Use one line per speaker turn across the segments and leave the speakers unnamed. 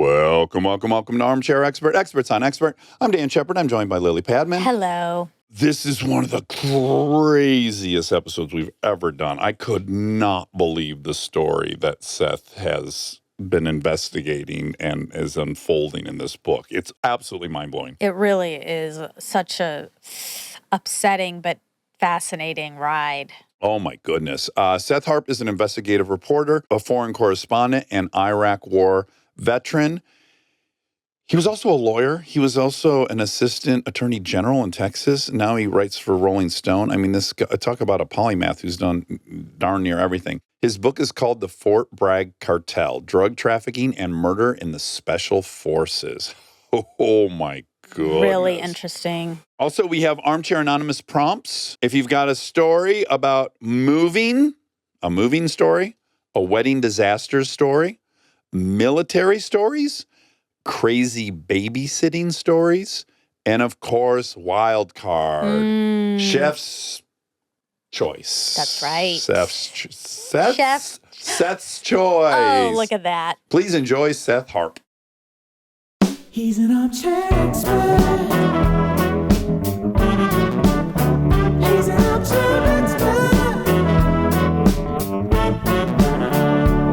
Welcome to Armchair Expert, Experts on Expert. I'm Dan Shepard. I'm joined by Lily Padman.
Hello.
This is one of the craziest episodes we've ever done. I could not believe the story that Seth has been investigating and is unfolding in this book. It's absolutely mind-blowing.
It really is such a upsetting but fascinating ride.
Oh, my goodness. Seth Harp is an investigative reporter, a foreign correspondent, and Iraq War veteran. He was also a lawyer. He was also an assistant attorney general in Texas. Now he writes for Rolling Stone. I mean, this talk about a polymath who's done darn near everything. His book is called The Fort Bragg Cartel, Drug Trafficking and Murder in the Special Forces. Oh, my goodness.
Really interesting.
Also, we have Armchair Anonymous prompts. If you've got a story about moving, a moving story, a wedding disaster story, military stories, crazy babysitting stories, and of course, wild card. Chef's choice.
That's right.
Seth's choice.
Oh, look at that.
Please enjoy Seth Harp.
He's an armchair expert. He's an armchair expert.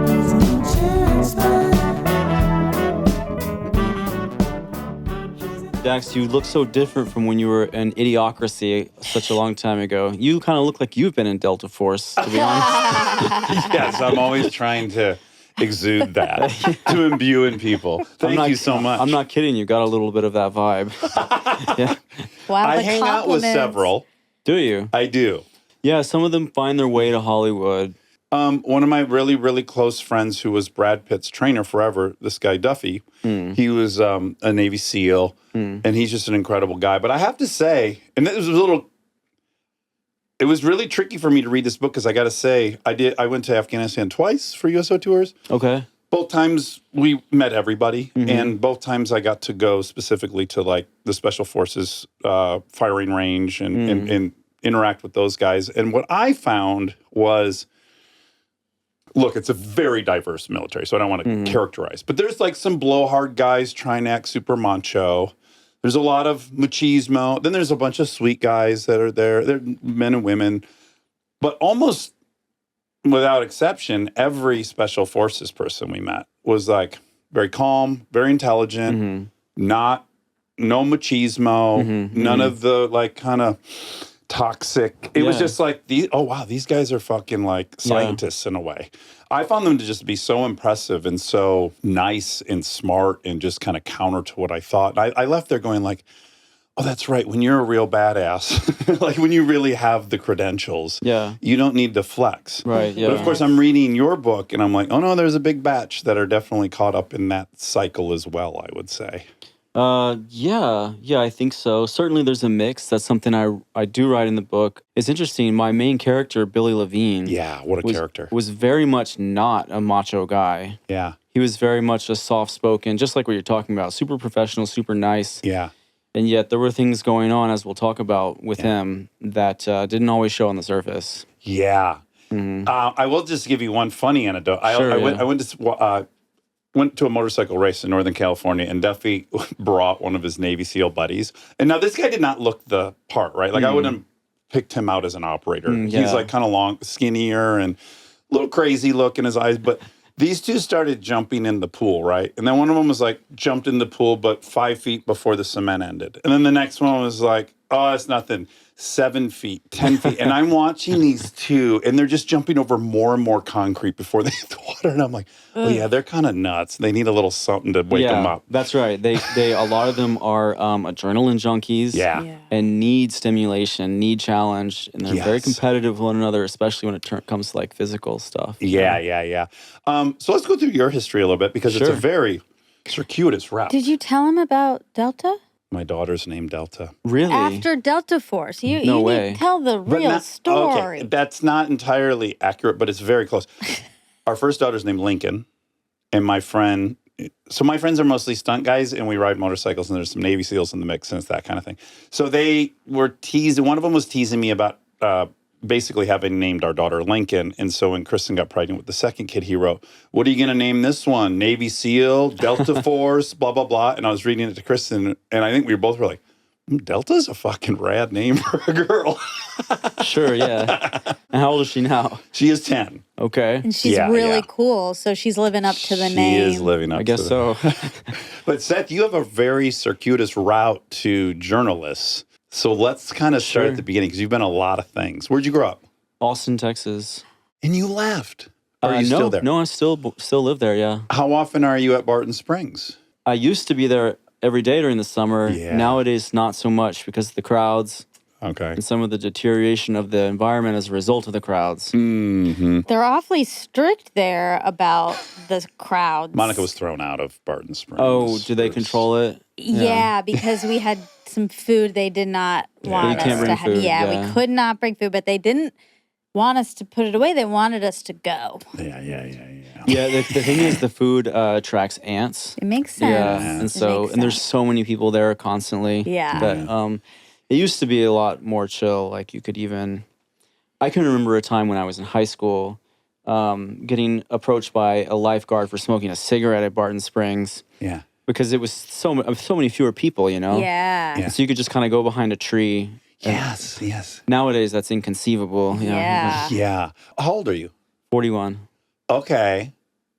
He's an armchair expert.
Dax, you look so different from when you were in Idiocracy such a long time ago. You kind of look like you've been in Delta Force, to be honest.
Yes, I'm always trying to exude that, to imbue in people. Thank you so much.
I'm not kidding. You got a little bit of that vibe. Yeah.
Wow,
I
the
hang out with
compliments.
several.
Do you?
I do.
Yeah, some of them find their way to Hollywood.
One of my really, really close friends who was Brad Pitt's trainer forever, this guy Duffy, he was a Navy SEAL, and he's just an incredible guy. But I have to say, and it was really tricky for me to read this book because I got to say, I went to Afghanistan twice for USO tours.
Okay.
Both times we met everybody, and both times I got to go specifically to like the Special Forces firing range and interact with those guys. And what I found was, look, it's a very diverse military, so I don't want to characterize. But there's like some blowhard guys trying to act super macho. There's a lot of machismo. Then there's a bunch of sweet guys that are there. They're men and women. But almost without exception, every Special Forces person we met was like very calm, very intelligent, no machismo, none of the like kind of toxic. It was just like, these guys are fucking like scientists in a way. I found them to just be so impressive and so nice and smart and just kind of counter to what I thought. I left there going like, oh, that's right. When you're a real badass, like when you really have the credentials, you don't need to flex.
Right, yeah.
But of course, I'm reading your book and I'm like, oh no, there's a big batch that are definitely caught up in that cycle as well, I would say.
Yeah, I think so. Certainly there's a mix. That's something I do write in the book. It's interesting. My main character, Billy Levine.
Yeah, what a character.
Was very much not a macho guy.
Yeah.
He was very much a soft-spoken, just like what you're talking about. Super professional, super nice.
Yeah.
And yet there were things going on, as we'll talk about with him, that didn't always show on the surface.
Yeah. I will just give you one funny anecdote. I went to a motorcycle race in Northern California, and Duffy brought one of his Navy SEAL buddies. And now this guy did not look the part, right? Like I wouldn't have picked him out as an operator. He's like kind of long, skinnier, and a little crazy look in his eyes. But these two started jumping in the pool, right? And then one of them was like jumped in the pool, but 5 feet before the cement ended. And then the next one was like, oh, it's nothing. 7 feet, 10 feet. And I'm watching these two, and they're just jumping over more and more concrete before they hit the water. And I'm like, oh, yeah, they're kind of nuts. They need a little something to wake them up.
That's right. They a lot of them are adrenaline junkies and need stimulation, need challenge. And they're very competitive with one another, especially when it comes to like physical stuff.
Yeah. So let's go through your history a little bit because it's a very circuitous route.
Did you tell him about Delta?
My daughter's named Delta.
Really?
After Delta Force. You
No
need
way.
to tell the real story.
Okay, that's not entirely accurate, but it's very close. Our first daughter's named Lincoln, and my friends are mostly stunt guys, and we ride motorcycles, and there's some Navy SEALs in the mix, and it's that kind of thing. So they were teasing, one of them was teasing me about basically having named our daughter Lincoln. And so when Kristen got pregnant with the second kid, he wrote, "What are you going to name this one? Navy SEAL, Delta Force, blah, blah, blah." And I was reading it to Kristen, and I think we both were like, Delta's a fucking rad name for a girl.
Sure, yeah. And how old is she now?
She is 10.
Okay.
And she's really cool, so she's living up to the name.
She is living up
I guess so.
But Seth, you have a very circuitous route to journalists. So let's kind of start at the beginning, because you've been a lot of things. Where'd you grow up?
Austin, Texas.
And you left? Or are you still there?
No, I still live there, yeah.
How often are you at Barton Springs?
I used to be there every day during the summer.
Yeah.
Nowadays, not so much because of the crowds.
Okay.
And some of the deterioration of the environment as a result of the crowds.
Mm-hmm.
They're awfully strict there about the crowds.
Monica was thrown out of Barton Springs.
Oh, do they control it?
Yeah, because we had some food they did not want
You can't
us
bring
to have.
food,
Yeah, we could not bring food, but they didn't want us to put it away. They wanted us to go.
Yeah.
Yeah, the thing is the food attracts ants.
It makes sense.
Yeah, and
It
so
makes
and there's
sense.
so many people there constantly.
Yeah.
That it used to be a lot more chill. Like you could even, I can remember a time when I was in high school, getting approached by a lifeguard for smoking a cigarette at Barton Springs.
Yeah.
Because it was so many fewer people, you know.
Yeah.
So you could just kind of go behind a tree.
Yes.
Nowadays, that's inconceivable.
Yeah.
Yeah. How old are you?
41.
Okay.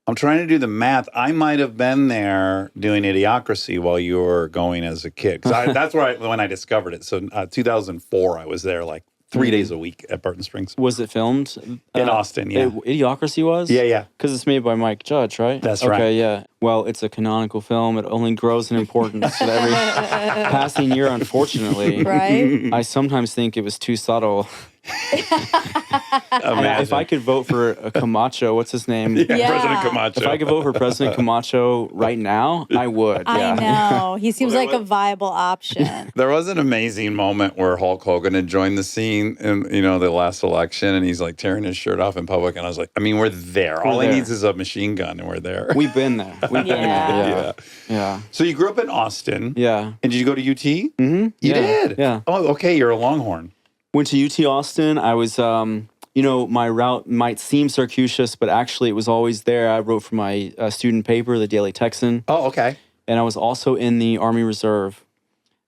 I'm trying to do the math. I might have been there doing Idiocracy while you were going as a kid. Because that's when I discovered it. So 2004, I was there like 3 days a week at Barton Springs.
Was it filmed?
In Austin, yeah.
Idiocracy was?
Yeah.
Because it's made by Mike Judge, right?
That's right.
Okay, yeah. Well, it's a canonical film. It only grows in importance with every passing year, unfortunately.
Right?
I sometimes think it was too subtle. If I could vote for a Camacho, what's his name?
Yeah.
President Camacho.
If I could vote for President Camacho right now, I would.
I know. He seems
Well,
like a viable option.
There was an amazing moment where Hulk Hogan had joined the scene in, the last election, and he's like tearing his shirt off in public. And I was like, we're there. All he needs is a machine gun, and we're there.
We've been there. We've been there. Yeah.
So you grew up in Austin.
Yeah.
And did you go to UT?
Mm-hmm.
You did?
Yeah.
Oh, okay. You're a Longhorn.
Went to UT Austin. I was, my route might seem circuitous, but actually it was always there. I wrote for my student paper, the Daily Texan.
Oh, okay.
And I was also in the Army Reserve.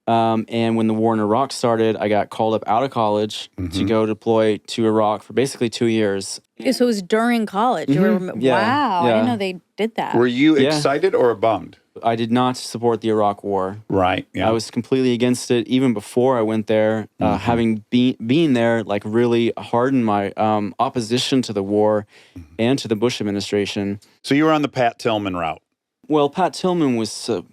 And when the war in Iraq started, I got called up out of college to go deploy to Iraq for basically 2 years.
So it was during college. You were, wow. I didn't know they did that.
Were you excited or bummed?
I did not support the Iraq War.
Right. Yeah.
I was completely against it even before I went there. Having been there, like really hardened my opposition to the war and to the Bush administration.
So you were on the Pat Tillman route.
Well, Pat Tillman was, a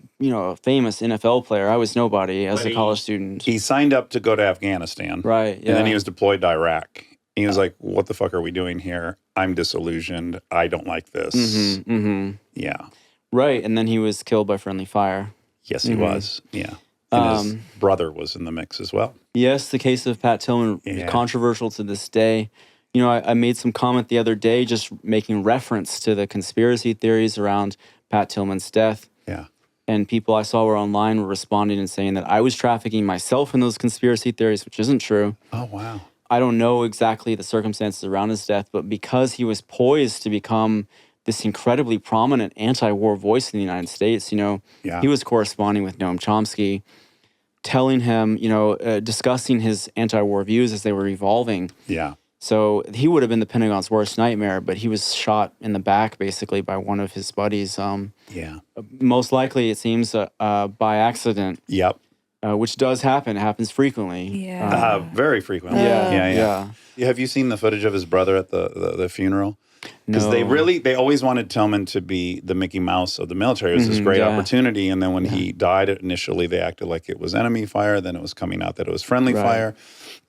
famous NFL player. I was nobody as a college student.
He signed up to go to Afghanistan.
Right. Yeah.
And then he was deployed to Iraq. He was like, what the fuck are we doing here? I'm disillusioned. I don't like this. Yeah.
Right. And then he was killed by friendly fire.
Yes, he was. Yeah. And his brother was in the mix as well.
Yes, the case of Pat Tillman is controversial to this day. I made some comment the other day just making reference to the conspiracy theories around Pat Tillman's death.
Yeah.
And people I saw were online were responding and saying that I was trafficking myself in those conspiracy theories, which isn't true.
Oh, wow.
I don't know exactly the circumstances around his death, but because he was poised to become this incredibly prominent anti-war voice in the United States, he was corresponding with Noam Chomsky, telling him, discussing his anti-war views as they were evolving.
Yeah.
So he would have been the Pentagon's worst nightmare, but he was shot in the back, basically, by one of his buddies. Most likely, it seems, by accident.
Yep.
Which does happen. It happens frequently.
Yeah.
Very frequently. Yeah. Have you seen the footage of his brother at the funeral? Because
No.
they always wanted Tillman to be the Mickey Mouse of the military. It was this great opportunity. And then when he died, initially they acted like it was enemy fire. Then it was coming out that it was friendly fire.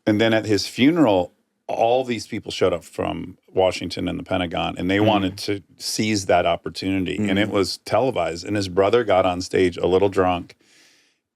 And then at his funeral, all these people showed up from Washington and the Pentagon, and they wanted to seize that opportunity. And it was televised. And his brother got on stage a little drunk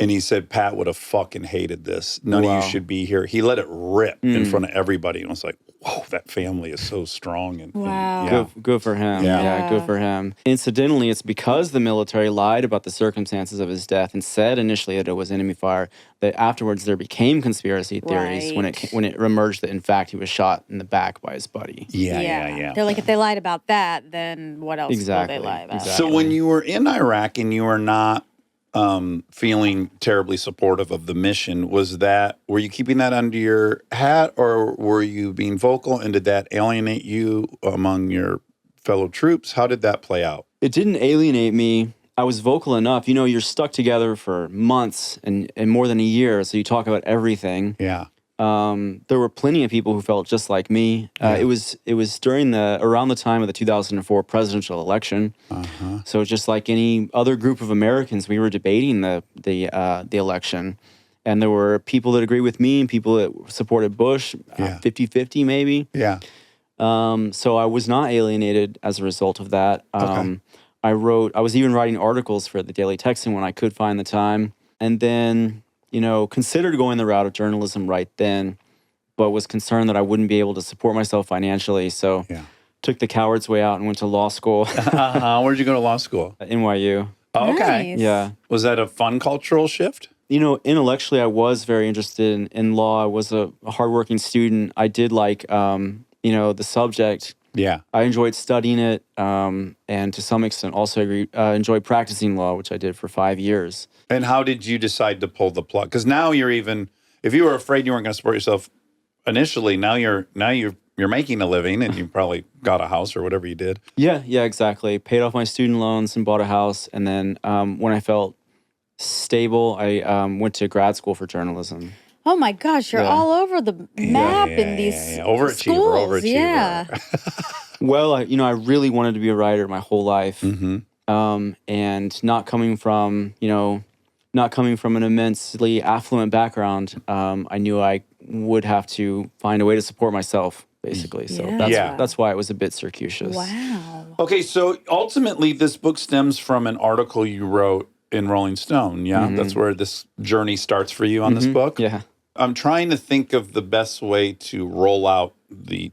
And he said, Pat would have fucking hated this. None of you should be here. He let it rip in front of everybody. And I was like, whoa, that family is so strong. And
Wow.
Good for him. Yeah, good for him. Incidentally, it's because the military lied about the circumstances of his death and said initially that it was enemy fire that afterwards there became conspiracy theories when it emerged that in fact he was shot in the back by his buddy.
Yeah.
They're like, if they lied about that, then what else will they lie about?
So when you were in Iraq and you were not feeling terribly supportive of the mission, were you keeping that under your hat, or were you being vocal, and did that alienate you among your fellow troops? How did that play out?
It didn't alienate me. I was vocal enough. You know, you're stuck together for months and more than a year, so you talk about everything.
Yeah.
There were plenty of people who felt just like me. It was during around the time of the 2004 presidential election. So just like any other group of Americans, we were debating the election, and there were people that agreed with me and people that supported Bush, 50-50 maybe.
Yeah.
So I was not alienated as a result of that. I was even writing articles for the Daily Texan when I could find the time, and then considered going the route of journalism right then, but was concerned that I wouldn't be able to support myself financially. So took the coward's way out and went to law school.
Where'd you go to law school?
NYU.
Oh, okay.
Nice.
Yeah.
Was that a fun cultural shift?
Intellectually, I was very interested in law. I was a hardworking student. I did like, the subject.
Yeah.
I enjoyed studying it, and to some extent also enjoyed practicing law, which I did for 5 years.
And how did you decide to pull the plug? Because now if you were afraid you weren't going to support yourself initially, now you're making a living, and you probably got a house or whatever you did.
Yeah, exactly. Paid off my student loans and bought a house, and then when I felt stable, I went to grad school for journalism.
Oh my gosh, you're all over the map in these schools. Yeah.
Well, I really wanted to be a writer my whole life, and not coming from an immensely affluent background, I knew I would have to find a way to support myself, basically. So that's why it was a bit circuitous.
Wow.
Okay, so ultimately, this book stems from an article you wrote in Rolling Stone. Yeah, that's where this journey starts for you on this book.
Yeah.
I'm trying to think of the best way to roll out the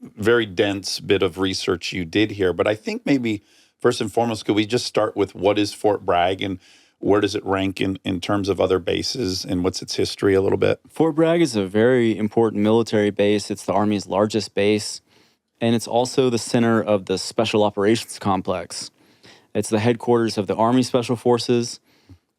very dense bit of research you did here. But I think maybe first and foremost, could we just start with what is Fort Bragg and where does it rank in terms of other bases and what's its history a little bit?
Fort Bragg is a very important military base. It's the Army's largest base, and it's also the center of the Special Operations Complex. It's the headquarters of the Army Special Forces,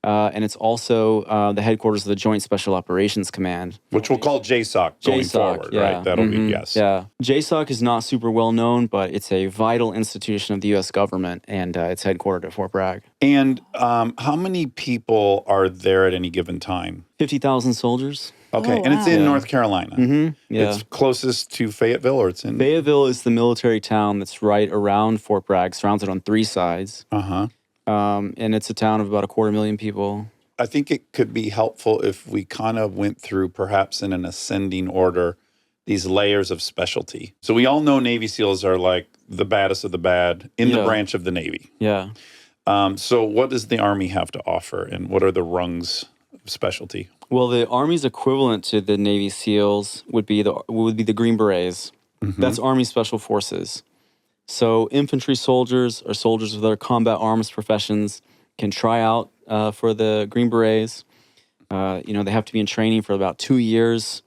and it's also the headquarters of the Joint Special Operations Command.
Which we'll call JSOC going forward, right? That'll be, yes.
Yeah. JSOC is not super well known, but it's a vital institution of the U.S. government, and it's headquartered at Fort Bragg.
And how many people are there at any given time?
50,000 soldiers.
Okay, and it's in North Carolina.
Yeah.
It's closest to Fayetteville, or it's in...
Fayetteville is the military town that's right around Fort Bragg, surrounded on 3 sides. And it's a town of about 250,000 people.
I think it could be helpful if we kind of went through, perhaps in an ascending order, these layers of specialty. So we all know Navy SEALs are like the baddest of the bad in the branch of the Navy.
Yeah.
So what does the Army have to offer, and what are the rungs of specialty?
Well, the Army's equivalent to the Navy SEALs would be the Green Berets. That's Army Special Forces. So infantry soldiers or soldiers with other combat arms professions can try out for the Green Berets. They have to be in training for about 2 years,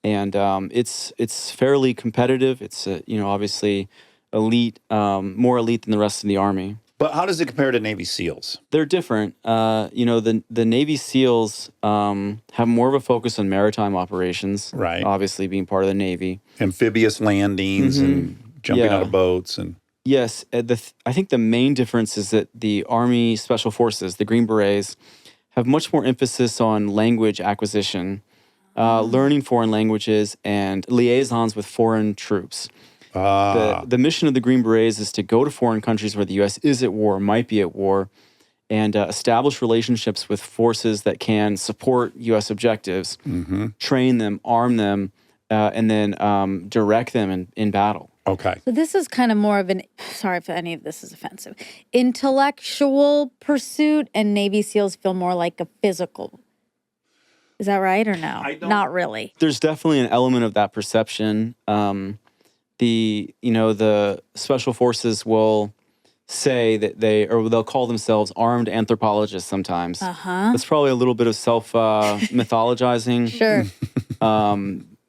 and it's fairly competitive. It's obviously elite, more elite than the rest of the Army.
But how does it compare to Navy SEALs?
They're different. The Navy SEALs have more of a focus on maritime operations,
right?
Obviously, being part of the Navy,
amphibious landings and jumping out of boats and.
Yes, I think the main difference is that the Army Special Forces, the Green Berets, have much more emphasis on language acquisition, learning foreign languages, and liaisons with foreign troops. The mission of the Green Berets is to go to foreign countries where the U.S. is at war, might be at war, and establish relationships with forces that can support U.S. objectives, train them, arm them, and then direct them in battle.
Okay.
So this is kind of more of an, sorry if any of this is offensive, intellectual pursuit, and Navy SEALs feel more like a physical. Is that right or no? Not really.
There's definitely an element of that perception. The special forces will say that they'll call themselves armed anthropologists sometimes. That's probably a little bit of self mythologizing.
Sure.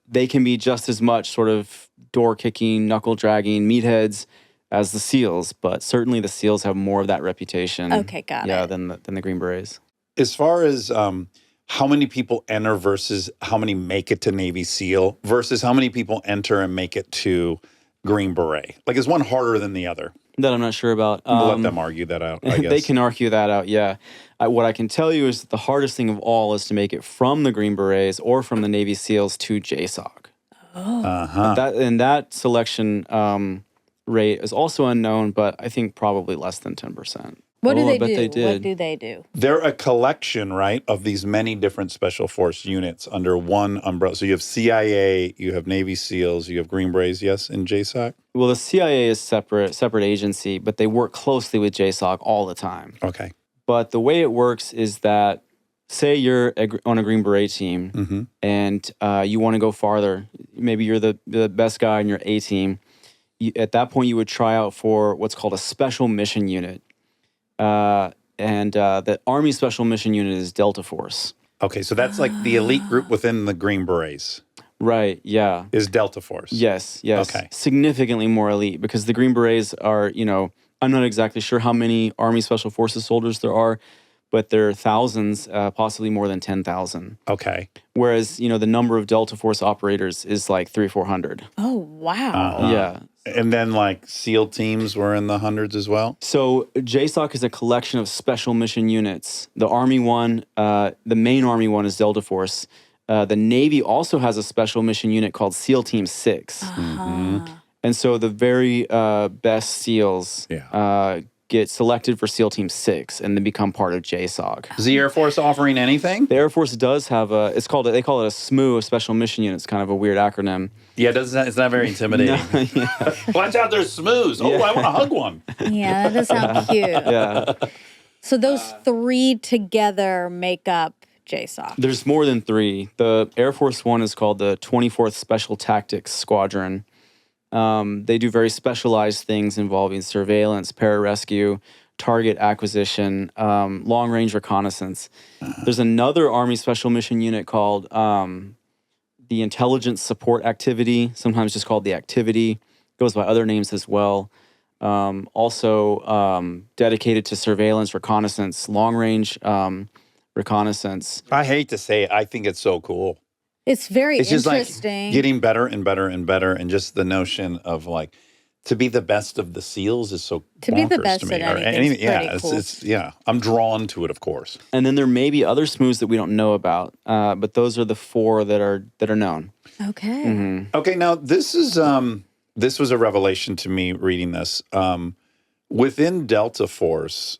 They can be just as much sort of door kicking, knuckle dragging meatheads as the SEALs, but certainly the SEALs have more of that reputation.
Okay, got it.
Than the Green Berets.
As far as how many people enter versus how many make it to Navy SEAL versus how many people enter and make it to Green Beret, like is one harder than the other?
That I'm not sure about.
We'll let them argue that out, I guess.
They can argue that out, yeah. What I can tell you is that the hardest thing of all is to make it from the Green Berets or from the Navy SEALs to JSOC.
Uh-huh.
That selection rate is also unknown, but I think probably less than 10%.
What do they do?
They did.
What do they do?
They're a collection, right, of these many different special force units under one umbrella. So you have CIA, you have Navy SEALs, you have Green Berets, yes, in JSOC?
Well, the CIA is separate agency, but they work closely with JSOC all the time.
Okay.
But the way it works is that, say you're on a Green Beret team and you want to go farther. Maybe you're the best guy in your A team. At that point, you would try out for what's called a special mission unit. The Army Special Mission Unit is Delta Force.
Okay, so that's like the elite group within the Green Berets.
Right, yeah.
Is Delta Force.
Yes.
Okay.
Significantly more elite because the Green Berets are, I'm not exactly sure how many Army Special Forces soldiers there are, but there are thousands, possibly more than 10,000.
Okay.
Whereas, the number of Delta Force operators is like 300 or 400.
Oh, wow.
Yeah.
And then like SEAL teams were in the hundreds as well?
So JSOC is a collection of special mission units. The Army one, the main Army one is Delta Force. The Navy also has a special mission unit called SEAL Team 6. And so the very best SEALs get selected for SEAL Team 6 and then become part of JSOC.
Is the Air Force offering anything?
The Air Force does have they call it a SMU, a Special Mission Unit. It's kind of a weird acronym.
Yeah, it's not very intimidating. Watch out, there's SMUs. Oh, I want to hug one.
Yeah, that does sound cute.
Yeah.
So those three together make up JSOC.
There's more than three. The Air Force one is called the 24th Special Tactics Squadron. They do very specialized things involving surveillance, pararescue, target acquisition, long-range reconnaissance. There's another Army Special Mission Unit called the Intelligence Support Activity, sometimes just called the Activity. Goes by other names as well. Also dedicated to surveillance, reconnaissance, long-range reconnaissance.
I hate to say it, I think it's so cool.
It's very
just
interesting.
Like getting better and better and better, and just the notion of like to be the best of the SEALs is so
to be the best
to me.
at anything.
It's I'm drawn to it, of course.
And then there may be other SMUs that we don't know about, but those are the four that are known.
Okay.
Mm-hmm.
Okay, now this was a revelation to me reading this. Within Delta Force,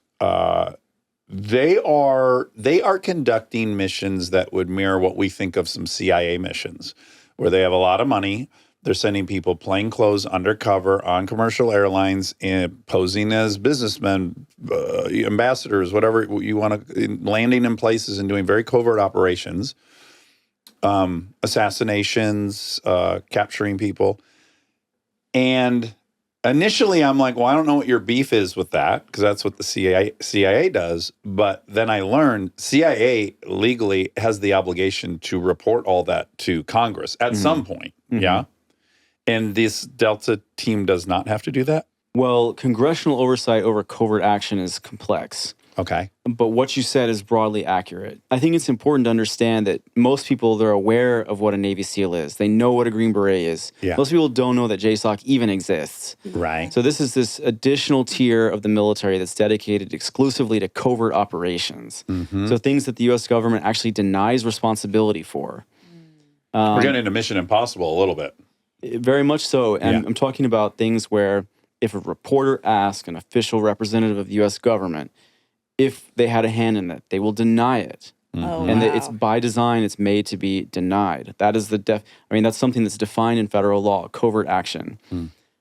they are conducting missions that would mirror what we think of some CIA missions, where they have a lot of money. They're sending people plain clothes undercover on commercial airlines and posing as businessmen, ambassadors, whatever you want to, landing in places and doing very covert operations, assassinations, capturing people. And initially, I'm like, well, I don't know what your beef is with that, because that's what the CIA does. But then I learned CIA legally has the obligation to report all that to Congress at some point. Yeah. And this Delta team does not have to do that?
Well, congressional oversight over covert action is complex.
Okay.
But what you said is broadly accurate. I think it's important to understand that most people, they're aware of what a Navy SEAL is. They know what a Green Beret is. Yeah. Most people don't know that JSOC even exists.
Right.
So this is this additional tier of the military that's dedicated exclusively to covert operations. So things that the U.S. government actually denies responsibility for.
We're getting into Mission Impossible a little bit.
Very much so. And I'm talking about things where if a reporter asks an official representative of the U.S. government if they had a hand in it, they will deny it. And it's by design, it's made to be denied. That is that's something that's defined in federal law, covert action.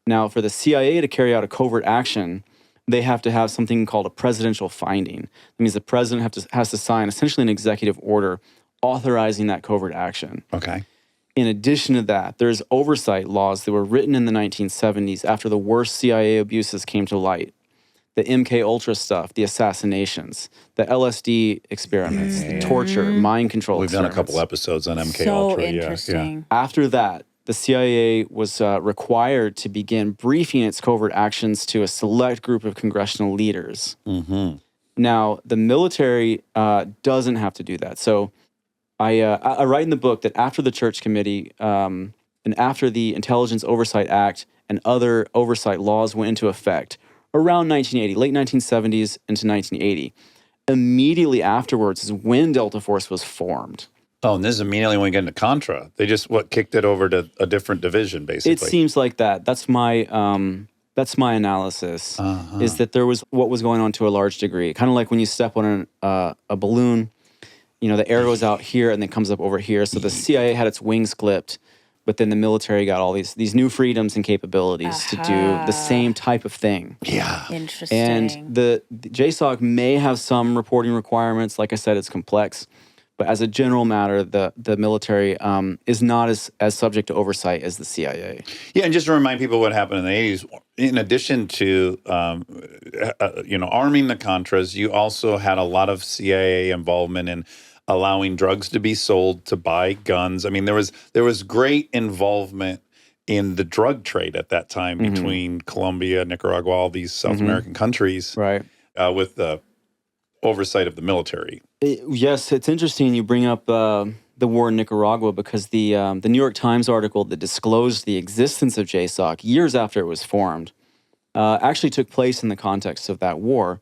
Now, for the CIA to carry out a covert action, they have to have something called a presidential finding. That means the president has to sign essentially an executive order authorizing that covert action.
Okay.
In addition to that, there's oversight laws that were written in the 1970s after the worst CIA abuses came to light. The MK Ultra stuff, the assassinations, the LSD experiments, the torture, mind control
We've done a
experiments.
couple episodes on MK
So
Ultra.
interesting.
After that, the CIA was required to begin briefing its covert actions to a select group of congressional leaders.
Mm-hmm.
Now, the military doesn't have to do that. So I write in the book that after the Church Committee and after the Intelligence Oversight Act and other oversight laws went into effect around 1980, late 1970s into 1980, immediately afterwards is when Delta Force was formed.
Oh, and this is immediately when we get into Contra. They just kicked it over to a different division, basically.
It seems like that. That's my analysis. Is that there was what was going on to a large degree, kind of like when you step on a balloon. You know, the air goes out here and then comes up over here. So the CIA had its wings clipped, but then the military got all these new freedoms and capabilities to do the same type of thing.
Yeah.
Interesting.
And the JSOC may have some reporting requirements. Like I said, it's complex. But as a general matter, the military is not as subject to oversight as the CIA.
Yeah, and just to remind people what happened in the 80s, in addition to, arming the Contras, you also had a lot of CIA involvement in allowing drugs to be sold, to buy guns. I mean, there was great involvement in the drug trade at that time between Colombia, Nicaragua, all these South American countries,
Right.
With the oversight of the military.
Yes, it's interesting you bring up the war in Nicaragua because the New York Times article that disclosed the existence of JSOC years after it was formed actually took place in the context of that war.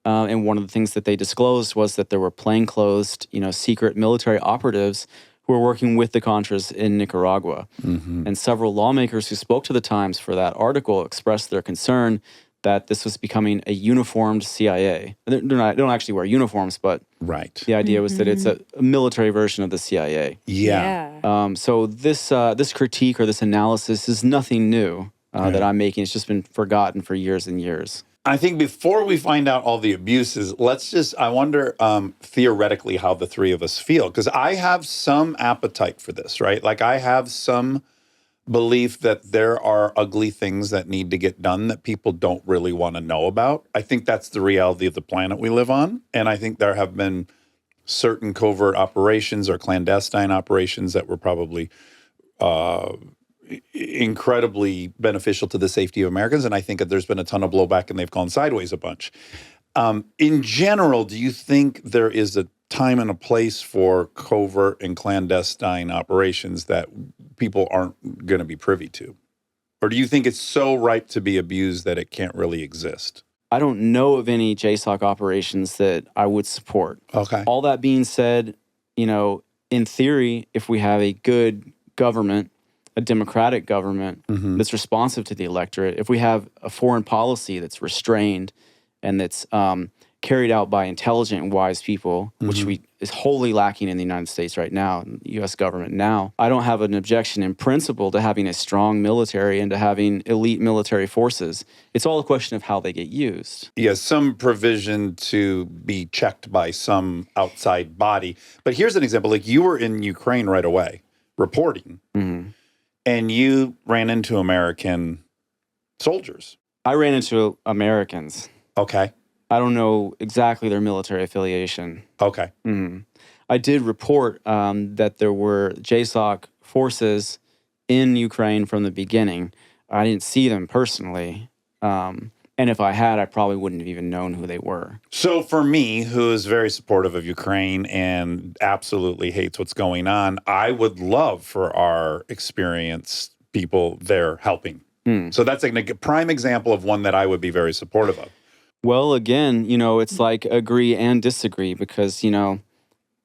And one of the things that they disclosed was that there were plainclothes, secret military operatives who were working with the Contras in Nicaragua. And several lawmakers who spoke to the Times for that article expressed their concern that this was becoming a uniformed CIA. They don't actually wear uniforms, but the idea was that it's a military version of the CIA.
Yeah.
So this critique or this analysis is nothing new that I'm making. It's just been forgotten for years and years.
I think before we find out all the abuses, I wonder theoretically how the three of us feel. Because I have some appetite for this, right? Like I have some belief that there are ugly things that need to get done that people don't really want to know about. I think that's the reality of the planet we live on. And I think there have been certain covert operations or clandestine operations that were probably incredibly beneficial to the safety of Americans. And I think that there's been a ton of blowback and they've gone sideways a bunch. In general, do you think there is a time and a place for covert and clandestine operations that people aren't going to be privy to? Or do you think it's so ripe to be abused that it can't really exist?
I don't know of any JSOC operations that I would support.
Okay.
All that being said, in theory, if we have a good government, a democratic government that's responsive to the electorate, if we have a foreign policy that's restrained and that's carried out by intelligent and wise people, which is wholly lacking in the United States right now, in the U.S. government now, I don't have an objection in principle to having a strong military and to having elite military forces. It's all a question of how they get used.
Yeah, some provision to be checked by some outside body. But here's an example. Like you were in Ukraine right away, reporting, and you ran into American soldiers.
I ran into Americans.
Okay.
I don't know exactly their military affiliation.
Okay.
I did report that there were JSOC forces in Ukraine from the beginning. I didn't see them personally. And if I had, I probably wouldn't have even known who they were.
So for me, who is very supportive of Ukraine and absolutely hates what's going on, I would love for our experienced people there helping. So that's like a prime example of one that I would be very supportive of.
Well, again, it's like agree and disagree because,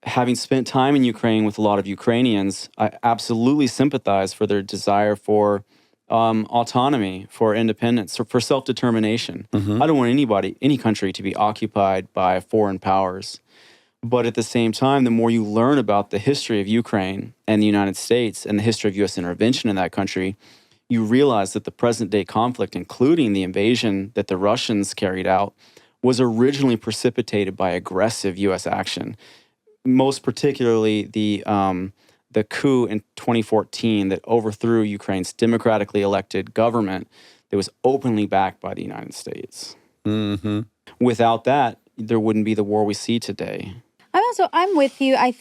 having spent time in Ukraine with a lot of Ukrainians, I absolutely sympathize for their desire for autonomy, for independence, or for self-determination. I don't want any country to be occupied by foreign powers. But at the same time, the more you learn about the history of Ukraine and the United States and the history of U.S. intervention in that country, you realize that the present-day conflict, including the invasion that the Russians carried out, was originally precipitated by aggressive U.S. action, most particularly the coup in 2014 that overthrew Ukraine's democratically elected government that was openly backed by the United States.
Mm-hmm.
Without that, there wouldn't be the war we see today.
I'm with you. I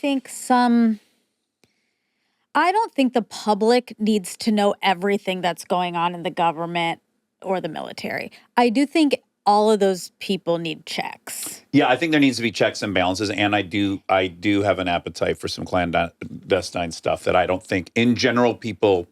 don't think the public needs to know everything that's going on in the government or the military. I do think all of those people need checks.
Yeah, I think there needs to be checks and balances, and I do have an appetite for some clandestine stuff that I don't think, in general, people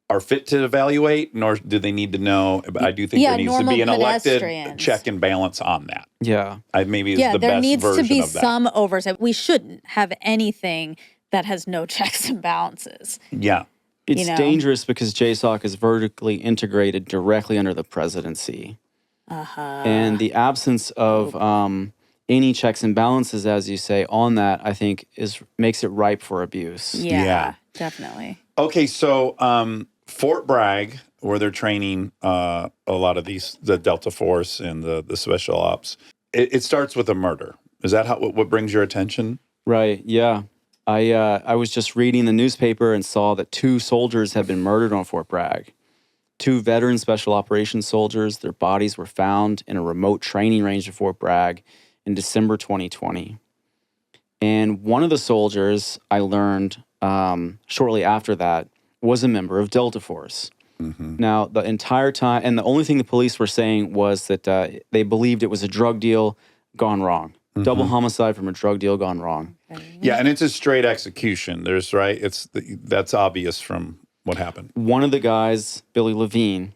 are fit to evaluate, nor do they need to know. But I do think there needs to be an elected check and balance on that.
Yeah.
Maybe is the best version of that.
There needs to be some oversight. We shouldn't have anything that has no checks and balances.
Yeah.
It's dangerous because JSOC is vertically integrated directly under the presidency. And the absence of any checks and balances, as you say, on that, I think makes it ripe for abuse.
Yeah. Definitely.
Okay, so Fort Bragg, where they're training a lot of the Delta Force and the special ops, it starts with a murder. Is that what brings your attention?
Right, yeah. I was just reading the newspaper and saw that 2 soldiers had been murdered on Fort Bragg. 2 veteran special operations soldiers, their bodies were found in a remote training range of Fort Bragg in December 2020. And one of the soldiers, I learned shortly after that, was a member of Delta Force. Mm-hmm. Now, the entire time, and the only thing the police were saying was that they believed it was a drug deal gone wrong. Mm-hmm. Double homicide from a drug deal gone wrong.
Okay.
Yeah, and it's a straight execution. That's obvious from what happened.
One of the guys, Billy Levine,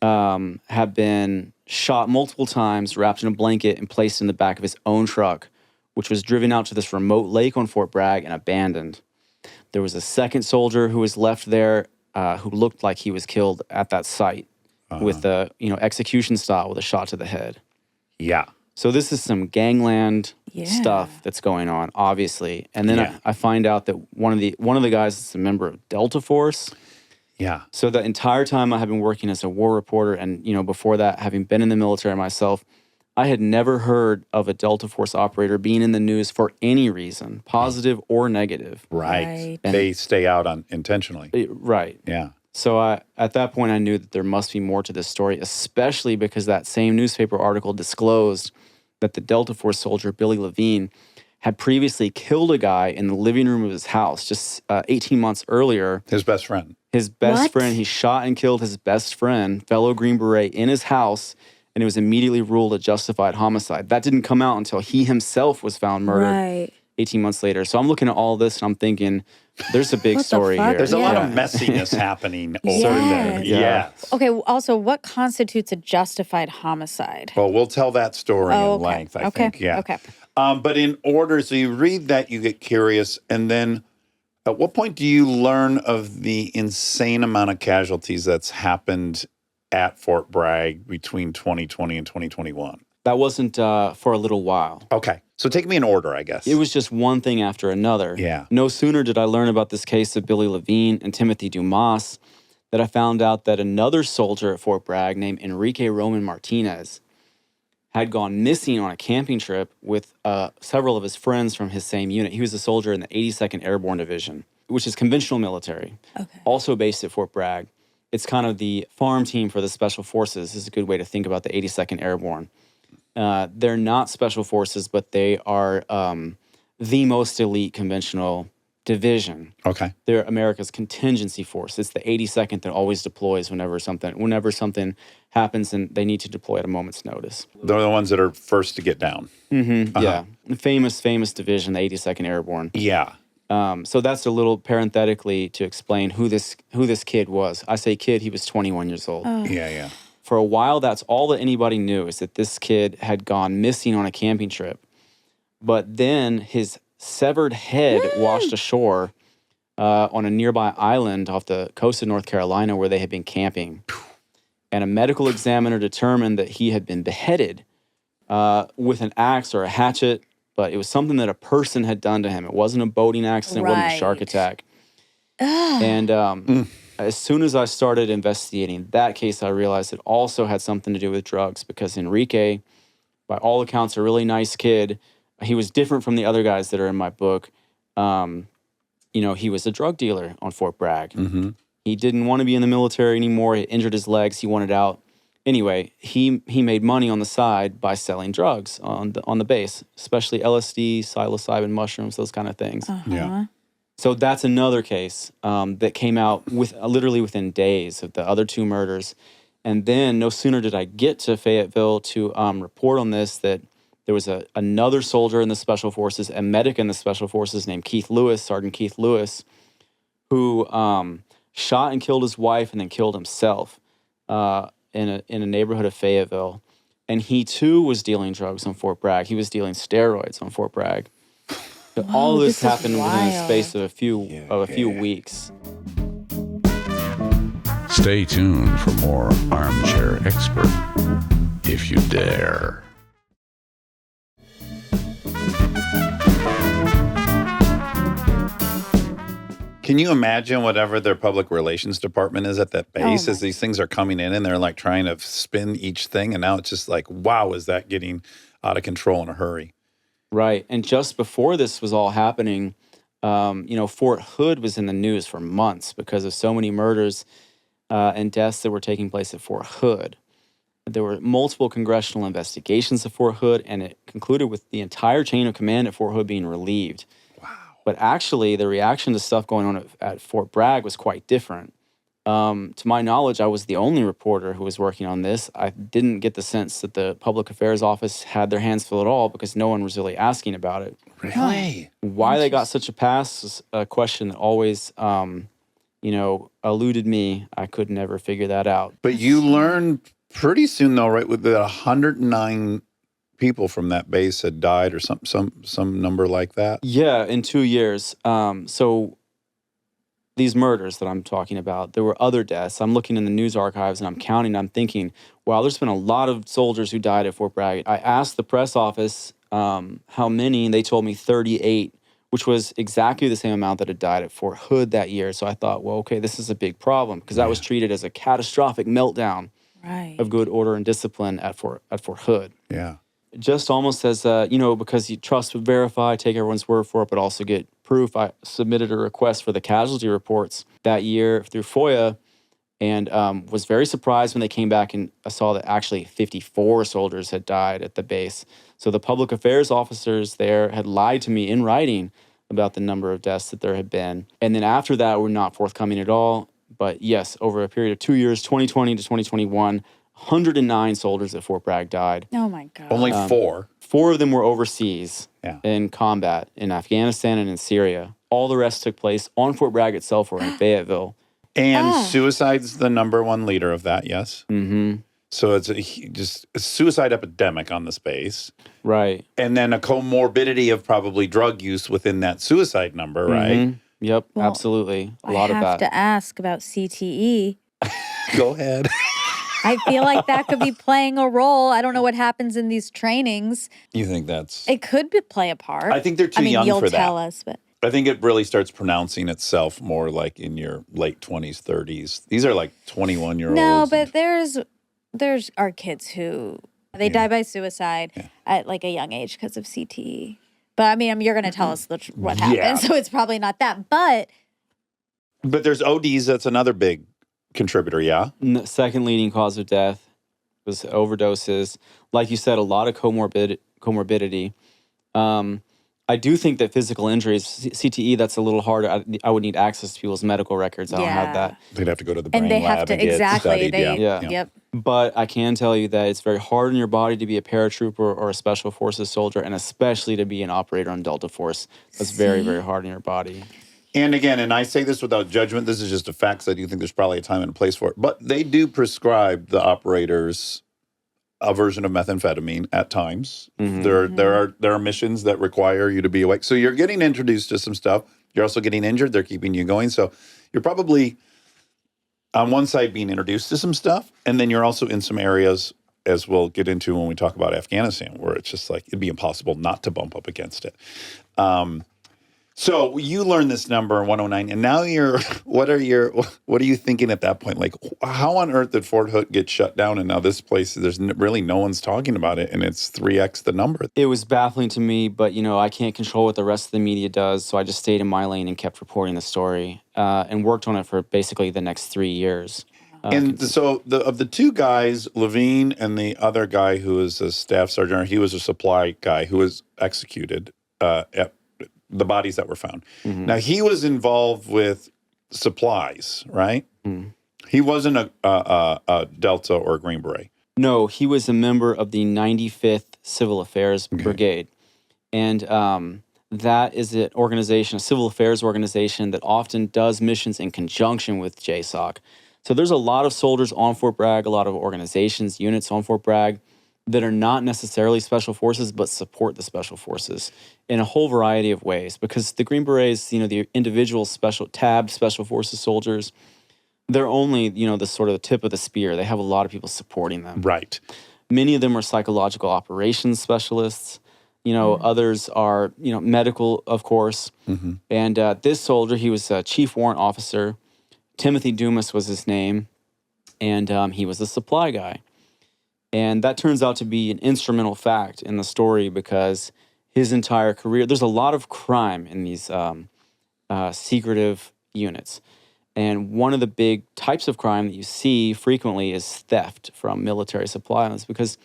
had been shot multiple times, wrapped in a blanket, and placed in the back of his own truck, which was driven out to this remote lake on Fort Bragg and abandoned. There was a second soldier who was left there who looked like he was killed at that site with the execution style with a shot to the head.
Yeah.
So this is some gangland stuff that's going on, obviously. And then I find out that one of the guys is a member of Delta Force.
Yeah.
So the entire time I have been working as a war reporter, and before that, having been in the military myself, I had never heard of a Delta Force operator being in the news for any reason, positive or negative.
Right. They stay out intentionally.
Right.
Yeah.
So at that point, I knew that there must be more to this story, especially because that same newspaper article disclosed that the Delta Force soldier, Billy Levine, had previously killed a guy in the living room of his house just 18 months earlier.
His best friend.
His best friend. He shot and killed his best friend, fellow Green Beret, in his house, and it was immediately ruled a justified homicide. That didn't come out until he himself was found murdered 18 months later. So I'm looking at all this and I'm thinking, there's a big story here.
There's a lot of messiness happening over there. Yes.
Okay, also, what constitutes a justified homicide?
Well, we'll tell that story in length, I think. Yeah.
Okay.
But in order, so you read that, you get curious, and then at what point do you learn of the insane amount of casualties that's happened at Fort Bragg between 2020 and 2021?
That wasn't for a little while.
Okay. So take me in order, I guess.
It was just one thing after another.
Yeah.
No sooner did I learn about this case of Billy Levine and Timothy Dumas that I found out that another soldier at Fort Bragg named Enrique Roman Martinez had gone missing on a camping trip with several of his friends from his same unit. He was a soldier in the 82nd Airborne Division, which is conventional military, also based at Fort Bragg. It's kind of the farm team for the Special Forces. This is a good way to think about the 82nd Airborne. They're not special forces, but they are the most elite conventional division.
Okay.
They're America's contingency force. It's the 82nd that always deploys whenever something happens and they need to deploy at a moment's notice.
They're the ones that are first to get down.
Mm-hmm. Yeah. Famous division, the 82nd Airborne.
Yeah.
So that's a little parenthetically to explain who this kid was. I say kid, he was 21 years old.
Yeah.
For a while, that's all that anybody knew, is that this kid had gone missing on a camping trip. But then his severed head washed ashore on a nearby island off the coast of North Carolina where they had been camping. And a medical examiner determined that he had been beheaded with an axe or a hatchet, but it was something that a person had done to him. It wasn't a boating accident, it wasn't a shark attack. And as soon as I started investigating that case, I realized it also had something to do with drugs because Enrique, by all accounts, a really nice kid. He was different from the other guys that are in my book. He was a drug dealer on Fort Bragg.
Mm-hmm.
He didn't want to be in the military anymore. He injured his legs. He wanted out. Anyway, he made money on the side by selling drugs on the base, especially LSD, psilocybin mushrooms, those kind of things.
Yeah.
So that's another case that came out literally within days of the other two murders. And then no sooner did I get to Fayetteville to report on this, that there was another soldier in the Special Forces, a medic in the Special Forces named Keith Lewis, Sergeant Keith Lewis, who shot and killed his wife and then killed himself in a neighborhood of Fayetteville. And he too was dealing drugs on Fort Bragg. He was dealing steroids on Fort Bragg. So all of this happened within the space of a few weeks.
Stay tuned for more Armchair Expert, if you dare.
Can you imagine whatever their public relations department is at that base as these things are coming in and they're like trying to spin each thing, and now it's just like, wow, is that getting out of control in a hurry?
Right. And just before this was all happening, Fort Hood was in the news for months because of so many murders and deaths that were taking place at Fort Hood. There were multiple congressional investigations of Fort Hood, and it concluded with the entire chain of command at Fort Hood being relieved.
Wow.
But actually, the reaction to stuff going on at Fort Bragg was quite different. To my knowledge, I was the only reporter who was working on this. I didn't get the sense that the Public Affairs Office had their hands full at all because no one was really asking about it.
Really?
Why they got such a pass is a question that always, eluded me. I could never figure that out.
But you learned pretty soon, though, right, with that 109 people from that base had died or some number like that?
Yeah, in 2 years. So these murders that I'm talking about, there were other deaths. I'm looking in the news archives and I'm counting. I'm thinking, wow, there's been a lot of soldiers who died at Fort Bragg. I asked the press office how many, and they told me 38, which was exactly the same amount that had died at Fort Hood that year. So I thought, well, okay, this is a big problem because that was treated as a catastrophic meltdown of good order and discipline at Fort Hood.
Yeah.
Just almost as, because you trust but verify, take everyone's word for it, but also get proof. I submitted a request for the casualty reports that year through FOIA and was very surprised when they came back and I saw that actually 54 soldiers had died at the base. So the public affairs officers there had lied to me in writing about the number of deaths that there had been. And then after that, were not forthcoming at all. But yes, over a period of 2 years, 2020 to 2021, 109 soldiers at Fort Bragg died.
Oh, my God.
Only 4.
4 of them were overseas in combat in Afghanistan and in Syria. All the rest took place on Fort Bragg itself or in Fayetteville.
And suicide's the number one leader of that, yes?
Mm-hmm.
So it's just a suicide epidemic on this base.
Right.
And then a comorbidity of probably drug use within that suicide number, right?
Mm-hmm. Yep, absolutely. A lot of that.
I have to ask about CTE.
Go ahead.
I feel like that could be playing a role. I don't know what happens in these trainings.
You think that's...
It could play a part.
I think they're too young for that.
You'll tell us, but...
I think it really starts pronouncing itself more like in your late 20s, 30s. These are like 21-year-olds.
No, but there's our kids who, they die by suicide at like a young age because of CTE. But I mean, you're going to tell us what happened, so it's probably not that. But
there's ODs, that's another big contributor, yeah?
Second leading cause of death was overdoses. Like you said, a lot of comorbidity. I do think that physical injuries, CTE, that's a little harder. I would need access to people's medical records. I don't have that.
They'd have to go to the brain
and they
lab
have to,
and get
exactly.
studied.
Yep.
But I can tell you that it's very hard on your body to be a paratrooper or a special forces soldier, and especially to be an operator on Delta Force. That's very, very hard on your body.
And again, and I say this without judgment, this is just a fact, so I do think there's probably a time and a place for it. But they do prescribe the operators a version of methamphetamine at times. Mm-hmm. There are missions that require you to be awake. So you're getting introduced to some stuff. You're also getting injured. They're keeping you going. So you're probably on one side being introduced to some stuff, and then you're also in some areas, as we'll get into when we talk about Afghanistan, where it's just like it'd be impossible not to bump up against it. So you learned this number 109, and now what are you thinking at that point? Like, how on earth did Fort Hood get shut down, and now this place, there's really no one's talking about it, and it's 3x the number?
It was baffling to me, but I can't control what the rest of the media does, so I just stayed in my lane and kept reporting the story, and worked on it for basically the next 3 years.
And so of the two guys, Levine and the other guy who was a staff sergeant, he was a supply guy who was executed at the bodies that were found. Mm-hmm. Now, he was involved with supplies, right? Mm-hmm. He wasn't a Delta or a Green Beret.
No, he was a member of the 95th Civil Affairs Brigade. And that is an organization, a civil affairs organization that often does missions in conjunction with JSOC. So there's a lot of soldiers on Fort Bragg, a lot of organizations, units on Fort Bragg that are not necessarily special forces, but support the special forces in a whole variety of ways. Because the Green Berets, the individual tabbed special forces soldiers, they're only, the sort of the tip of the spear. They have a lot of people supporting them.
Right.
Many of them are psychological operations specialists. Others are, medical, of course. Mm-hmm. And this soldier, he was a chief warrant officer. Timothy Dumas was his name. And he was a supply guy. And that turns out to be an instrumental fact in the story because his entire career, there's a lot of crime in these secretive units. And one of the big types of crime that you see frequently is theft from military supply lines because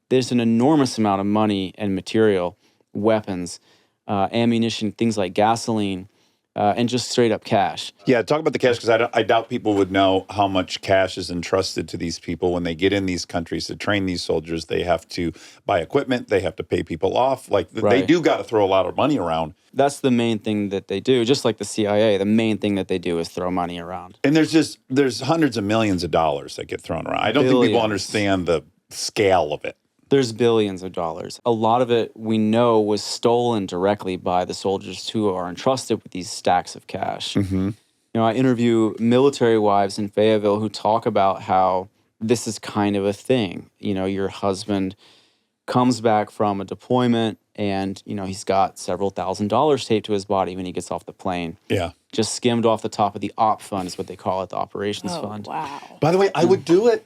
there's an enormous amount of money and material, weapons, ammunition, things like gasoline, and just straight up cash.
Yeah, talk about the cash because I doubt people would know how much cash is entrusted to these people when they get in these countries to train these soldiers. They have to buy equipment. They have to pay people off. Like They do got to throw a lot of money around.
That's the main thing that they do. Just like the CIA, the main thing that they do is throw money around.
And there's hundreds of millions of dollars that get thrown around. I don't think people understand the scale of it.
There's billions of dollars. A lot of it, we know, was stolen directly by the soldiers who are entrusted with these stacks of cash. Mm-hmm. I interview military wives in Fayetteville who talk about how this is kind of a thing. Your husband comes back from a deployment and, he's got several $1,000s taped to his body when he gets off the plane.
Yeah.
Just skimmed off the top of the op fund is what they call it, the operations fund.
Wow.
By the way, I would do it.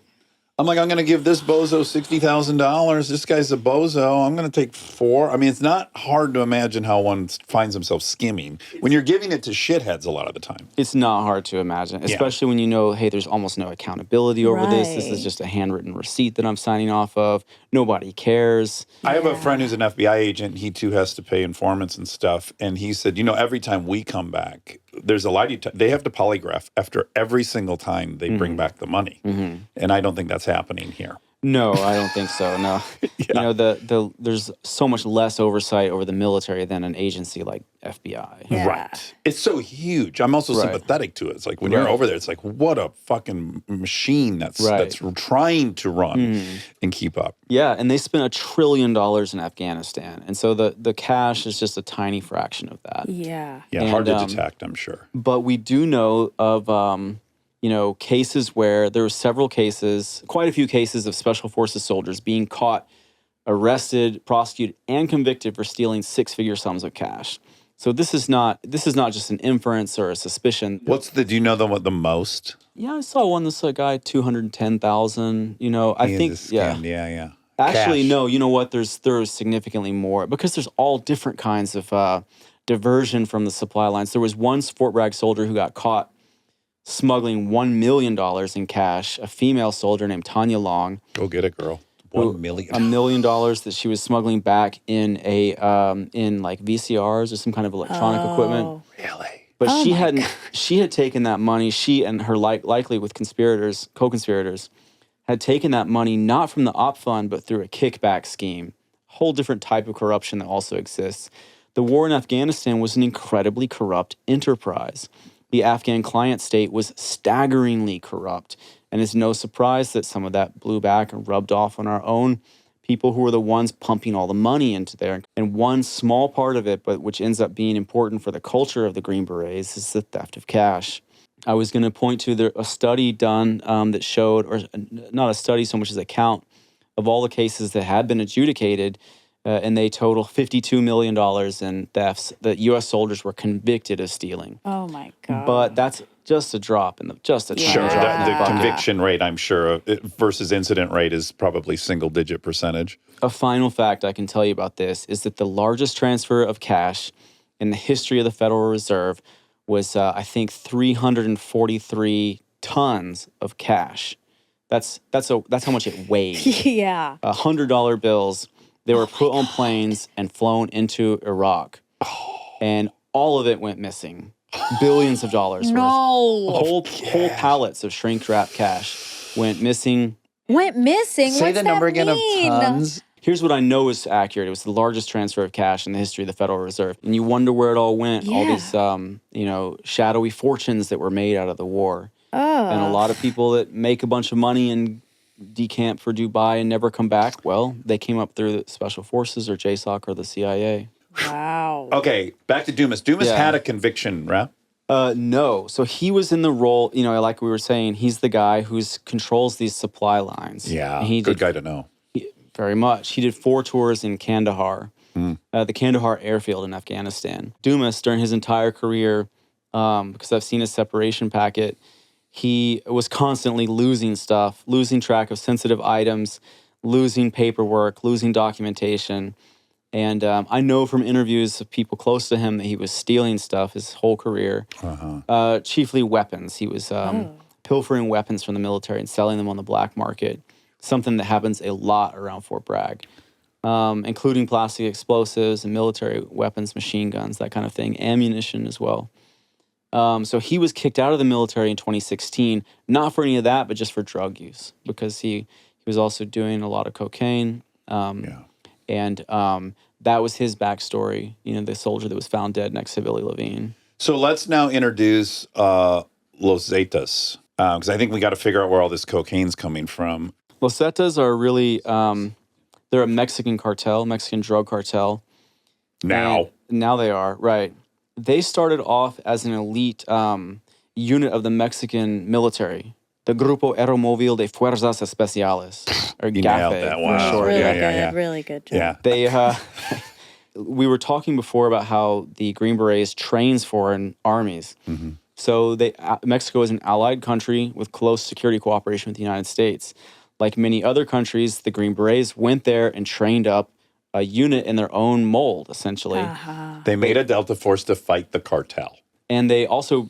I'm going to give this bozo $60,000. This guy's a bozo. I'm going to take 4. I mean, it's not hard to imagine how one finds himself skimming when you're giving it to shitheads a lot of the time.
It's not hard to imagine, especially when hey, there's almost no accountability over this. This is just a handwritten receipt that I'm signing off of. Nobody cares.
I have a friend who's an FBI agent. He, too, has to pay informants and stuff. And he said, every time we come back, there's a lie detector. They have to polygraph after every single time they bring back the money. Mm-hmm. And I don't think that's happening here.
No, I don't think so. No, there's so much less oversight over the military than an agency like FBI.
Yeah.
Right. It's so huge. I'm also sympathetic to it. It's like when you're over there, it's like what a fucking machine that's trying to run and keep up.
Yeah, and they spent $1 trillion in Afghanistan, and so the cash is just a tiny fraction of that.
Yeah.
Yeah, hard to detect, I'm sure.
But we do know of cases where there were several cases, quite a few cases of Special Forces soldiers being caught, arrested, prosecuted, and convicted for stealing 6-figure sums of cash. So this is not just an inference or a suspicion.
Do you know the most?
Yeah, I saw one that's a guy, 210,000. I think
yeah.
Actually,
cash.
No. You know what? There's significantly more because there's all different kinds of diversion from the supply lines. There was one Fort Bragg soldier who got caught smuggling $1 million in cash, a female soldier named Tanya Long.
Go get it, girl. $1 million.
$1 million that she was smuggling back in in like VCRs or some kind of electronic equipment.
Really?
But she had taken that money, she and her likely with co-conspirators, had taken that money not from the op fund, but through a kickback scheme. A whole different type of corruption that also exists. The war in Afghanistan was an incredibly corrupt enterprise. The Afghan client state was staggeringly corrupt, and it's no surprise that some of that blew back and rubbed off on our own people who were the ones pumping all the money into there. And one small part of it, but which ends up being important for the culture of the Green Berets, is the theft of cash. I was going to point to a study done that showed, or not a study so much as a count, of all the cases that had been adjudicated, and they total $52 million in thefts that U.S. soldiers were convicted of stealing.
Oh my God.
But that's just a drop in the
Sure,
drop in
the conviction rate, I'm sure, versus incident rate is probably single-digit percentage.
A final fact I can tell you about this is that the largest transfer of cash in the history of the Federal Reserve was, I think, 343 tons of cash. That's how much it weighed.
Yeah.
$100 bills. They were put on planes and flown into Iraq, and all of it went missing. Billions of dollars.
No.
Whole pallets of shrink-wrap cash went missing.
Went missing?
Say
What's
the number
that
again
mean?
of tons.
Here's what I know is accurate. It was the largest transfer of cash in the history of the Federal Reserve. And you wonder where it all went, all these shadowy fortunes that were made out of the war.
Oh.
And a lot of people that make a bunch of money and decamp for Dubai and never come back, well, they came up through the Special Forces or JSOC or the CIA.
Wow.
Okay, back to Dumas. Dumas
Yeah.
had a conviction, rap.
No. So he was in the role, like we were saying, he's the guy who controls these supply lines.
Yeah,
And he
good
did
guy to know.
very much. He did 4 tours in Kandahar, the Kandahar airfield in Afghanistan. Dumas, during his entire career, because I've seen his separation packet, he was constantly losing stuff, losing track of sensitive items, losing paperwork, losing documentation. And I know from interviews of people close to him that he was stealing stuff his whole career, chiefly weapons. He was pilfering weapons from the military and selling them on the black market, something that happens a lot around Fort Bragg, including plastic explosives and military weapons, machine guns, that kind of thing, ammunition as well. So he was kicked out of the military in 2016, not for any of that, but just for drug use, because he was also doing a lot of cocaine. And that was his backstory, the soldier that was found dead next to Billy Levine. So
let's now introduce Los Zetas, because I think we got to figure out where all this cocaine's coming from.
Los Zetas are really, they're a Mexican cartel, Mexican drug cartel.
Now
they are, right. They started off as an elite unit of the Mexican military, the Grupo Aeromóvil de Fuerzas Especiales, or
you
GAFE.
nailed that. Wow.
For short.
Really
Yeah,
good.
yeah, yeah.
Really good job.
Yeah.
They, we were talking before about how the Green Berets trains foreign armies. So Mexico is an allied country with close security cooperation with the United States. Like many other countries, the Green Berets went there and trained up a unit in their own mold, essentially.
They made a Delta Force to fight the cartel.
And they also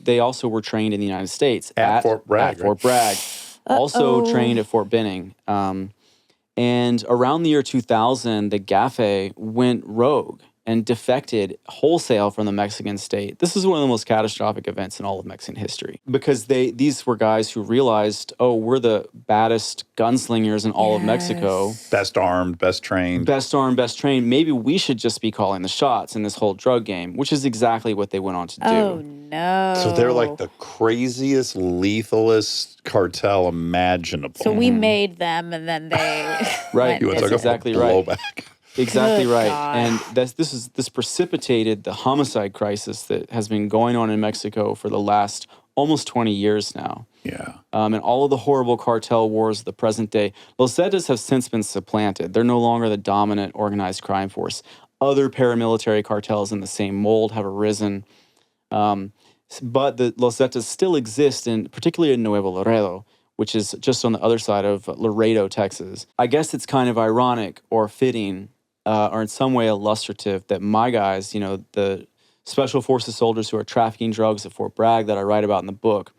were trained in the United States
at Fort Bragg.
At Fort Bragg. Also trained at Fort Benning. And around the year 2000, the GAFE went rogue and defected wholesale from the Mexican state. This is one of the most catastrophic events in all of Mexican history, because these were guys who realized, we're the baddest gunslingers in all of Mexico.
Best armed, best trained.
Best armed, best trained. Maybe we should just be calling the shots in this whole drug game, which is exactly what they went on to do.
Oh, no.
So they're like the craziest, lethalest cartel imaginable.
So we made them, and then they...
Right.
That's
exactly right.
Blowback.
Exactly
Good
right.
God.
And this precipitated the homicide crisis that has been going on in Mexico for the last almost 20 years now.
Yeah.
And all of the horrible cartel wars of the present day. Los Zetas have since been supplanted. They're no longer the dominant organized crime force. Other paramilitary cartels in the same mold have arisen. But the Los Zetas still exist, particularly in Nuevo Laredo, which is just on the other side of Laredo, Texas. I guess it's kind of ironic or fitting, or in some way illustrative, that my guys, the Special Forces soldiers who are trafficking drugs at Fort Bragg that I write about in the book,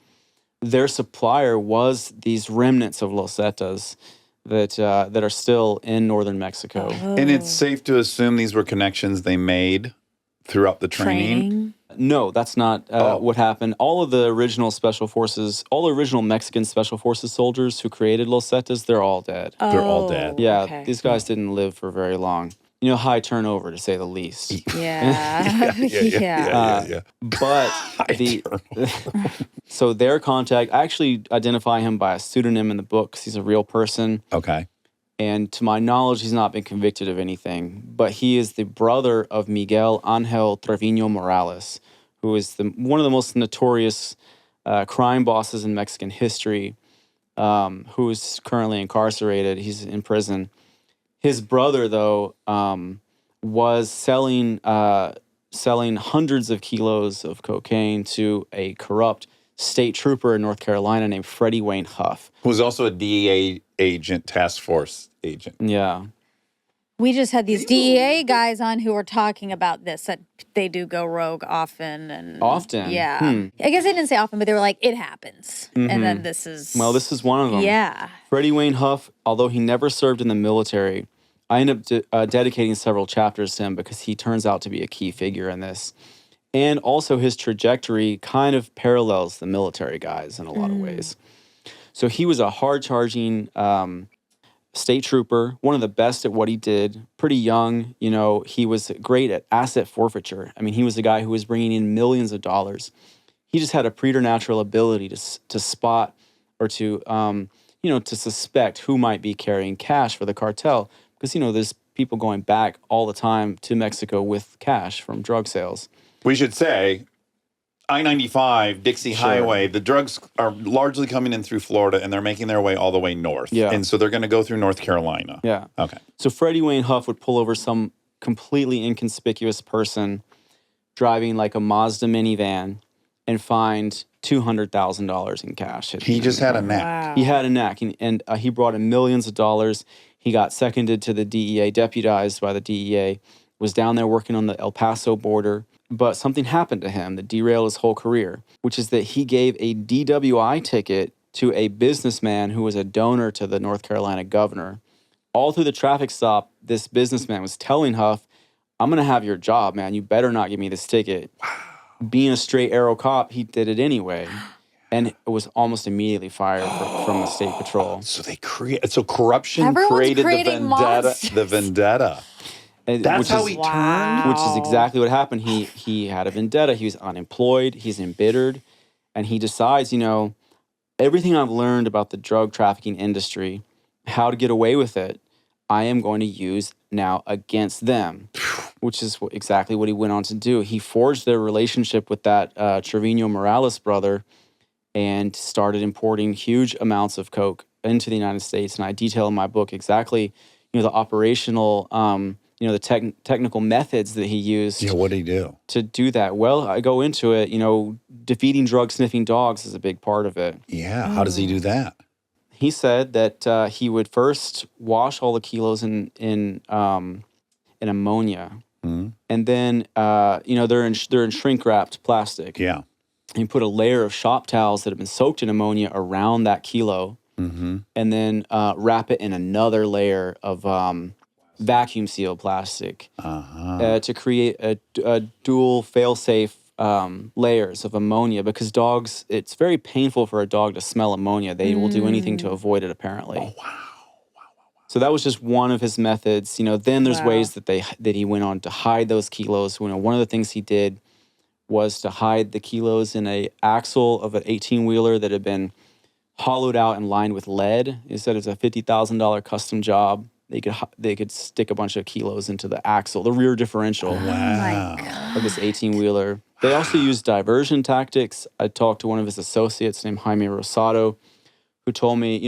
their supplier was these remnants of Los Zetas that are still in northern Mexico.
And it's safe to assume these were connections they made throughout the training?
No, that's not what happened. All of the original Special Forces, all the original Mexican Special Forces soldiers who created Los Zetas, they're all dead.
They're all dead.
Yeah,
okay.
These guys didn't live for very long. High turnover, to say the least.
Yeah.
Yeah.
But so their contact, I actually identify him by a pseudonym in the book because he's a real person.
Okay.
And to my knowledge, he's not been convicted of anything. But he is the brother of Miguel Angel Trevino Morales, who is one of the most notorious crime bosses in Mexican history, who is currently incarcerated. He's in prison. His brother, though, was selling hundreds of kilos of cocaine to a corrupt state trooper in North Carolina named Freddie Wayne Huff.
Who was also a DEA agent, task force agent.
Yeah.
We just had these DEA guys on who were talking about this, that they do go rogue often.
Often?
Yeah. I guess they didn't say often, but they were like, it happens. And then this is...
Well, this is one of them.
Yeah.
Freddie Wayne Huff, although he never served in the military, I ended up dedicating several chapters to him because he turns out to be a key figure in this. And also his trajectory kind of parallels the military guys in a lot of ways. So he was a hard-charging state trooper, one of the best at what he did, pretty young. You know, he was great at asset forfeiture. I mean, he was a guy who was bringing in millions of dollars. He just had a preternatural ability to spot or to, to suspect who might be carrying cash for the cartel. Because, there's people going back all the time to Mexico with cash from drug sales.
We should say I-95, Dixie Highway, the drugs are largely coming in through Florida and they're making their way all the way north.
Yeah.
And so they're going to go through North Carolina.
Yeah.
Okay.
So Freddie Wayne Huff would pull over some completely inconspicuous person driving like a Mazda minivan and find $200,000 in cash.
He just had a knack.
Wow.
He had a knack, and he brought in millions of dollars. He got seconded to the DEA, deputized by the DEA, was down there working on the El Paso border. But something happened to him that derailed his whole career, which is that he gave a DWI ticket to a businessman who was a donor to the North Carolina governor. All through the traffic stop, this businessman was telling Huff, I'm going to have your job, man. You better not give me this ticket. Wow. Being a straight arrow cop, he did it anyway. And it was almost immediately fired from the state patrol.
So corruption
Everyone's
created
creating
the vendetta. That's how he turned?
Which is exactly what happened. He had a vendetta. He was unemployed. He's embittered. And he decides, everything I've learned about the drug trafficking industry, how to get away with it, I am going to use now against them, which is exactly what he went on to do. He forged their relationship with that Trevino Morales brother and started importing huge amounts of coke into the United States. And I detail in my book exactly, the operational... the technical methods that he used.
Yeah, what did he do?
To do that? Well, I go into it, defeating drug-sniffing dogs is a big part of it.
Yeah, how does he do that?
He said that he would first wash all the kilos in ammonia. Mm-hmm. And then, they're in shrink-wrapped plastic.
Yeah.
And you put a layer of shop towels that have been soaked in ammonia around that kilo. Mm-hmm. And then wrap it in another layer of... vacuum seal plastic to create a dual fail-safe layers of ammonia, because dogs, it's very painful for a dog to smell ammonia. They will do anything to avoid it, apparently. Oh, wow. So that was just one of his methods. Then there's ways that he went on to hide those kilos. One of the things he did was to hide the kilos in a axle of an 18-wheeler that had been hollowed out and lined with lead. He said it's a $50,000 custom job. They could stick a bunch of kilos into the axle, the rear differential of this 18-wheeler. They also used diversion tactics. I talked to one of his associates named Jaime Rosado, who told me,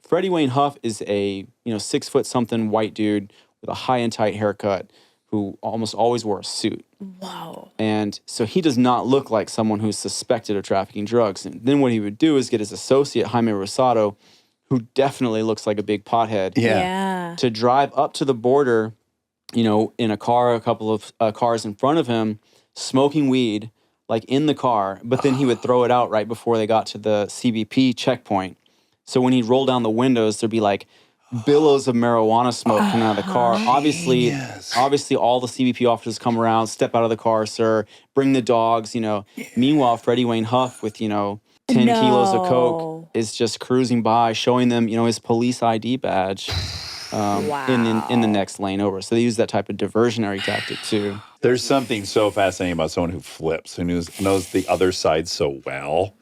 Freddie Wayne Huff is a 6-foot-something white dude with a high and tight haircut who almost always wore a suit.
Wow.
And so he does not look like someone who's suspected of trafficking drugs. And then what he would do is get his associate, Jaime Rosado, who definitely looks like a big pothead, to drive up to the border, in a car, a couple of cars in front of him, smoking weed, like in the car, but then he would throw it out right before they got to the CBP checkpoint. So when he'd roll down the windows, there'd be like billows of marijuana smoke coming out of the car. Obviously, all the CBP officers come around, step out of the car, sir, bring the dogs, Meanwhile, Freddie Wayne Huff with, 10 kilos of coke is just cruising by, showing them, his police ID badge in the next lane over. So they use that type of diversionary tactic too.
There's something so fascinating about someone who flips, who knows the other side so well.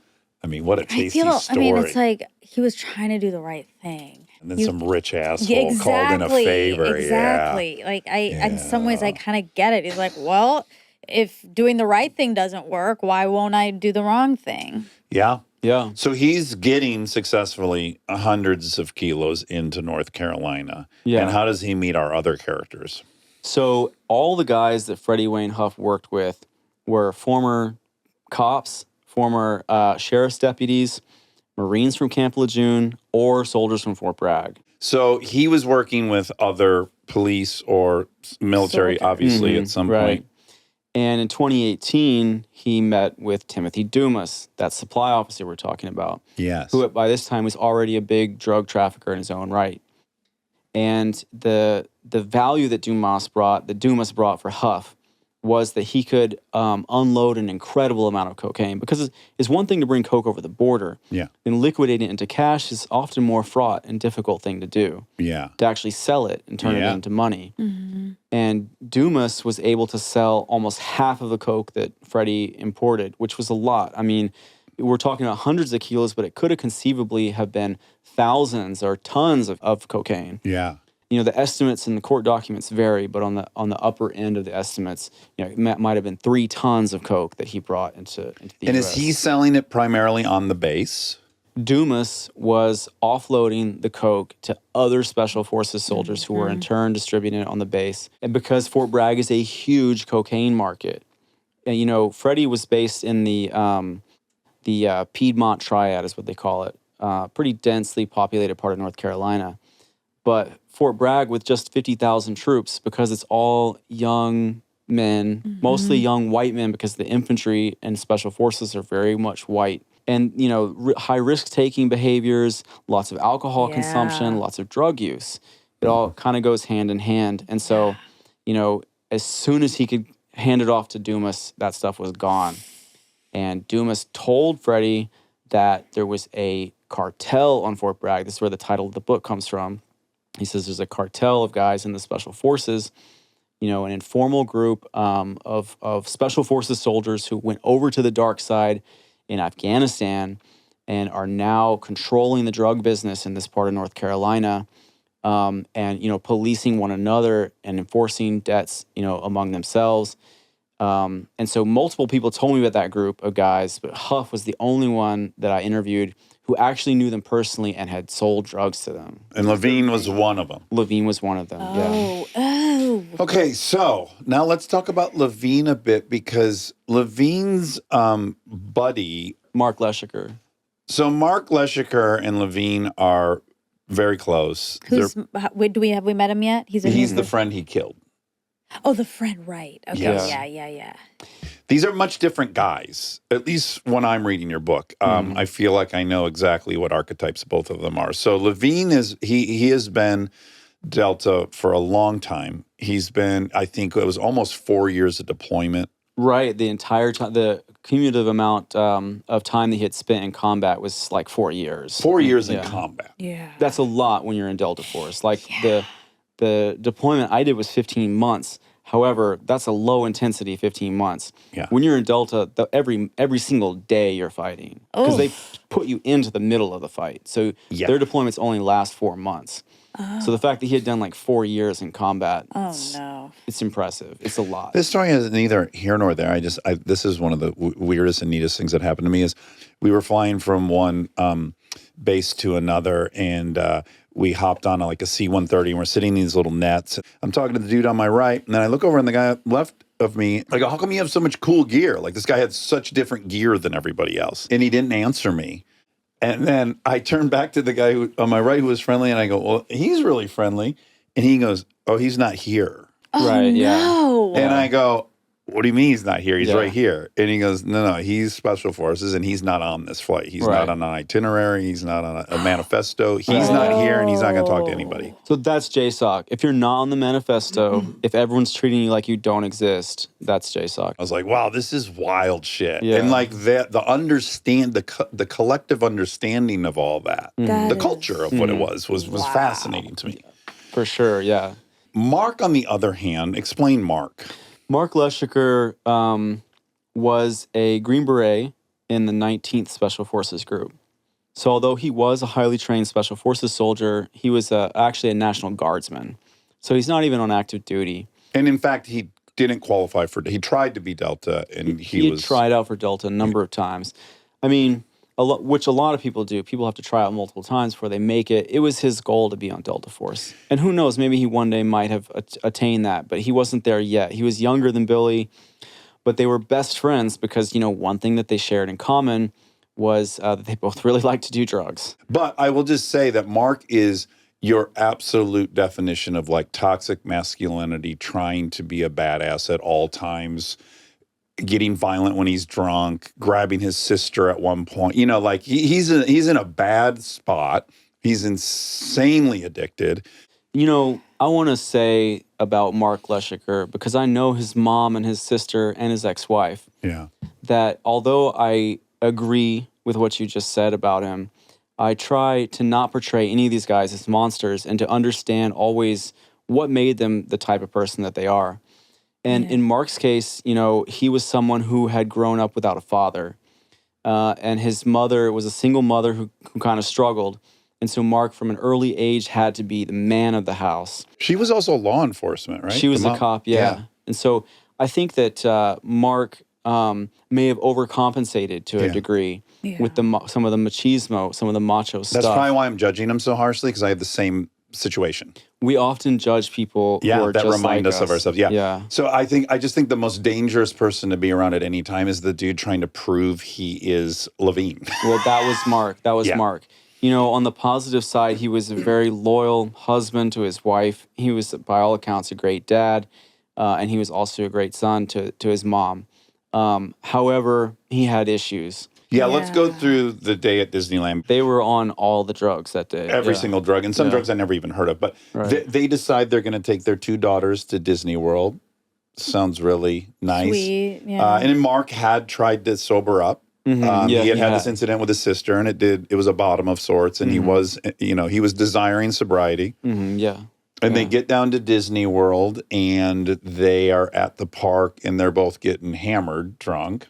I mean, what a tasty story.
It's like he was trying to do the right thing.
And then some rich asshole called in a favor.
Exactly. Yeah. In some ways, I kind of get it. He's like, well, if doing the right thing doesn't work, why won't I do the wrong thing?
Yeah.
Yeah.
So he's getting successfully hundreds of kilos into North Carolina.
Yeah.
And how does he meet our other characters?
So all the guys that Freddie Wayne Huff worked with were former cops, former sheriff's deputies, Marines from Camp Lejeune, or soldiers from Fort Bragg.
So he was working with other police or military, obviously, at some point.
And in 2018, he met with Timothy Dumas, that supply officer we're talking about.
Yes.
Who by this time was already a big drug trafficker in his own right. And the value that Dumas brought for Huff was that he could unload an incredible amount of cocaine, because it's one thing to bring coke over the border.
Yeah.
And liquidating it into cash is often more fraught and difficult thing to do.
Yeah.
To actually sell it and turn it into money. Mm-hmm. And Dumas was able to sell almost half of the coke that Freddie imported, which was a lot. I mean, we're talking about hundreds of kilos, but it could have conceivably have been thousands or tons of cocaine.
Yeah.
You know, the estimates in the court documents vary, but on the upper end of the estimates, you know, it might have been 3 tons of coke that he brought into the
And
US.
is he selling it primarily on the base?
Dumas was offloading the coke to other Special Forces soldiers who were in turn distributing it on the base. And because Fort Bragg is a huge cocaine market, and, you know, Freddie was based in the Piedmont Triad is what they call it, pretty densely populated part of North Carolina. But Fort Bragg, with just 50,000 troops, because it's all young men, mostly young white men, because the infantry and special forces are very much white. And, you know, high risk-taking behaviors, lots of alcohol consumption, lots of drug use. It all kind of goes hand in hand. And so, you know, as soon as he could hand it off to Dumas, that stuff was gone. And Dumas told Freddie that there was a cartel on Fort Bragg. This is where the title of the book comes from. He says there's a cartel of guys in the Special Forces, you know, an informal group of Special Forces soldiers who went over to the dark side in Afghanistan and are now controlling the drug business in this part of North Carolina, and, you know, policing one another and enforcing debts, you know, among themselves. And so multiple people told me about that group of guys, but Huff was the only one that I interviewed who actually knew them personally and had sold drugs to them.
And Levine was one of them.
Levine was one of them,
Okay, so now let's talk about Levine a bit, because Levine's buddy...
Mark Leshiker.
So Mark Leshiker and Levine are very close.
Have we met him yet?
He's the friend he killed.
Oh, the friend, right. Okay,
Yes.
yeah.
These are much different guys, at least when I'm reading your book. I feel like I know exactly what archetypes both of them are. So Levine he has been Delta for a long time. He's been, I think it was almost 4 years of deployment.
Right, the entire time, the cumulative amount of time that he had spent in combat was like 4 years.
4 years in combat.
Yeah.
That's a lot when you're in Delta Force. Like the deployment I did was 15 months. However, that's a low intensity 15 months.
Yeah.
When you're in Delta, every single day you're fighting, because they put you into the middle of the fight. So their deployments only last 4 months. So the fact that he had done like 4 years in combat, it's impressive. It's a lot.
This story is neither here nor there. This is one of the weirdest and neatest things that happened to me. Is we were flying from one base to another, and we hopped on like a C-130, and we're sitting in these little nets. I'm talking to the dude on my right, and then I look over, and the guy left of me, I go, how come you have so much cool gear? Like, this guy had such different gear than everybody else. And he didn't answer me. And then I turned back to the guy on my right who was friendly, and I go, well, he's really friendly. And he goes, oh, he's not here.
Right,
no.
And I go, what do you mean he's not here? He's right here. And he goes, no, he's Special Forces, and he's not on this flight. He's not on an itinerary. He's not on a manifesto. He's not here, and he's not going to talk to anybody.
So that's JSOC. If you're not on the manifesto, if everyone's treating you like you don't exist, that's JSOC.
I was like, wow, this is wild shit.
Yeah.
And like the collective understanding of all that, the culture of what it was fascinating to me.
For sure, yeah.
Mark, on the other hand, explain Mark.
Mark Leshiker was a Green Beret in the 19th Special Forces Group. So although he was a highly trained Special Forces soldier, he was actually a National Guardsman. So he's not even on active duty.
And in fact, he didn't qualify he tried to be Delta, and he
tried out for Delta a number of times. I mean, which a lot of people do. People have to try out multiple times before they make it. It was his goal to be on Delta Force. And who knows, maybe he one day might have attained that, but he wasn't there yet. He was younger than Billy, but they were best friends because, one thing that they shared in common was that they both really liked to do drugs.
But I will just say that Mark is your absolute definition of like toxic masculinity, trying to be a badass at all times, getting violent when he's drunk, grabbing his sister at one point. Like he's in a bad spot. He's insanely addicted.
I want to say about Mark Leshiker, because I know his mom and his sister and his ex-wife, that although I agree with what you just said about him, I try to not portray any of these guys as monsters and to understand always what made them the type of person that they are. And in Mark's case, he was someone who had grown up without a father. And his mother was a single mother who kind of struggled. And so Mark, from an early age, had to be the man of the house.
She was also law enforcement, right?
She was a cop, yeah. And so I think that Mark may have overcompensated to a degree with some of the machismo, some of the macho stuff.
That's probably why I'm judging him so harshly, because I have the same situation.
We often judge people who are
that
just
remind
like
us of ourselves. Yeah. So I just think the most dangerous person to be around at any time is the dude trying to prove he is Levine.
Well, that was Mark. Mark. On the positive side, he was a very loyal husband to his wife. He was, by all accounts, a great dad, and he was also a great son to his mom. However, he had issues.
Yeah, let's go through the day at Disneyland.
They were on all the drugs that day.
Every single drug, and some drugs I never even heard of. But they decide they're going to take their 2 daughters to Disney World. Sounds really nice.
Sweet, yeah.
And then Mark had tried to sober up. He had this incident with his sister, and it was a bottom of sorts, and he was desiring sobriety. And they get down to Disney World, and they are at the park, and they're both getting hammered, drunk.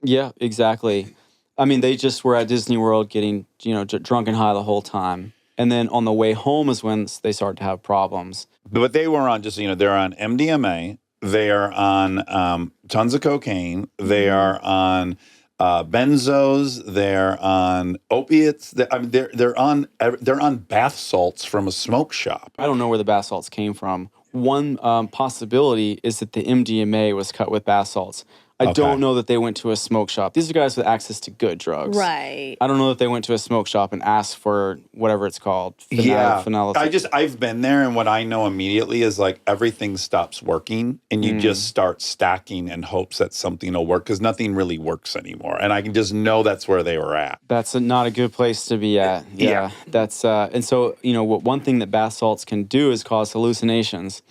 Yeah, exactly. I mean, they just were at Disney World getting, drunk and high the whole time. And then on the way home is when they started to have problems.
But they were on they're on MDMA. They are on tons of cocaine. They are on benzos. They're on opiates. They're on bath salts from a smoke shop.
I don't know where the bath salts came from. One possibility is that the MDMA was cut with bath salts. I don't know that they went to a smoke shop. These are guys with access to good drugs.
Right.
I don't know that they went to a smoke shop and asked for whatever it's called. Phenyl.
I've been there, and what I know immediately is like everything stops working, and you just start stacking in hopes that something will work, because nothing really works anymore. And I can just know that's where they were at.
That's not a good place to be at. Yeah. That's and so one thing that bath salts can do is cause hallucinations.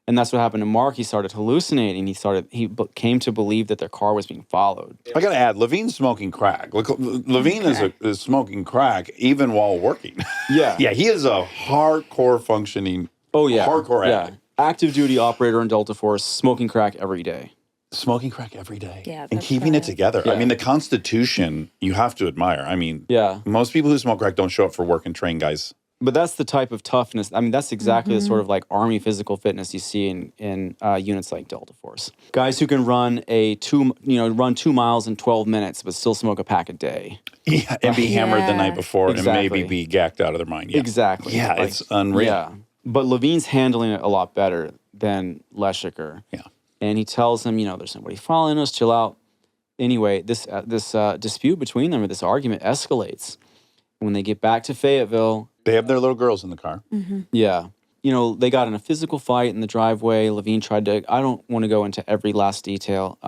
And that's what happened to Mark. He started hallucinating. He came to believe that their car was being followed.
I got to add, Levine's smoking crack. Levine is smoking crack even while working.
Yeah.
Yeah, he is a hardcore functioning, hardcore addict.
Active duty operator in Delta Force, smoking crack every day.
Smoking crack every day.
Yeah,
and keeping it together.
Yeah.
I mean, the Constitution, you have to admire. I mean,
yeah.
Most people who smoke crack don't show up for work and train guys.
But that's the type of toughness. I mean, that's exactly the sort of like Army physical fitness you see in units like Delta Force. Guys who can run 2 miles in 12 minutes, but still smoke a pack a day.
Yeah, and be hammered the night before and
Exactly.
maybe be gacked out of their mind. Yeah.
Exactly.
Yeah, it's unreal.
Yeah. But Levine's handling it a lot better than Leshiker.
Yeah.
And he tells him, there's somebody following us, chill out. Anyway, this dispute between them, or this argument, escalates. When they get back to Fayetteville,
they have their little girls in the car.
Yeah. They got in a physical fight in the driveway. Levine tried to, I don't want to go into every last detail.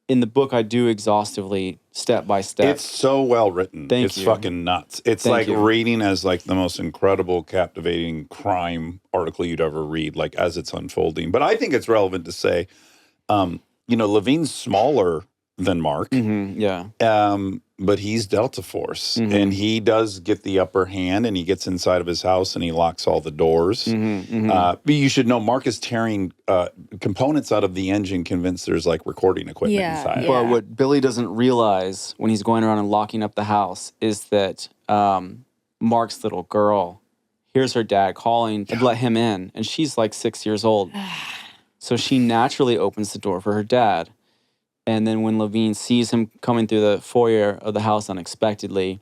In the book, I do exhaustively, step by step.
It's so well written. It's fucking nuts. It's reading as like the most incredible, captivating crime article you'd ever read, like as it's unfolding. But I think it's relevant to say, Levine's smaller than Mark. But he's Delta Force, and he does get the upper hand, and he gets inside of his house, and he locks all the doors. But you should know Mark is tearing components out of the engine, convinced there's like recording equipment inside.
But what Billy doesn't realize when he's going around and locking up the house is that Mark's little girl hears her dad calling to let him in, and she's like 6 years old. So she naturally opens the door for her dad. And then when Levine sees him coming through the foyer of the house unexpectedly,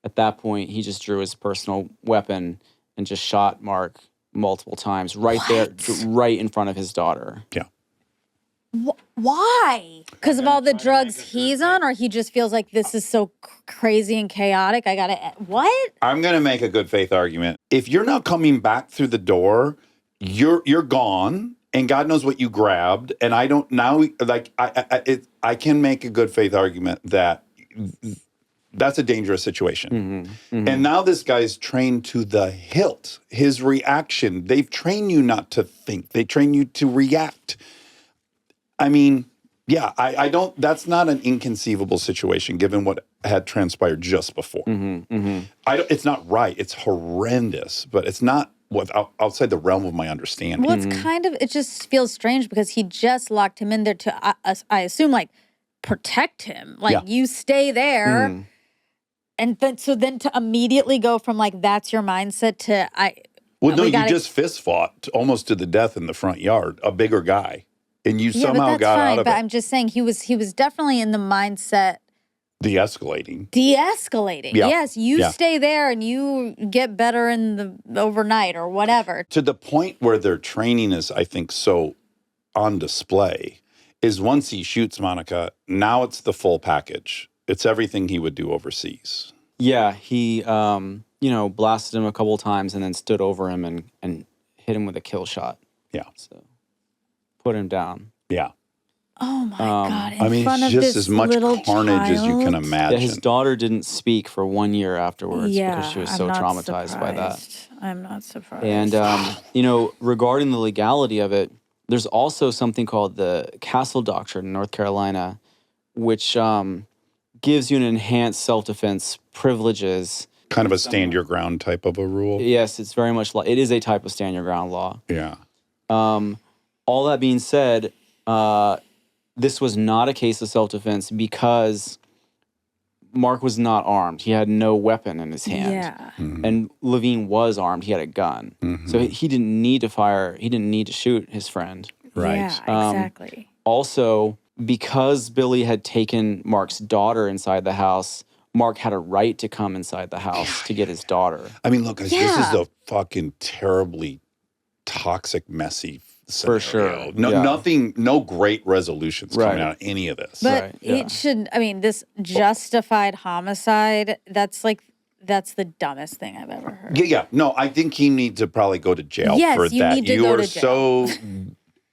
at that point, he just drew his personal weapon and just shot Mark multiple times there, right in front of his daughter.
Yeah.
Why? Because of all the drugs he's on, or he just feels like this is so crazy and chaotic? I gotta, what?
I'm gonna make a good faith argument. If you're not coming back through the door, you're gone, and God knows what you grabbed. And I don't now, like I can make a good faith argument that that's a dangerous situation. And now this guy's trained to the hilt. His reaction, they've trained you not to think. They train you to react. I mean, yeah, I don't, that's not an inconceivable situation given what had transpired just before. It's not right. It's horrendous, but it's not outside the realm of my understanding.
Well, it's kind of, it just feels strange because he just locked him in there to, I assume, like, protect him. Like, you stay there. And then, so then to immediately go from, like, that's your mindset to,
Well, no, you just fist fought almost to the death in the front yard, a bigger guy. And you somehow got out of it.
But I'm just saying he was definitely in the mindset.
De-escalating.
Yeah. Yes, you stay there and you get better in the overnight or whatever.
To the point where their training is, I think, so on display is once he shoots Monica, now it's the full package. It's everything he would do overseas.
Yeah, he, blasted him a couple of times and then stood over him and hit him with a kill shot.
Yeah.
So put him down.
Yeah.
Oh my God!
It's just as much carnage as you can imagine.
Yeah, his daughter didn't speak for 1 year afterwards because she was so traumatized by that.
I'm not surprised.
And regarding the legality of it, there's also something called the Castle Doctrine in North Carolina, which gives you an enhanced self-defense privileges.
Kind of a stand your ground type of a rule.
Yes, it's very much it is a type of stand your ground law.
Yeah.
All that being said, this was not a case of self-defense because Mark was not armed. He had no weapon in his hand.
Yeah.
And Levine was armed. He had a gun. So he didn't need to fire. He didn't need to shoot his friend.
Right.
Yeah, exactly.
Also, because Billy had taken Mark's daughter inside the house, Mark had a right to come inside the house to get his daughter.
I mean, look, guys, this is a fucking terribly toxic, messy scenario.
For sure.
No great resolutions coming out of any of this.
But it should, this justified homicide, that's the dumbest thing I've ever heard.
Yeah. No, I think he needs to probably go to jail for that.
Need to go to jail.
So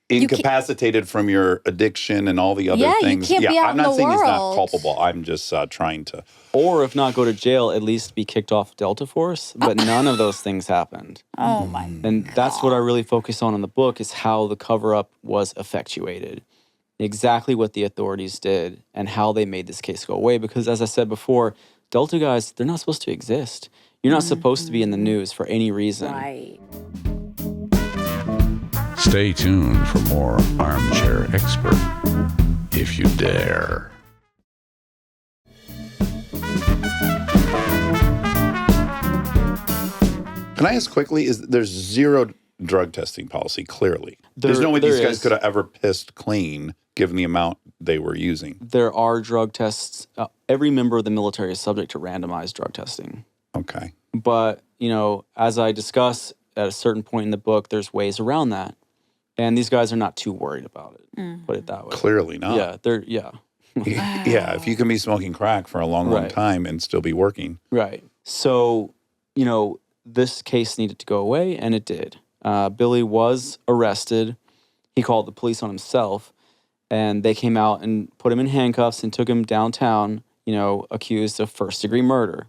incapacitated from your addiction and all the other things.
You can't be out
I'm not
in the
saying he's not
world.
culpable. I'm just trying to.
Or if not go to jail, at least be kicked off Delta Force. But none of those things happened.
Oh my
And that's what I really focus on in the book is how the cover-up was effectuated. Exactly what the authorities did and how they made this case go away. Because as I said before, Delta guys, they're not supposed to exist. You're not supposed to be in the news for any reason.
Right.
Stay tuned for more Armchair Expert, if you dare.
Can I ask quickly, there's zero drug testing policy, clearly. There's no way these guys could have ever pissed clean given the amount they were using.
There are drug tests. Every member of the military is subject to randomized drug testing.
Okay.
But, as I discuss at a certain point in the book, there's ways around that. And these guys are not too worried about it, put it that way.
Clearly not.
Yeah.
Yeah, if you can be smoking crack for a long time and still be working.
Right. So, this case needed to go away, and it did. Billy was arrested. He called the police on himself, and they came out and put him in handcuffs and took him downtown, accused of first-degree murder.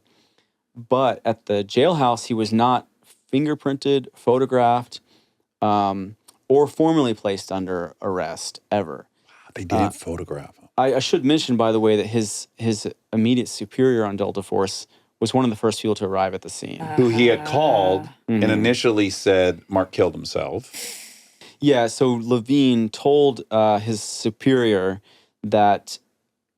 But at the jailhouse, he was not fingerprinted, photographed, or formally placed under arrest ever.
They didn't photograph him.
I should mention, by the way, that his immediate superior on Delta Force was one of the first people to arrive at the scene.
Who he had called and initially said Mark killed himself.
Yeah, so Levine told his superior that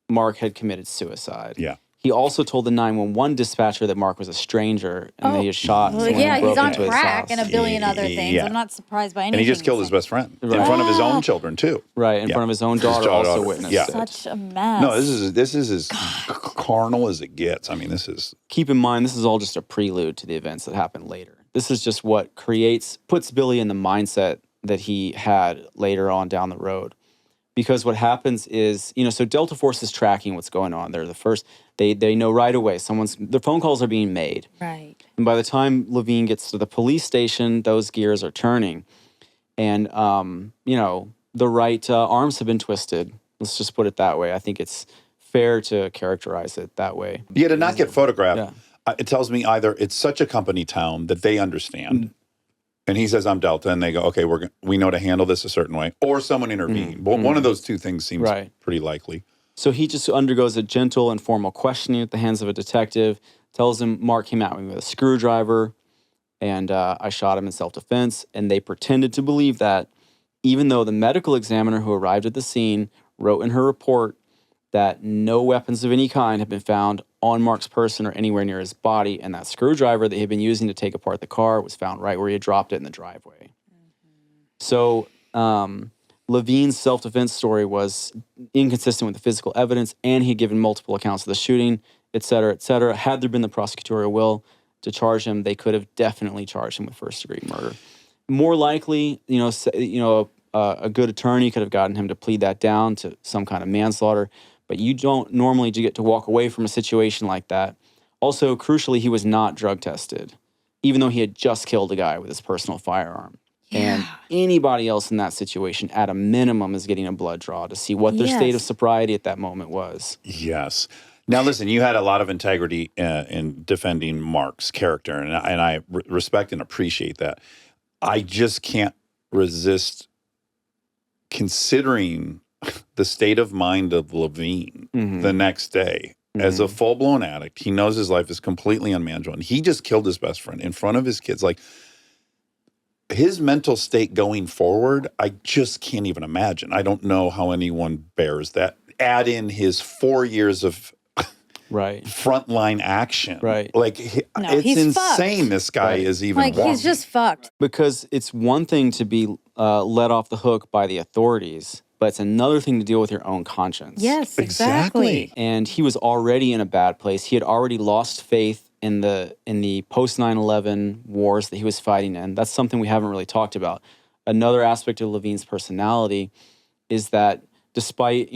Mark had committed suicide.
Yeah.
He also told the 911 dispatcher that Mark was a stranger and that he had shot.
Well,
someone
yeah,
who broke
he's on
into his
crack
house.
and a billion other things.
Yeah.
I'm not surprised by anything.
And he just killed his best friend in front of his own children too.
Right, in front of his own daughter, also witnessed it.
Such a mess.
No, this is as carnal as it gets. I mean, this is.
Keep in mind, this is all just a prelude to the events that happen later. This is just what puts Billy in the mindset that he had later on down the road. Because what happens is, so Delta Force is tracking what's going on. They're the first, they know right away their phone calls are being made.
Right.
And by the time Levine gets to the police station, those gears are turning. And, the right arms have been twisted. Let's just put it that way. I think it's fair to characterize it that way.
Yeah, to not get photographed, it tells me either it's such a company town that they understand. And he says, I'm Delta, and they go, okay, we know to handle this a certain way. Or someone intervened. But one of those two things seems pretty likely.
So he just undergoes a gentle and formal questioning at the hands of a detective, tells him Mark came at me with a screwdriver, and I shot him in self-defense. And they pretended to believe that, even though the medical examiner who arrived at the scene wrote in her report that no weapons of any kind had been found on Mark's person or anywhere near his body, and that screwdriver that he had been using to take apart the car was found right where he had dropped it in the driveway. So Levine's self-defense story was inconsistent with the physical evidence, and he'd given multiple accounts of the shooting, et cetera, et cetera. Had there been the prosecutorial will to charge him, they could have definitely charged him with first-degree murder. More likely, a good attorney could have gotten him to plead that down to some kind of manslaughter, but you don't normally get to walk away from a situation like that. Also, crucially, he was not drug tested, even though he had just killed a guy with his personal firearm. Yeah. And anybody else in that situation, at a minimum, is getting a blood draw to see what their state of sobriety at that moment was.
Yes. Now, listen, you had a lot of integrity in defending Mark's character, and I respect and appreciate that. I just can't resist considering the state of mind of Levine the next day. As a full-blown addict, he knows his life is completely unmanageable. And he just killed his best friend in front of his kids. Like, his mental state going forward, I just can't even imagine. I don't know how anyone bears that. Add in his 4 years of frontline action.
Right.
Like, it's insane fucked. This guy is even
like, he's just fucked.
Because it's one thing to be let off the hook by the authorities, but it's another thing to deal with your own conscience.
Yes, exactly.
And he was already in a bad place. He had already lost faith in the post 9/11 wars that he was fighting in. That's something we haven't really talked about. Another aspect of Levine's personality is that despite,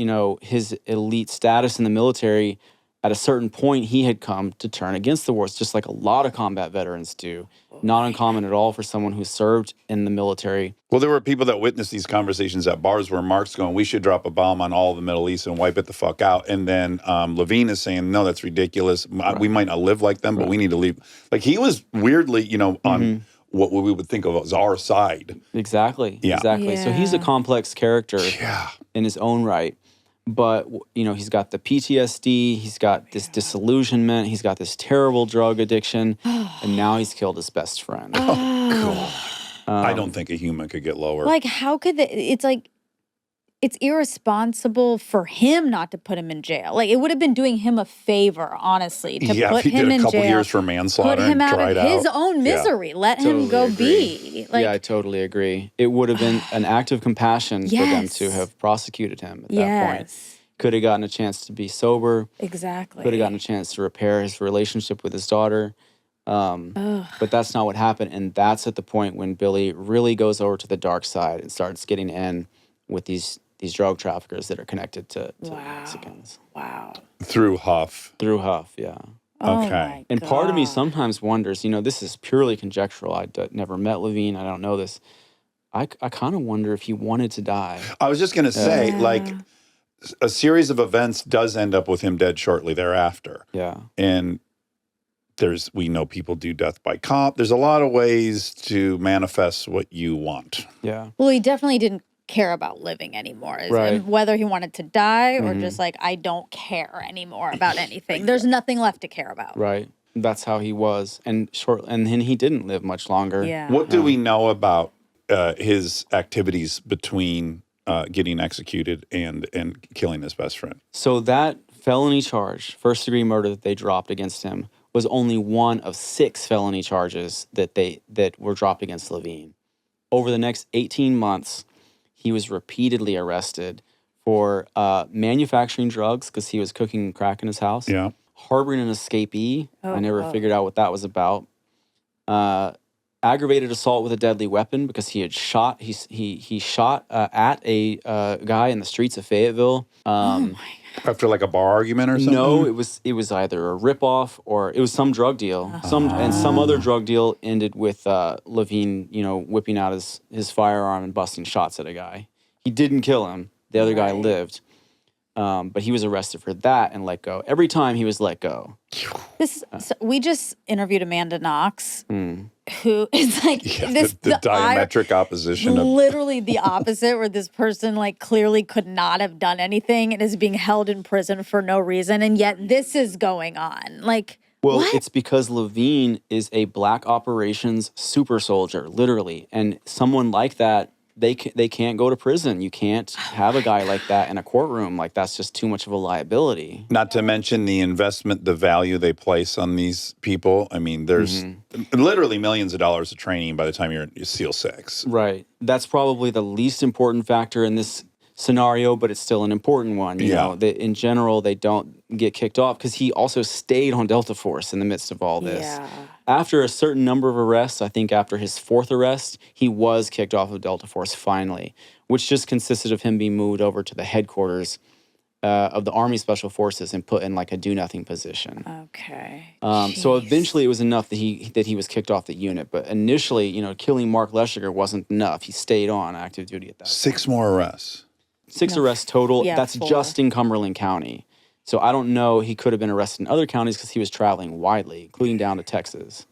his elite status in the military, at a certain point, he had come to turn against the wars, just like a lot of combat veterans do. Not uncommon at all for someone who served in the military.
Well, there were people that witnessed these conversations at bars where Mark's going, we should drop a bomb on all of the Middle East and wipe it the fuck out. And then Levine is saying, no, that's ridiculous. We might not live like them, but we need to leave. Like, he was weirdly, on what we would think of as our side.
Exactly.
Yeah.
Exactly.
Yeah.
So he's a complex character in his own right. But, he's got the PTSD, he's got this disillusionment, he's got this terrible drug addiction, and now he's killed his best friend.
Oh, God. I don't think a human could get lower.
Like, how could it's irresponsible for him not to put him in jail. Like, it would have been doing him a favor, honestly, to put him in jail.
If he did a couple years for manslaughter,
put him out of his
out.
own misery. Let him go be. Like,
I totally agree. It would have been an act of compassion for them to have prosecuted him at that point. Could have gotten a chance to be sober.
Exactly.
Could have gotten a chance to repair his relationship with his daughter. But that's not what happened. And that's at the point when Billy really goes over to the dark side and starts getting in with these drug traffickers that are connected to Mexicans.
Wow.
Through Huff.
Yeah.
Okay.
And part of me sometimes wonders, this is purely conjectural. I never met Levine. I don't know this. I kind of wonder if he wanted to die.
I was just going to say, a series of events does end up with him dead shortly thereafter.
Yeah.
And we know people do death by cop. There's a lot of ways to manifest what you want.
Yeah.
Well, he definitely didn't care about living anymore.
Right.
Whether he wanted to die or just like, I don't care anymore about anything. There's nothing left to care about.
Right. That's how he was. And then he didn't live much longer.
Yeah.
What do we know about his activities between getting executed and killing his best friend?
So that felony charge, first-degree murder that they dropped against him was only one of 6 felony charges that were dropped against Levine. Over the next 18 months, he was repeatedly arrested for manufacturing drugs because he was cooking crack in his house.
Yeah.
Harboring an escapee. I never figured out what that was about. Aggravated assault with a deadly weapon because he had shot. He shot at a guy in the streets of Fayetteville.
After like a bar argument or something?
No, it was either a ripoff or it was some drug deal. Some other drug deal ended with Levine, whipping out his firearm and busting shots at a guy. He didn't kill him. The other guy lived. But he was arrested for that and let go. Every time he was let go.
So we just interviewed Amanda Knox, who is like
the diametric opposition of
literally the opposite, where this person like clearly could not have done anything and is being held in prison for no reason, and yet this is going on. Like,
well,
what?
It's because Levine is a black operations super soldier, literally, and someone like that. They can't go to prison. You can't have a guy like that in a courtroom. Like, that's just too much of a liability.
Not to mention the investment, the value they place on these people. I mean, there's literally millions of dollars of training by the time you're SEAL 6.
Right. That's probably the least important factor in this scenario, but it's still an important one. You know, in general, they don't get kicked off because he also stayed on Delta Force in the midst of all this.
Yeah.
After a certain number of arrests, I think after his 4th arrest, he was kicked off of Delta Force finally, which just consisted of him being moved over to the headquarters of the Army Special Forces and put in like a do-nothing position.
Okay.
So eventually it was enough that he was kicked off the unit. But initially, killing Mark Leshiger wasn't enough. He stayed on active duty at that
6 more arrests.
6 arrests total.
Yeah,
That's
4.
just in Cumberland County. So I don't know. He could have been arrested in other counties because he was traveling widely, including down to Texas.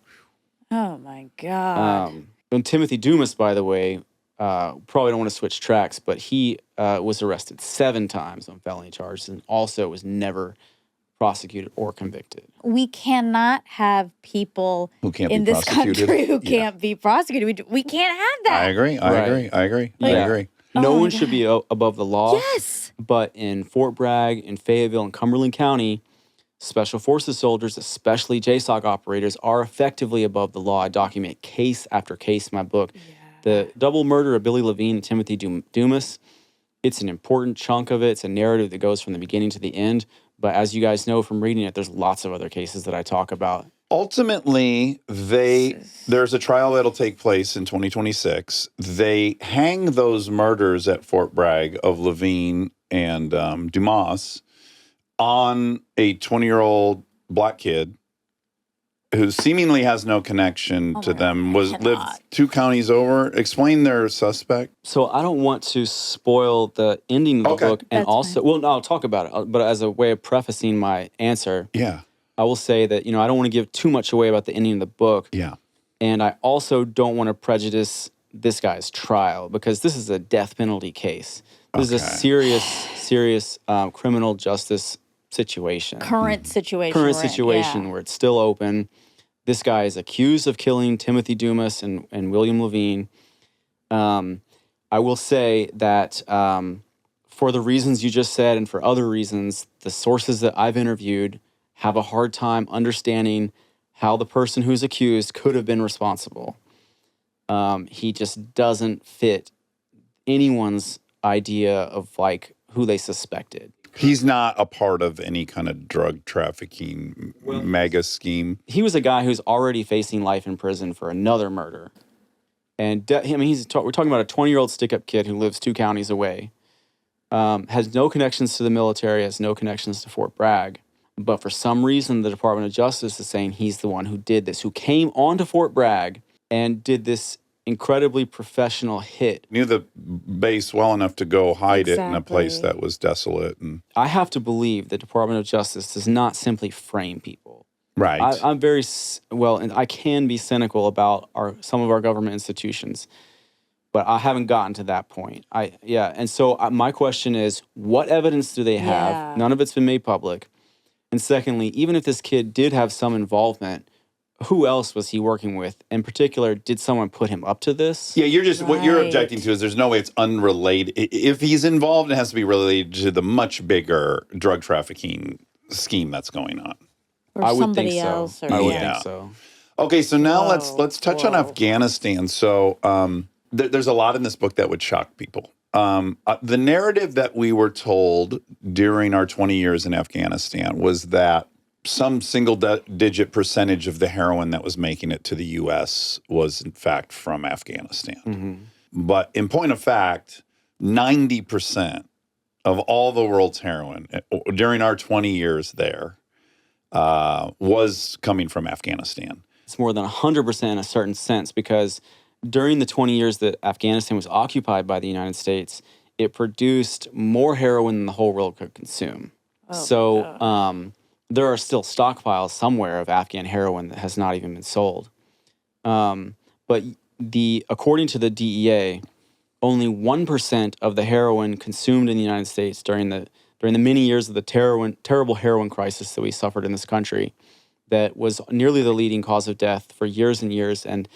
Oh, my God.
And Timothy Dumas, by the way, probably don't want to switch tracks, but he was arrested 7 times on felony charges and also was never prosecuted or convicted.
We cannot have people in this country who can't be prosecuted. We can't have that.
I agree. I agree.
No one should be above the law.
Yes.
But in Fort Bragg, in Fayetteville, and Cumberland County, Special Forces soldiers, especially JSOC operators, are effectively above the law. I document case after case in my book. Yeah. The double murder of Billy Levine and Timothy Dumas, it's an important chunk of it. It's a narrative that goes from the beginning to the end. But as you guys know from reading it, there's lots of other cases that I talk about.
Ultimately, there's a trial that'll take place in 2026. They hang those murders at Fort Bragg of Levine and Dumas on a 20-year-old black kid who seemingly has no connection to them, lived 2 counties over. Explain their suspect.
So I don't want to spoil the ending of the book. And I'll talk about it. But as a way of prefacing my answer, I will say that, I don't want to give too much away about the ending of the book.
Yeah.
And I also don't want to prejudice this guy's trial because this is a death penalty case. This is a serious criminal justice situation.
Current situation
where it's still open. This guy is accused of killing Timothy Dumas and William Levine. I will say that for the reasons you just said and for other reasons, the sources that I've interviewed have a hard time understanding how the person who's accused could have been responsible. He just doesn't fit anyone's idea of like who they suspected.
He's not a part of any kind of drug trafficking mega scheme.
He was a guy who's already facing life in prison for another murder. And we're talking about a 20-year-old stick-up kid who lives 2 counties away, has no connections to the military, has no connections to Fort Bragg. But for some reason, the Department of Justice is saying he's the one who did this, who came onto Fort Bragg and did this incredibly professional hit.
Knew the base well enough to go hide it in a place that was desolate. And
I have to believe the Department of Justice does not simply frame people.
Right.
I'm very, and I can be cynical about some of our government institutions, but I haven't gotten to that point. And so my question is, what evidence do they have? Yeah. None of it's been made public. And secondly, even if this kid did have some involvement, who else was he working with? In particular, did someone put him up to this?
Yeah, you're just what you're
Right.
objecting to is there's no way it's unrelated. If he's involved, it has to be related to the much bigger drug trafficking scheme that's going on.
Or
I would
somebody
think so.
else. Or,
I would
Yeah.
think so.
Okay, so now
Whoa,
let's touch on
whoa.
Afghanistan. So there's a lot in this book that would shock people. The narrative that we were told during our 20 years in Afghanistan was that some single-digit percentage of the heroin that was making it to the U.S. was, in fact, from Afghanistan.
Mm-hmm.
But in point of fact, 90% of all the world's heroin during our 20 years there was coming from Afghanistan.
It's more than 100% in a certain sense because during the 20 years that Afghanistan was occupied by the United States, it produced more heroin than the whole world could consume. There are still stockpiles somewhere of Afghan heroin that has not even been sold. But according to the DEA, only 1% of the heroin consumed in the United States during the many years of the terrible heroin crisis that we suffered in this country, that was nearly the leading cause of death for years and years, and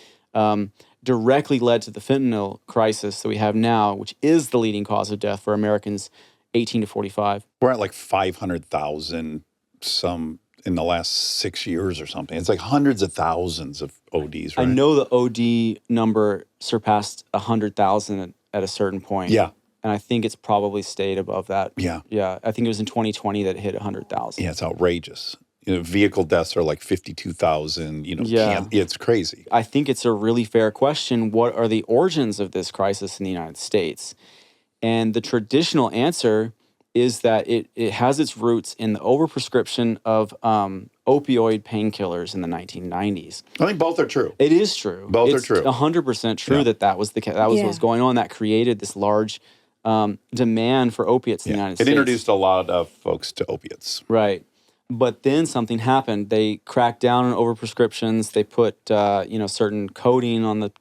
directly led to the fentanyl crisis that we have now, which is the leading cause of death for Americans 18 to 45.
We're at like 500,000 some in the last 6 years or something. It's like hundreds of thousands of ODs, right?
I know the OD number surpassed 100,000 at a certain point.
Yeah.
And I think it's probably stayed above that.
Yeah.
Yeah. I think it was in 2020 that it hit 100,000.
Yeah, it's outrageous. Vehicle deaths are like 52,000.
Yeah.
It's crazy.
I think it's a really fair question. What are the origins of this crisis in the United States? And the traditional answer is that it has its roots in the overprescription of opioid painkillers in the 1990s.
I think both are true.
It is true.
Both
it's
are true.
100% true
Yeah.
that was what was going on. That created this large demand for opiates in the United States.
It introduced a lot of folks to opiates.
Right. But then something happened. They cracked down on overprescriptions. They put, certain coating on the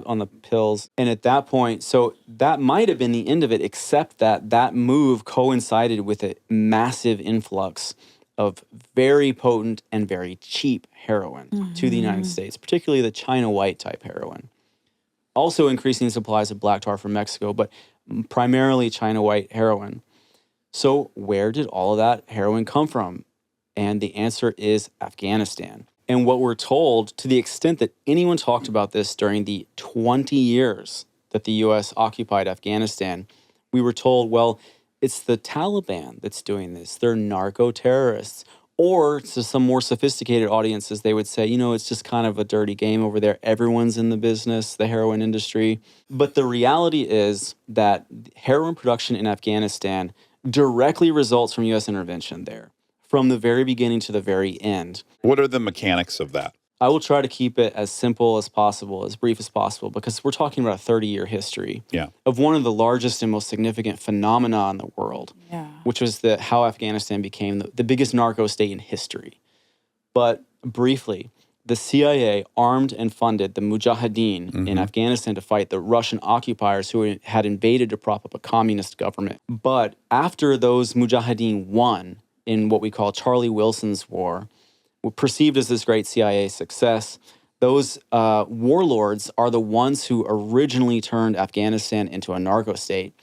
on the pills. And at that point, so that might have been the end of it, except that move coincided with a massive influx of very potent and very cheap heroin to the United States, particularly the China White type heroin. Also increasing supplies of black tar from Mexico, but primarily China White heroin. So where did all of that heroin come from? And the answer is Afghanistan. And what we're told, to the extent that anyone talked about this during the 20 years that the U.S. occupied Afghanistan, we were told, well, it's the Taliban that's doing this. They're narco-terrorists. Or to some more sophisticated audiences, they would say, it's just kind of a dirty game over there. Everyone's in the business, the heroin industry. But the reality is that heroin production in Afghanistan directly results from U.S. intervention there, from the very beginning to the very end.
What are the mechanics of that?
I will try to keep it as simple as possible, as brief as possible, because we're talking about a 30-year history of one of the largest and most significant phenomena in the world, which was how Afghanistan became the biggest narco state in history. But briefly, the CIA armed and funded the Mujahideen in Afghanistan to fight the Russian occupiers who had invaded to prop up a communist government. But after those Mujahideen won in what we call Charlie Wilson's War, perceived as this great CIA success, those warlords are the ones who originally turned Afghanistan into a narco state.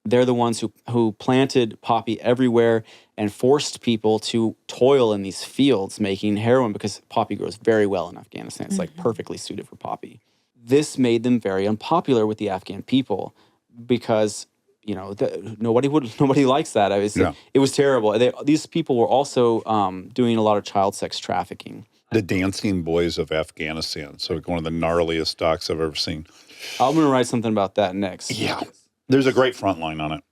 They're the ones who planted poppy everywhere and forced people to toil in these fields making heroin, because poppy grows very well in Afghanistan. It's like perfectly suited for poppy. This made them very unpopular with the Afghan people because nobody likes that. It was terrible. These people were also doing a lot of child sex trafficking.
The Dancing Boys of Afghanistan. So one of the gnarliest docs I've ever seen.
I'm going to write something about that next.
Yeah. There's a great front line on it.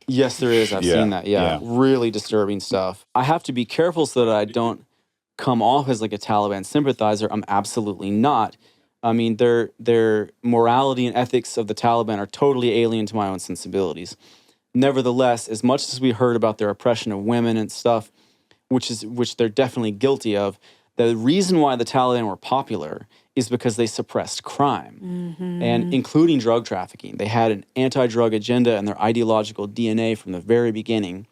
Yes, there is. I've seen that. Yeah. Really disturbing stuff. I have to be careful so that I don't come off as like a Taliban sympathizer. I'm absolutely not. I mean, their morality and ethics of the Taliban are totally alien to my own sensibilities. Nevertheless, as much as we heard about their oppression of women and stuff, which they're definitely guilty of, the reason why the Taliban were popular is because they suppressed crime, and including drug trafficking. They had an anti-drug agenda in their ideological DNA from the very beginning,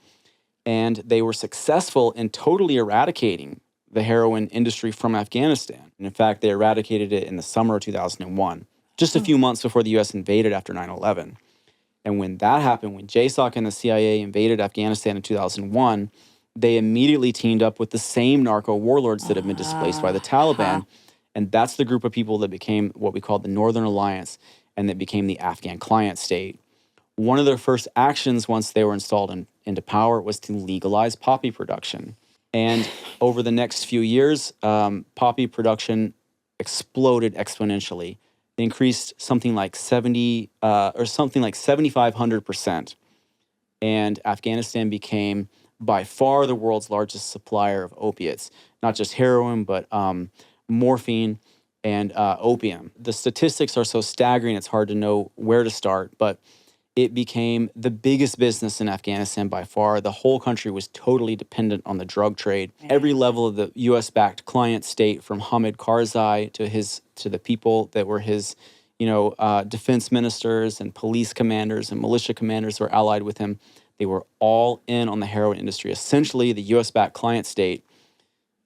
and they were successful in totally eradicating the heroin industry from Afghanistan. And in fact, they eradicated it in the summer of 2001, just a few months before the U.S. invaded after 9/11. And when that happened, when JSOC and the CIA invaded Afghanistan in 2001, they immediately teamed up with the same narco warlords that had been displaced by the Taliban. And that's the group of people that became what we call the Northern Alliance and that became the Afghan client state. One of their first actions once they were installed into power was to legalize poppy production. And over the next few years, poppy production exploded exponentially. They increased something like 7,500%. And Afghanistan became by far the world's largest supplier of opiates, not just heroin, but morphine and opium. The statistics are so staggering, it's hard to know where to start, but it became the biggest business in Afghanistan by far. The whole country was totally dependent on the drug trade. Every level of the U.S.-backed client state, from Hamid Karzai to the people that were his, defense ministers and police commanders and militia commanders who were allied with him. They were all in on the heroin industry. Essentially, the U.S.-backed client state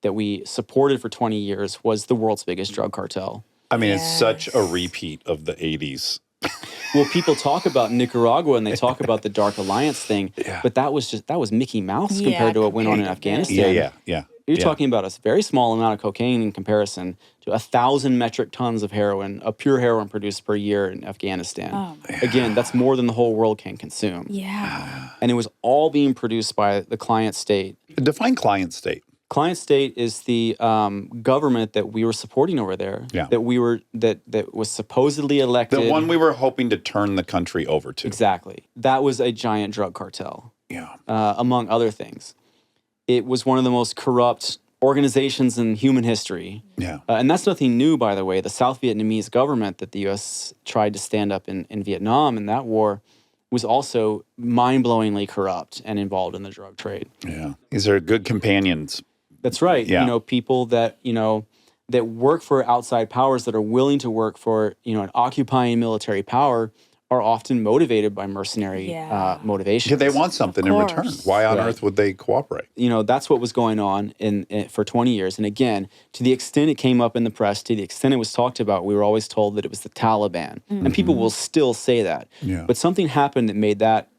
that we supported for 20 years was the world's biggest drug cartel.
I mean, it's such a repeat of the 80s.
Well, people talk about Nicaragua and they talk about the Dark Alliance thing, but that was Mickey Mouse compared to what went on in Afghanistan.
Yeah.
You're talking about a very small amount of cocaine in comparison to 1,000 metric tons of heroin, of pure heroin produced per year in Afghanistan. Again, that's more than the whole world can consume.
Yeah.
And it was all being produced by the client state.
Define client state.
Client state is the government that we were supporting over there.
Yeah.
That was supposedly elected.
The one we were hoping to turn the country over to.
Exactly. That was a giant drug cartel.
Yeah.
Among other things. It was one of the most corrupt organizations in human history.
Yeah.
And that's nothing new, by the way. The South Vietnamese government that the U.S. tried to stand up in Vietnam in that war was also mind-blowingly corrupt and involved in the drug trade.
Yeah. These are good companions.
That's right.
Yeah.
People that, that work for outside powers, that are willing to work for, an occupying military power, are often motivated by mercenary motivations.
Yeah, they want something in return. Why on earth would they cooperate?
That's what was going on for 20 years. And again, to the extent it came up in the press, to the extent it was talked about, we were always told that it was the Taliban. And people will still say that.
Yeah.
But something happened that made that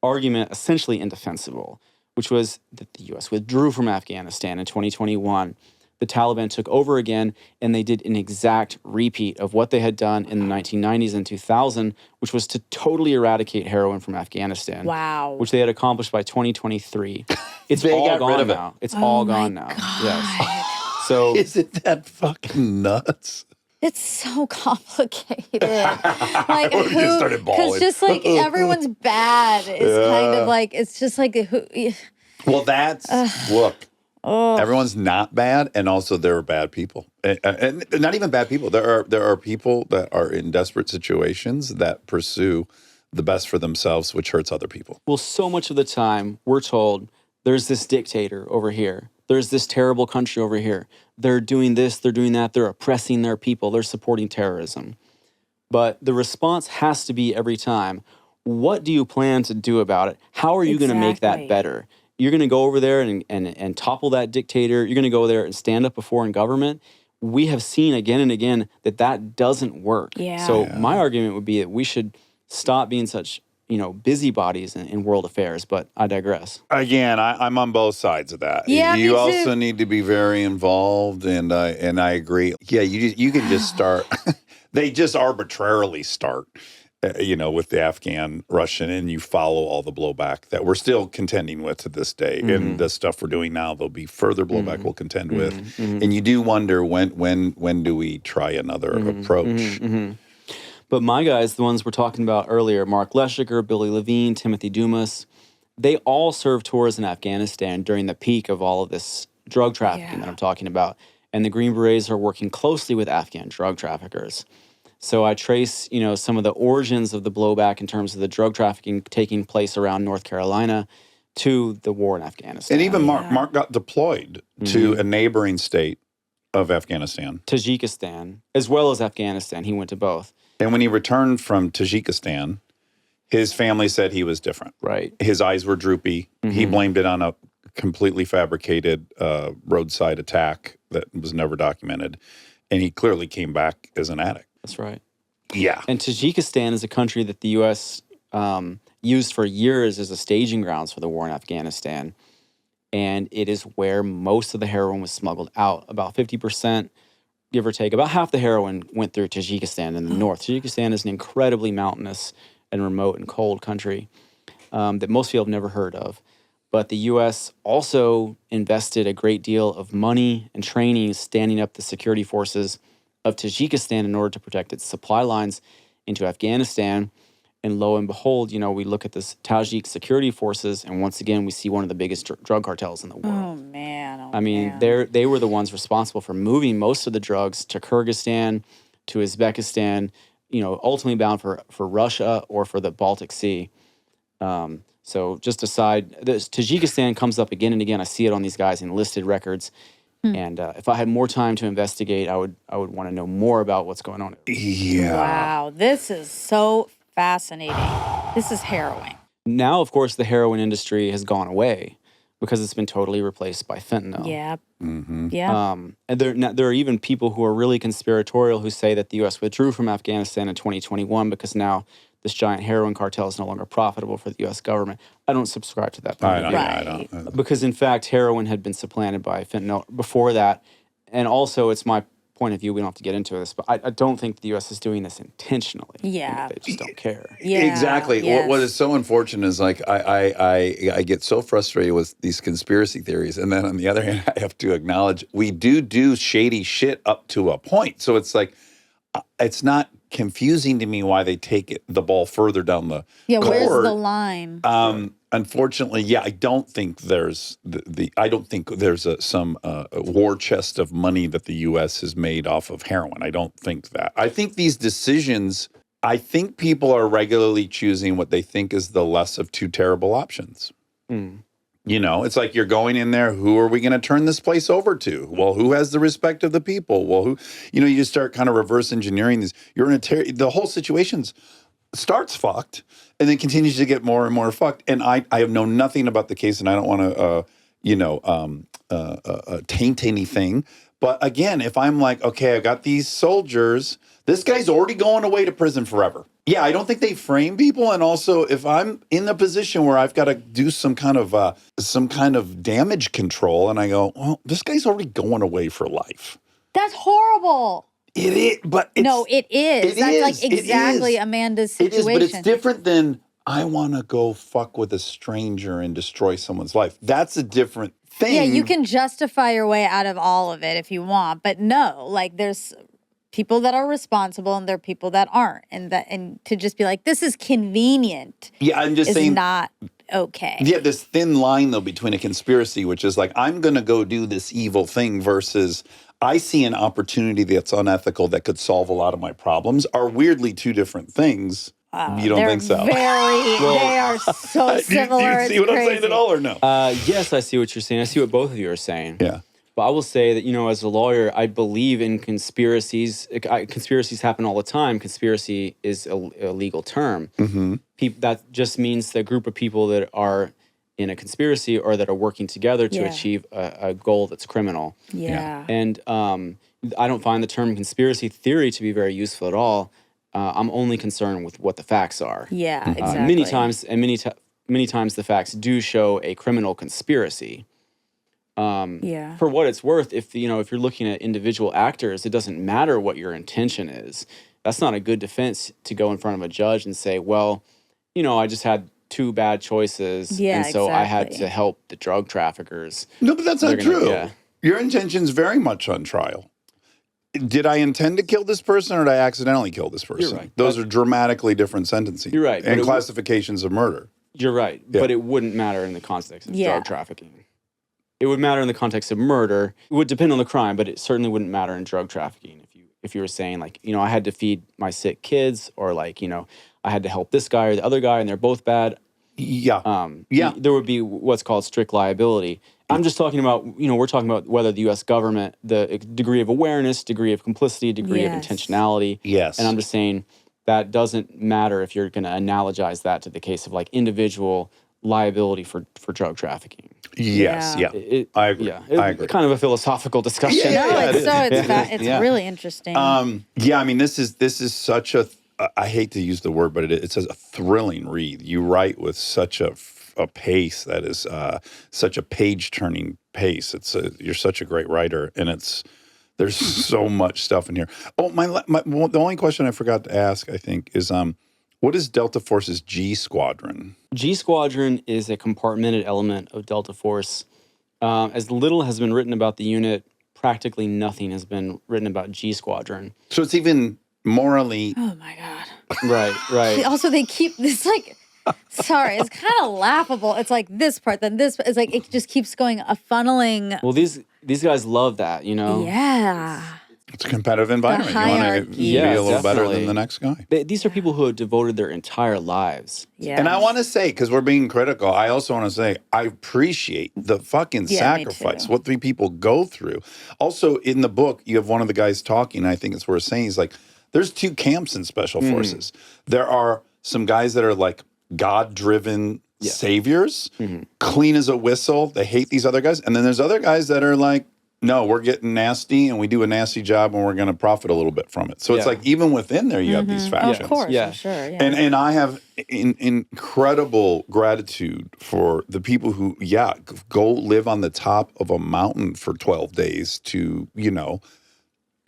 argument essentially indefensible, which was that the U.S. withdrew from Afghanistan in 2021. The Taliban took over again, and they did an exact repeat of what they had done in the 1990s and 2000, which was to totally eradicate heroin from Afghanistan.
Wow.
Which they had accomplished by 2023. It's
They
all
got
gone
rid of it.
now. It's all gone now. Yes. So
Is it that fucking nuts?
It's so complicated. Like,
We just started bawling.
because just like everyone's bad is kind of like, it's just like
Well, that's, look, everyone's not bad, and also there are bad people. And not even bad people. There are people that are in desperate situations that pursue the best for themselves, which hurts other people.
Well, so much of the time we're told there's this dictator over here. There's this terrible country over here. They're doing this, they're doing that, they're oppressing their people, they're supporting terrorism. But the response has to be every time, what do you plan to do about it? How are you going to make that better? You're going to go over there and topple that dictator. You're going to go there and stand up before in government. We have seen again and again that doesn't work.
Yeah.
So my argument would be that we should stop being such busybodies in world affairs, but I digress.
Again, I'm on both sides of that.
Yeah,
you
me
also
too.
need to be very involved, and I agree. Yeah, you can just start. They just arbitrarily start, with the Afghan Russian, and you follow all the blowback that we're still contending with to this day, and the stuff we're doing now. There'll be further blowback we'll contend with, and you do wonder when do we try another approach.
But my guys, the ones we're talking about earlier, Mark Leshiger, Billy Levine, Timothy Dumas, they all served tours in Afghanistan during the peak of all of this drug trafficking that I'm talking about. And the Green Berets are working closely with Afghan drug traffickers. So I trace, some of the origins of the blowback in terms of the drug trafficking taking place around North Carolina to the war in Afghanistan.
And even Mark got deployed to a neighboring state of Afghanistan.
Tajikistan, as well as Afghanistan. He went to both.
And when he returned from Tajikistan, his family said he was different.
Right.
His eyes were droopy. He blamed it on a completely fabricated roadside attack that was never documented. And he clearly came back as an addict.
That's right.
Yeah.
And Tajikistan is a country that the U.S. Used for years as a staging grounds for the war in Afghanistan. And it is where most of the heroin was smuggled out. About 50%, give or take, about half the heroin went through Tajikistan in the north. Tajikistan is an incredibly mountainous and remote and cold country that most people have never heard of. But the U.S. also invested a great deal of money and training standing up the security forces of Tajikistan in order to protect its supply lines into Afghanistan. And lo and behold, we look at this Tajik security forces, and once again, we see one of the biggest drug cartels in the world.
Oh, man.
I mean, they were the ones responsible for moving most of the drugs to Kyrgyzstan, to Uzbekistan, ultimately bound for Russia or for the Baltic Sea. So just aside, Tajikistan comes up again and again. I see it on these guys' enlisted records. And if I had more time to investigate, I would want to know more about what's going on.
Yeah.
Wow, this is so fascinating. This is harrowing.
Now, of course, the heroin industry has gone away because it's been totally replaced by fentanyl.
Yeah.
Mm-hmm.
Yeah.
And there are even people who are really conspiratorial who say that the U.S. withdrew from Afghanistan in 2021 because now this giant heroin cartel is no longer profitable for the U.S. government. I don't subscribe to that point of view.
I don't.
Because, in fact, heroin had been supplanted by fentanyl before that. And also, it's my point of view, we don't have to get into this, but I don't think the U.S. is doing this intentionally.
Yeah.
They just don't care.
Yeah.
Exactly.
Yes.
What is so unfortunate is I get so frustrated with these conspiracy theories. And then on the other hand, I have to acknowledge we do shady shit up to a point. So it's like, it's not confusing to me why they take the ball further down the court.
Where's the line?
Unfortunately, I don't think there's I don't think there's some war chest of money that the U.S. has made off of heroin. I don't think that. I think these decisions, I think people are regularly choosing what they think is the less of two terrible options. It's like you're going in there, who are we going to turn this place over to? Well, who has the respect of the people? Well, who, you just start kind of reverse engineering these. You're in the whole situation's starts fucked and then continues to get more and more fucked. And I have known nothing about the case and I don't want to, taint anything. But again, if I'm like, okay, I've got these soldiers, this guy's already going away to prison forever. Yeah, I don't think they frame people. And also, if I'm in the position where I've got to do some kind of damage control, and I go, well, this guy's already going away for life.
That's horrible.
It is, but
it is. That's like exactly Amanda's situation.
It is, but it's different than I want to go fuck with a stranger and destroy someone's life. That's a different thing.
Yeah, you can justify your way out of all of it if you want, but no, like there's people that are responsible and there are people that aren't, and to just be like, this is convenient.
Yeah, I'm just saying,
not okay.
Yeah, this thin line though between a conspiracy, which is like I'm going to go do this evil thing, versus I see an opportunity that's unethical that could solve a lot of my problems, are weirdly two different things. You don't think so?
They are so similar.
Do you see what I'm saying at all, or no?
Yes, I see what you're saying. I see what both of you are saying.
Yeah.
But I will say that, as a lawyer, I believe in conspiracies. Conspiracies happen all the time. Conspiracy is a legal term.
Mm-hmm.
That just means the group of people that are in a conspiracy or that are working together to achieve a goal that's criminal.
Yeah.
And I don't find the term conspiracy theory to be very useful at all. I'm only concerned with what the facts are.
Yeah, exactly.
Many times the facts do show a criminal conspiracy. For what it's worth, if you're looking at individual actors, it doesn't matter what your intention is. That's not a good defense to go in front of a judge and say, well, I just had two bad choices, and so I had to help the drug traffickers.
No, but that's not true. Your intention's very much on trial. Did I intend to kill this person or did I accidentally kill this person?
You're right.
Those are dramatically different sentencing.
You're right.
And classifications of murder.
You're right.
Yeah.
But it wouldn't matter in the context of drug trafficking. It would matter in the context of murder. It would depend on the crime, but it certainly wouldn't matter in drug trafficking. If you were saying, like, I had to feed my sick kids, or like, I had to help this guy or the other guy and they're both bad.
Yeah.
There would be what's called strict liability. I'm just talking about, we're talking about whether the U.S. government, the degree of awareness, degree of complicity, degree of intentionality.
Yes.
And I'm just saying that doesn't matter if you're going to analogize that to the case of like individual liability for drug trafficking.
Yes, yeah. I agree. I agree.
Kind of a philosophical discussion.
It's really interesting.
Yeah, I mean, this is such a, I hate to use the word, but it's a thrilling read. You write with such a pace that is such a page-turning pace. You're such a great writer, and there's so much stuff in here. Oh, the only question I forgot to ask, I think, is what is Delta Force's G Squadron?
G Squadron is a compartmented element of Delta Force. As little has been written about the unit, practically nothing has been written about G Squadron.
So it's even morally...
Oh, my God.
Right.
Also, they keep this, like... Sorry, it's kind of laughable. It's like this part, then this. It's like it just keeps going, funneling.
Well, these guys love that, you know?
Yeah.
It's a competitive environment. You want to be a little better than the next guy.
These are people who have devoted their entire lives.
Yeah.
And I want to say, because we're being critical, I also want to say I appreciate the fucking sacrifice, what three people go through. Also, in the book, you have one of the guys talking, I think it's worth saying, he's like, there's two camps in Special Forces. There are some guys that are like God-driven saviors, clean as a whistle. They hate these other guys. And then there's other guys that are like, no, we're getting nasty and we do a nasty job and we're going to profit a little bit from it. So it's like even within there, you have these factions.
Of course, for sure. Yeah.
And I have incredible gratitude for the people who, go live on the top of a mountain for 12 days to,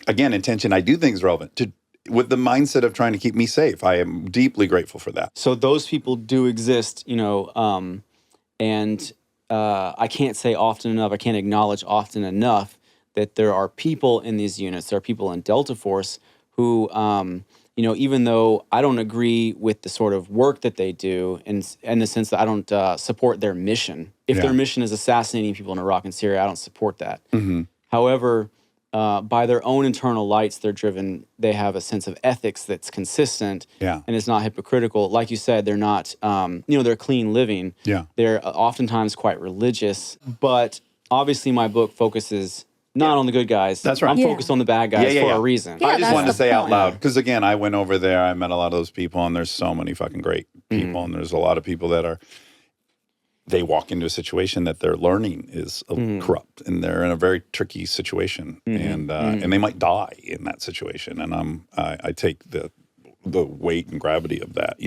again, intention, I do things relevant, with the mindset of trying to keep me safe. I am deeply grateful for that.
So those people do exist, and I can't say often enough, I can't acknowledge often enough that there are people in these units, there are people in Delta Force who, even though I don't agree with the sort of work that they do, in the sense that I don't support their mission. If their mission is assassinating people in Iraq and Syria, I don't support that. However, by their own internal lights, they're driven. They have a sense of ethics that's consistent, and it's not hypocritical. Like you said, they're not. They're clean living. Yeah, they're oftentimes quite religious. But obviously, my book focuses not on the good guys.
That's right.
I'm focused on the bad guys for a reason.
I just wanted to say out loud because again, I went over there. I met a lot of those people, and there's so many fucking great people, and there's a lot of people that are. They walk into a situation that their learning is corrupt, and they're in a very tricky situation, and they might die in that situation. And I take the weight and gravity of that.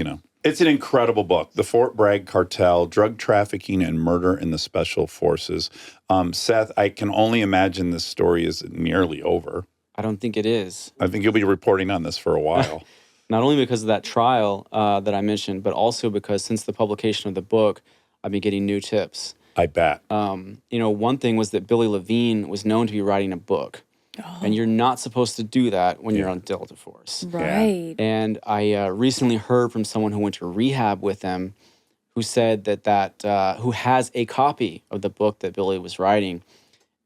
It's an incredible book, The Fort Bragg Cartel: Drug Trafficking and Murder in the Special Forces. Seth, I can only imagine this story is nearly over.
I don't think it is.
I think you'll be reporting on this for a while.
Not only because of that trial that I mentioned, but also because since the publication of the book, I've been getting new tips.
I bet.
One thing was that Billy Levine was known to be writing a book. And you're not supposed to do that when you're on Delta Force.
Right.
And I recently heard from someone who went to rehab with him who said that who has a copy of the book that Billy was writing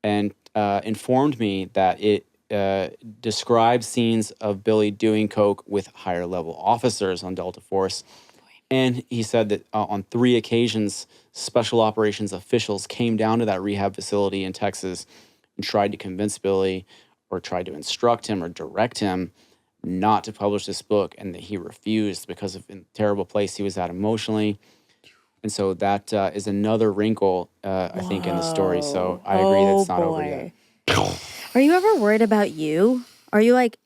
and informed me that it describes scenes of Billy doing coke with higher level officers on Delta Force. And he said that on 3 occasions, special operations officials came down to that rehab facility in Texas and tried to convince Billy or tried to instruct him or direct him not to publish this book, and that he refused because of the terrible place he was at emotionally. And so that is another wrinkle, I think, in the story. So I agree that it's not over yet.
Are you ever worried about you? Are you like,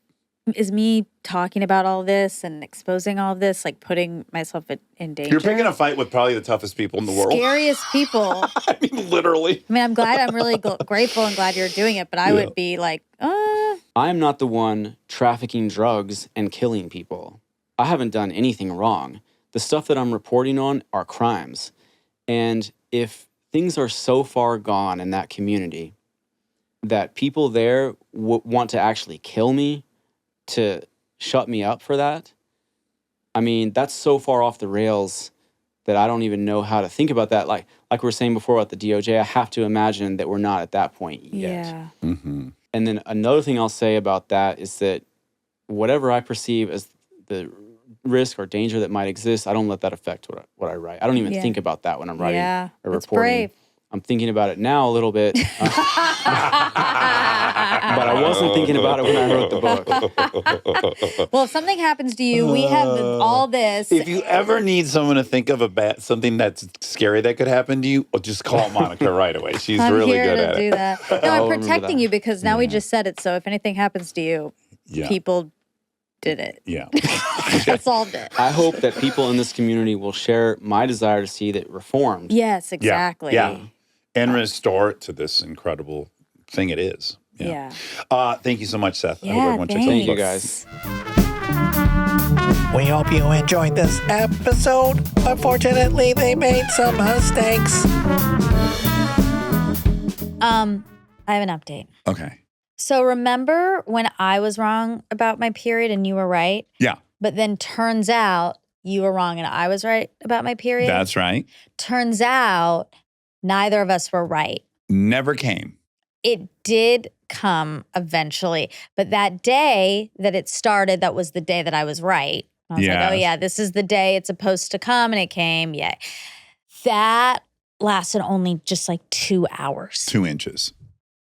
is me talking about all this and exposing all of this, like putting myself in danger?
You're picking a fight with probably the toughest people in the world.
Scariest people.
I mean, literally.
I mean, I'm glad, I'm really grateful and glad you're doing it, but I would be like,
I'm not the one trafficking drugs and killing people. I haven't done anything wrong. The stuff that I'm reporting on are crimes. And if things are so far gone in that community that people there want to actually kill me, to shut me up for that, I mean, that's so far off the rails that I don't even know how to think about that. Like we were saying before about the DOJ, I have to imagine that we're not at that point yet. Yeah.
Mm-hmm.
And then another thing I'll say about that is that whatever I perceive as the risk or danger that might exist, I don't let that affect what I write. I don't even think about that when I'm writing or reporting.
Brave.
I'm thinking about it now a little bit. But I wasn't thinking about it when I wrote the book.
Well, if something happens to you, we have all this.
If you ever need someone to think of something that's scary that could happen to you, just call Monica right away. She's really good at it.
I'm here to do that. No, I'm protecting you because now we just said it. So if anything happens to you, people did it.
Yeah.
I solved it.
I hope that people in this community will share my desire to see that reformed.
Yes, exactly.
Yeah. And restore it to this incredible thing it is.
Yeah.
Thank you so much, Seth. I
Yeah,
hope everyone checks out the
Thank you,
book.
guys.
We hope you enjoyed this episode. Unfortunately, they made some mistakes.
I have an update.
Okay.
So remember when I was wrong about my period and you were right?
Yeah.
But then turns out you were wrong and I was right about my period?
That's right.
Turns out neither of us were right.
Never came.
It did come eventually. But that day that it started, that was the day that I was right. I was like, oh yeah, this is the day it's supposed to come, and it came. Yeah. That lasted only just like 2 hours.
2 inches.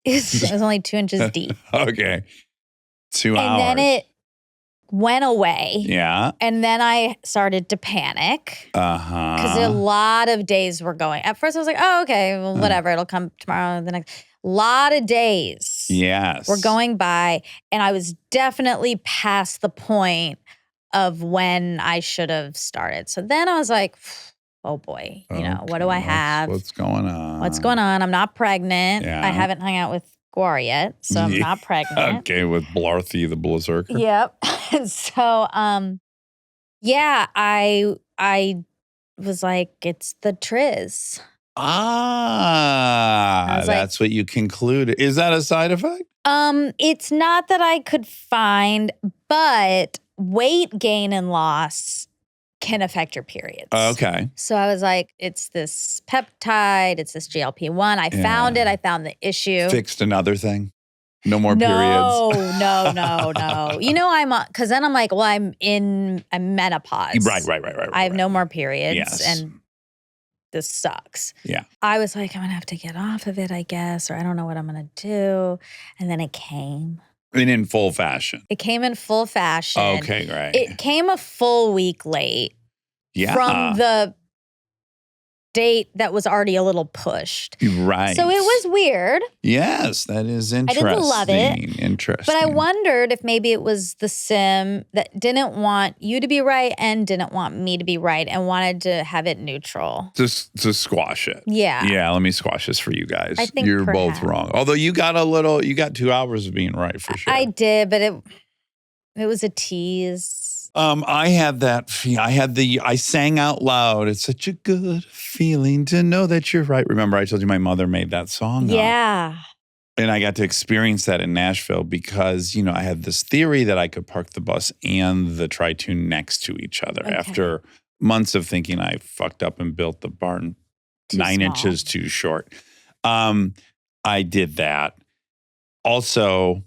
It was only 2 inches deep.
Okay. 2 hours.
And then it went away.
Yeah.
And then I started to panic.
Uh-huh.
Because a lot of days were going. At first I was like, oh, okay, well, whatever. It'll come tomorrow, the next. Lot of days were going by. And I was definitely past the point of when I should have started. So then I was like, oh boy, what do I have?
What's going on?
What's going on? I'm not pregnant.
Yeah.
I haven't hung out with Guar yet, so I'm not pregnant.
Okay, with Blarthy the Berserker.
Yep. So, yeah, I was like, it's the Triz.
That's what you concluded. Is that a side effect?
It's not that I could find, but weight gain and loss can affect your periods.
Okay.
So I was like, it's this peptide, it's this GLP-1. I found it. I found the issue.
Fixed another thing? No more periods?
No. Because then I'm like, well, I'm menopause.
Right.
I have no more periods.
Yes.
And this sucks.
Yeah.
I was like, I'm going to have to get off of it, I guess, or I don't know what I'm going to do. And then it came.
And in full fashion.
It came in full fashion.
Okay, great.
It came a full week late from the date that was already a little pushed.
Right.
So it was weird.
Yes, that is interesting.
I didn't love it.
Interesting.
But I wondered if maybe it was the sim that didn't want you to be right and didn't want me to be right and wanted to have it neutral.
Just to squash it.
Yeah.
Yeah, let me squash this for you guys.
I think
you're
perhaps.
both wrong. Although you got 2 hours of being right for sure.
I did, but it was a tease.
I had that. I sang out loud. It's such a good feeling to know that you're right. Remember, I told you my mother made that song.
Yeah.
And I got to experience that in Nashville because, I had this theory that I could park the bus and the tri-tune next to each other after months of thinking I fucked up and built the barn
Too
9
small.
inches too short. I did that. Also,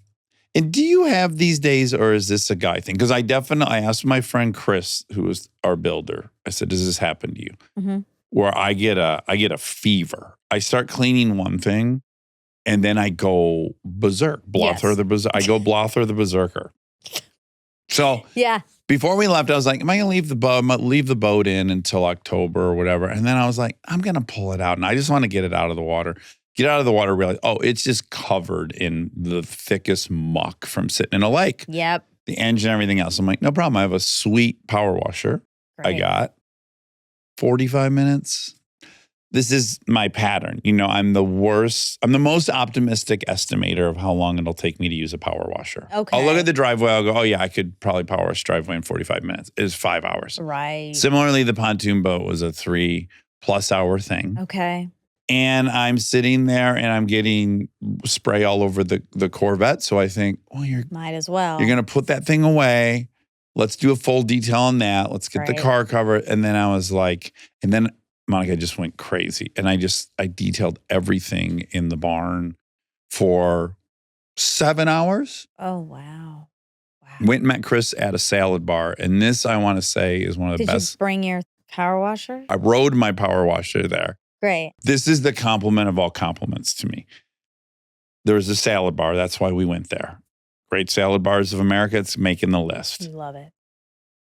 and do you have these days, or is this a guy thing? Because I asked my friend Chris, who was our builder, I said, does this happen to you?
Mm-hmm.
Where I get a fever. I start cleaning one thing, and then I go berserk. I go Blother the Berserker. So before we left, I was like, am I going to leave the boat? I'm going to leave the boat in until October or whatever. And then I was like, I'm going to pull it out, and I just want to get it out of the water. Get out of the water, realize, it's just covered in the thickest muck from sitting in a lake.
Yep.
The engine, everything else. I'm like, no problem. I have a sweet power washer.
Great.
I got 45 minutes. This is my pattern. I'm the most optimistic estimator of how long it'll take me to use a power washer.
Okay.
I'll look at the driveway. I'll go, oh yeah, I could probably power wash driveway in 45 minutes. It was 5 hours.
Right.
Similarly, the pontoon boat was a 3+ hour thing.
Okay.
And I'm sitting there and I'm getting spray all over the Corvette. So I think,
might as well.
You're going to put that thing away. Let's do a full detail on that. Let's get the car covered. And then I was like, and then Monica just went crazy. And I detailed everything in the barn for 7 hours.
Oh, wow.
Went and met Chris at a salad bar. And this, I want to say, is one of the best.
Did you bring your power washer?
I rode my power washer there.
Great.
This is the compliment of all compliments to me. There was a salad bar. That's why we went there. Great salad bars of America. It's making the list.
Love it.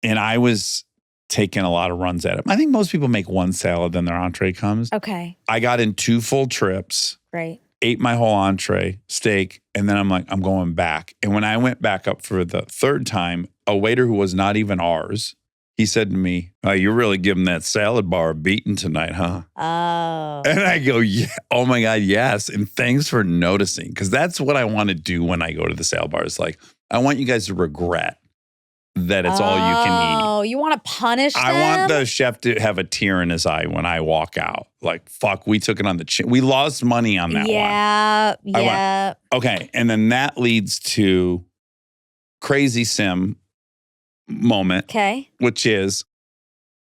And I was taking a lot of runs at it. I think most people make one salad, then their entree comes.
Okay.
I got in 2 full trips.
Great.
Ate my whole entree, steak, and then I'm like, I'm going back. And when I went back up for the 3rd time, a waiter who was not even ours, he said to me, "Oh, you're really giving that salad bar a beating tonight, huh?"
Oh.
And I go, "Yeah, oh my God, yes." And thanks for noticing, because that's what I want to do when I go to the salad bar. It's like, I want you guys to regret that it's all you can eat.
Oh, you want to punish them?
I want the chef to have a tear in his eye when I walk out. Like, fuck, we took it on the chin. We lost money on that one.
Yeah.
Okay, and then that leads to crazy sim moment.
Okay.
Which is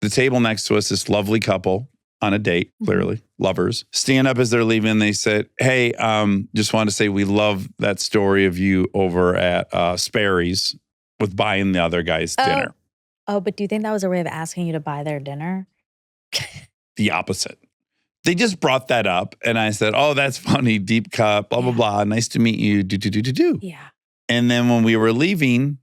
the table next to us, this lovely couple on a date, clearly, lovers, stand up as they're leaving. They said, "Hey, just wanted to say we love that story of you over at Sperry's with buying the other guy's dinner."
Oh, but do you think that was a way of asking you to buy their dinner?
The opposite. They just brought that up, and I said, "Oh, that's funny, deep cut, blah, blah, blah. Nice to meet you, do.
Yeah.
And then when we were leaving,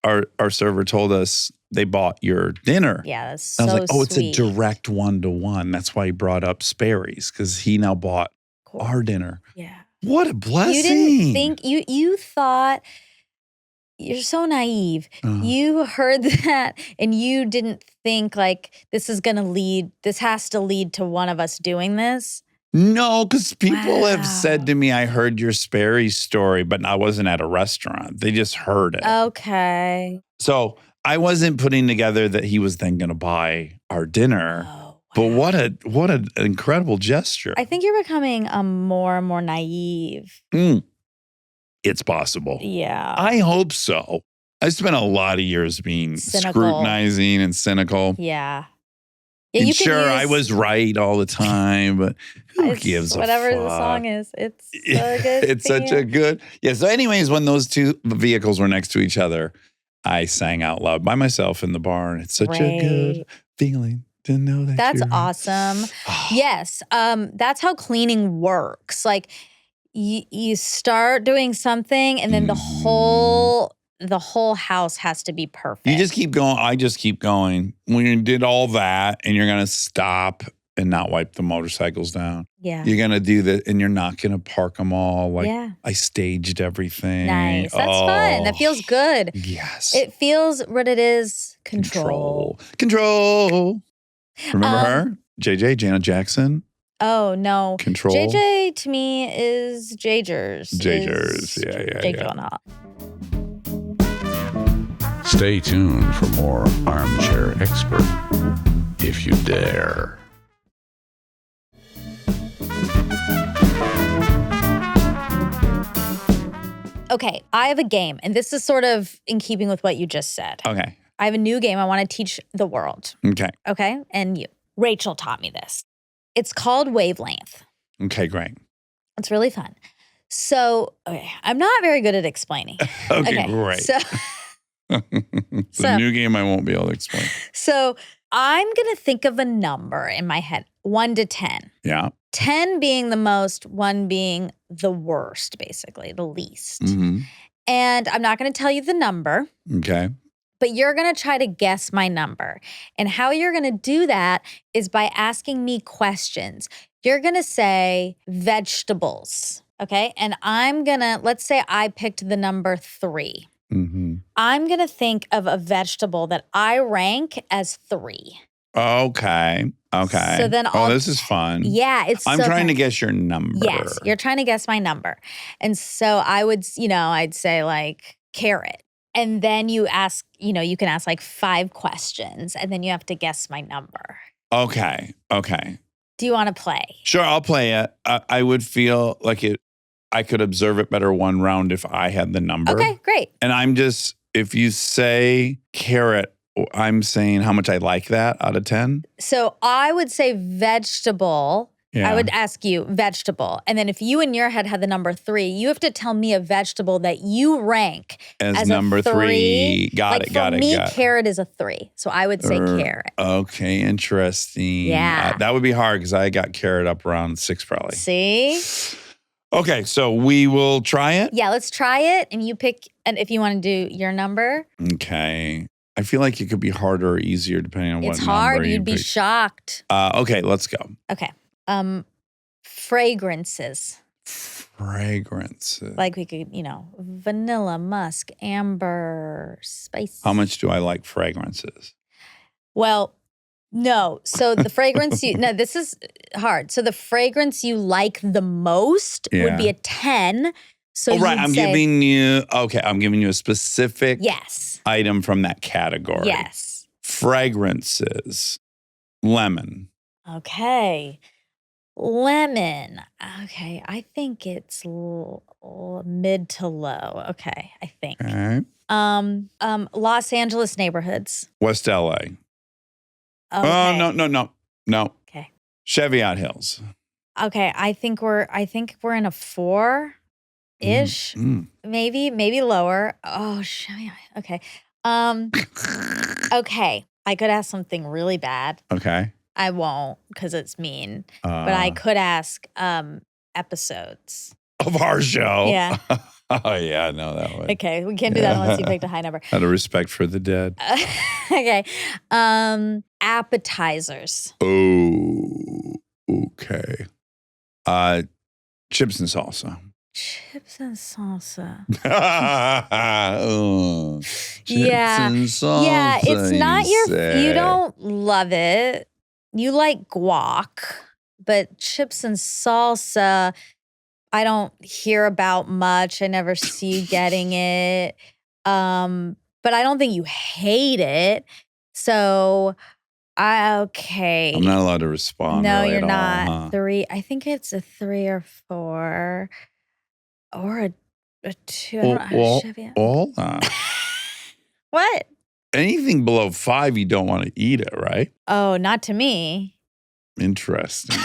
our server told us they bought your dinner.
Yeah, that's so
I was like, oh, it's
sweet.
a direct 1-to-1. That's why he brought up Sperry's, because he now bought our dinner.
Yeah.
What a blessing.
You didn't think, you thought, you're so naive. You heard that and you didn't think like this has to lead to one of us doing this.
No, because people have said to me, I heard your Sperry's story, but I wasn't at a restaurant. They just heard it.
Okay.
So I wasn't putting together that he was then going to buy our dinner.
Oh, wow.
But what an incredible gesture.
I think you're becoming more and more naive.
It's possible.
Yeah.
I hope so. I spent a lot of years being scrutinizing and cynical.
Yeah.
And sure, I was right all the time, but who gives a fuck?
Whatever the song is, it's so good.
It's such a good. Yeah. So, anyways, when those 2 vehicles were next to each other, I sang out loud by myself in the bar. It's such a good feeling to know that.
That's awesome. Yes. That's how cleaning works. Like you start doing something, and then the whole house has to be perfect.
You just keep going. I just keep going. When you did all that and you're going to stop and not wipe the motorcycles down.
Yeah.
You're going to do that and you're not going to park them all. Like I staged everything.
Nice. That's fun. That feels good.
Yes.
It feels what it is. Control.
Remember her? JJ, Janet Jackson.
Oh, no.
Control.
JJ to me is Jagers.
Yeah.
Jake Gyllenhaal.
Stay tuned for more Armchair Expert, if you dare.
Okay, I have a game, and this is sort of in keeping with what you just said.
Okay.
I have a new game I want to teach the world.
Okay.
Okay? And you. Rachel taught me this. It's called Wavelength.
Okay, great.
It's really fun. So, I'm not very good at explaining.
Okay, great.
So,
It's a new game I won't be able to explain.
So I'm going to think of a number in my head, 1 to 10.
Yeah.
10 being the most, 1 being the worst, basically, the least.
Mm-hmm.
And I'm not going to tell you the number.
Okay.
But you're going to try to guess my number. And how you're going to do that is by asking me questions. You're going to say vegetables, okay? And I'm going to, let's say I picked the number 3.
Mm-hmm.
I'm going to think of a vegetable that I rank as 3.
Okay.
So then
this is fun.
Yeah,
I'm
so
trying
fun.
to guess your number.
Yes, you're trying to guess my number. And so I would, I'd say like carrot. And then you ask, you can ask like 5 questions and then you have to guess my number.
Okay.
Do you want to play?
Sure, I'll play it. I would feel like I could observe it better one round if I had the number.
Okay, great.
And if you say carrot, I'm saying how much I like that out of 10.
So I would say vegetable I would ask you vegetable. And then if you in your head had the number 3, you have to tell me a vegetable that you rank as
number
a 3.
Got it.
For me, carrot is a 3. So I would say carrot.
Okay, interesting.
Yeah.
That would be hard because I got carrot up around 6 probably.
See?
Okay, so we will try it?
Yeah, let's try it. And you pick, and if you want to do your number.
Okay. I feel like it could be harder or easier depending on what number
it's hard.
you
You'd be
pick.
shocked.
Okay, let's go.
Okay. Fragrances.
Fragrances.
Like we could, vanilla, musk, amber, spice.
How much do I like fragrances?
Well, no. So the fragrance this is hard. So the fragrance you like the most would be a 10. So
right. I'm giving you a specific item from that category.
Yes.
Fragrances. Lemon.
Okay. Lemon. Okay. I think it's mid to low. Okay. I think.
Okay.
Los Angeles neighborhoods.
West LA.
Okay.
Oh, no.
Okay.
Cheviot Hills.
Okay. I think we're in a 4-ish. Maybe lower. Oh, Cheviot. Okay. Okay. I could ask something really bad.
Okay.
I won't because it's mean. But I could ask episodes.
Of our show.
Yeah.
Oh, yeah, I know that one.
Okay. We can't do that unless you picked a high number.
Out of respect for the dead.
Okay. Appetizers.
Oh, okay. Chips and salsa.
Chips and salsa.
Chips and salsa.
Yeah, it's not
you
you don't love it. You like guac, but chips and salsa, I don't hear about much. I never see you getting it. But I don't think you hate it. So, okay.
I'm not allowed to respond.
No,
really
you're
at
not.
all, huh?
3. I think it's a 3 or 4 or a 2.
Hold on.
What?
Anything below 5, you don't want to eat it, right?
Oh, not to me.
Interesting.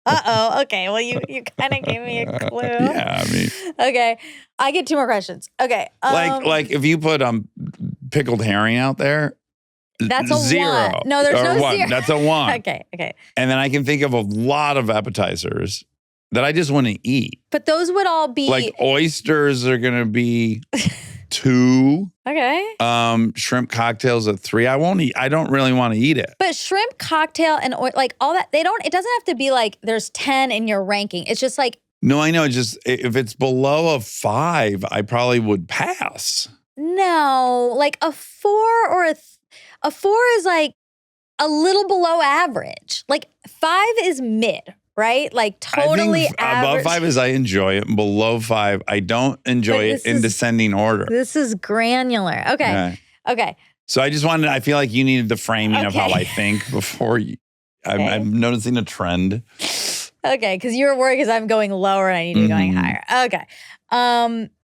Uh-oh. Okay. Well, you kind of gave me a clue.
Yeah, I mean.
Okay. I get 2 more questions. Okay.
Like if you put pickled herring out there,
that's a
0.
1. No, there's no
1.
0.
That's a 1.
Okay.
And then I can think of a lot of appetizers that I just want to eat.
But those would all be
like oysters are going to be 2.
Okay.
Shrimp cocktails at 3. I won't eat. I don't really want to eat it.
But shrimp cocktail and like all that, it doesn't have to be like there's 10 in your ranking. It's just like.
No, I know. Just if it's below a 5, I probably would pass.
No, like a 4 or a 4 is like a little below average. Like 5 is mid, right? Like totally average.
Above 5 is I enjoy it. And below 5, I don't enjoy it in descending order.
This is granular. Okay.
So I feel like you needed the framing of how I think before you. I'm noticing a trend.
Okay, because you were worried because I'm going lower and I need to be going higher. Okay.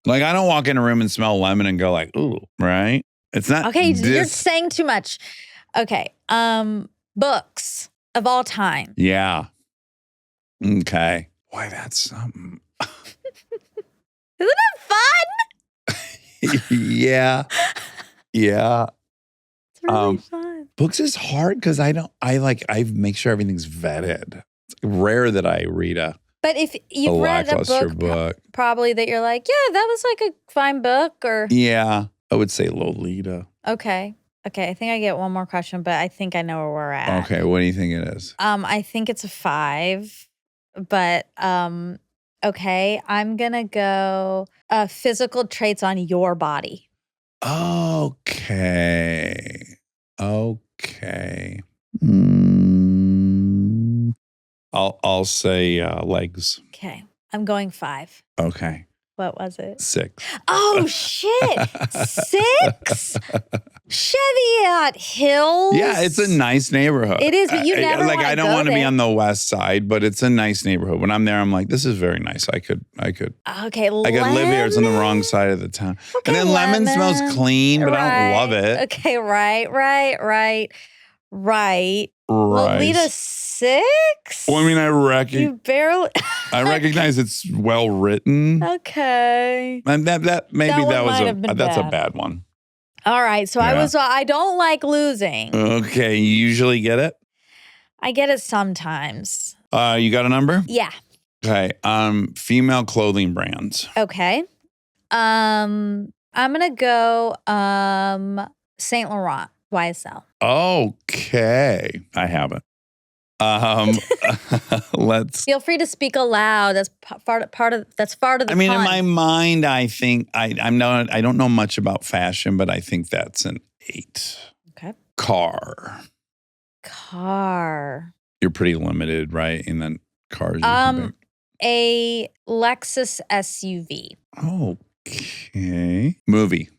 Like I don't walk in a room and smell lemon and go like, ooh, right? It's not.
Okay, you're saying too much. Okay. Books of all time.
Yeah. Okay. Boy, that's something.
Isn't it fun?
Yeah.
It's really fun.
Books is hard because I make sure everything's vetted. It's rare that I read
But if you've read a book, probably that you're like, yeah, that was like a fine book or.
Yeah, I would say Lolita.
Okay. I think I get one more question, but I think I know where we're at.
Okay, what do you think it is?
I think it's a 5, but okay, I'm gonna go physical traits on your body.
Okay. I'll say legs.
Okay, I'm going 5.
Okay.
What was it?
6.
Oh shit! 6? Cheviot Hills.
Yeah, it's a nice neighborhood.
It is, but you never
like. I don't want to
there.
be on the west side, but it's a nice neighborhood. When I'm there, I'm like, this is very nice. I could.
Okay,
I could live here. It's on the wrong side of the town.
Okay,
and then lemon smells clean, but I don't love it.
Okay, right. Right.
Right.
Lolita 6?
Well, I mean,
You barely.
I recognize it's well written.
Okay.
And that maybe
That
that
one
was
might have been
that's a
bad.
bad one.
All right. So
Yeah.
I don't like losing.
Okay, you usually get it?
I get it sometimes.
You got a number?
Yeah.
Okay. Female clothing brands.
Okay. I'm gonna go Saint Laurent YSL.
Okay. I have it. Let's
Feel free to speak aloud. That's part of the
I mean,
pun.
in my mind, I think I don't know much about fashion, but I think that's an 8.
Okay.
Car. You're pretty limited, right? In the cars you can pick.
A Lexus SUV.
Okay. Movie.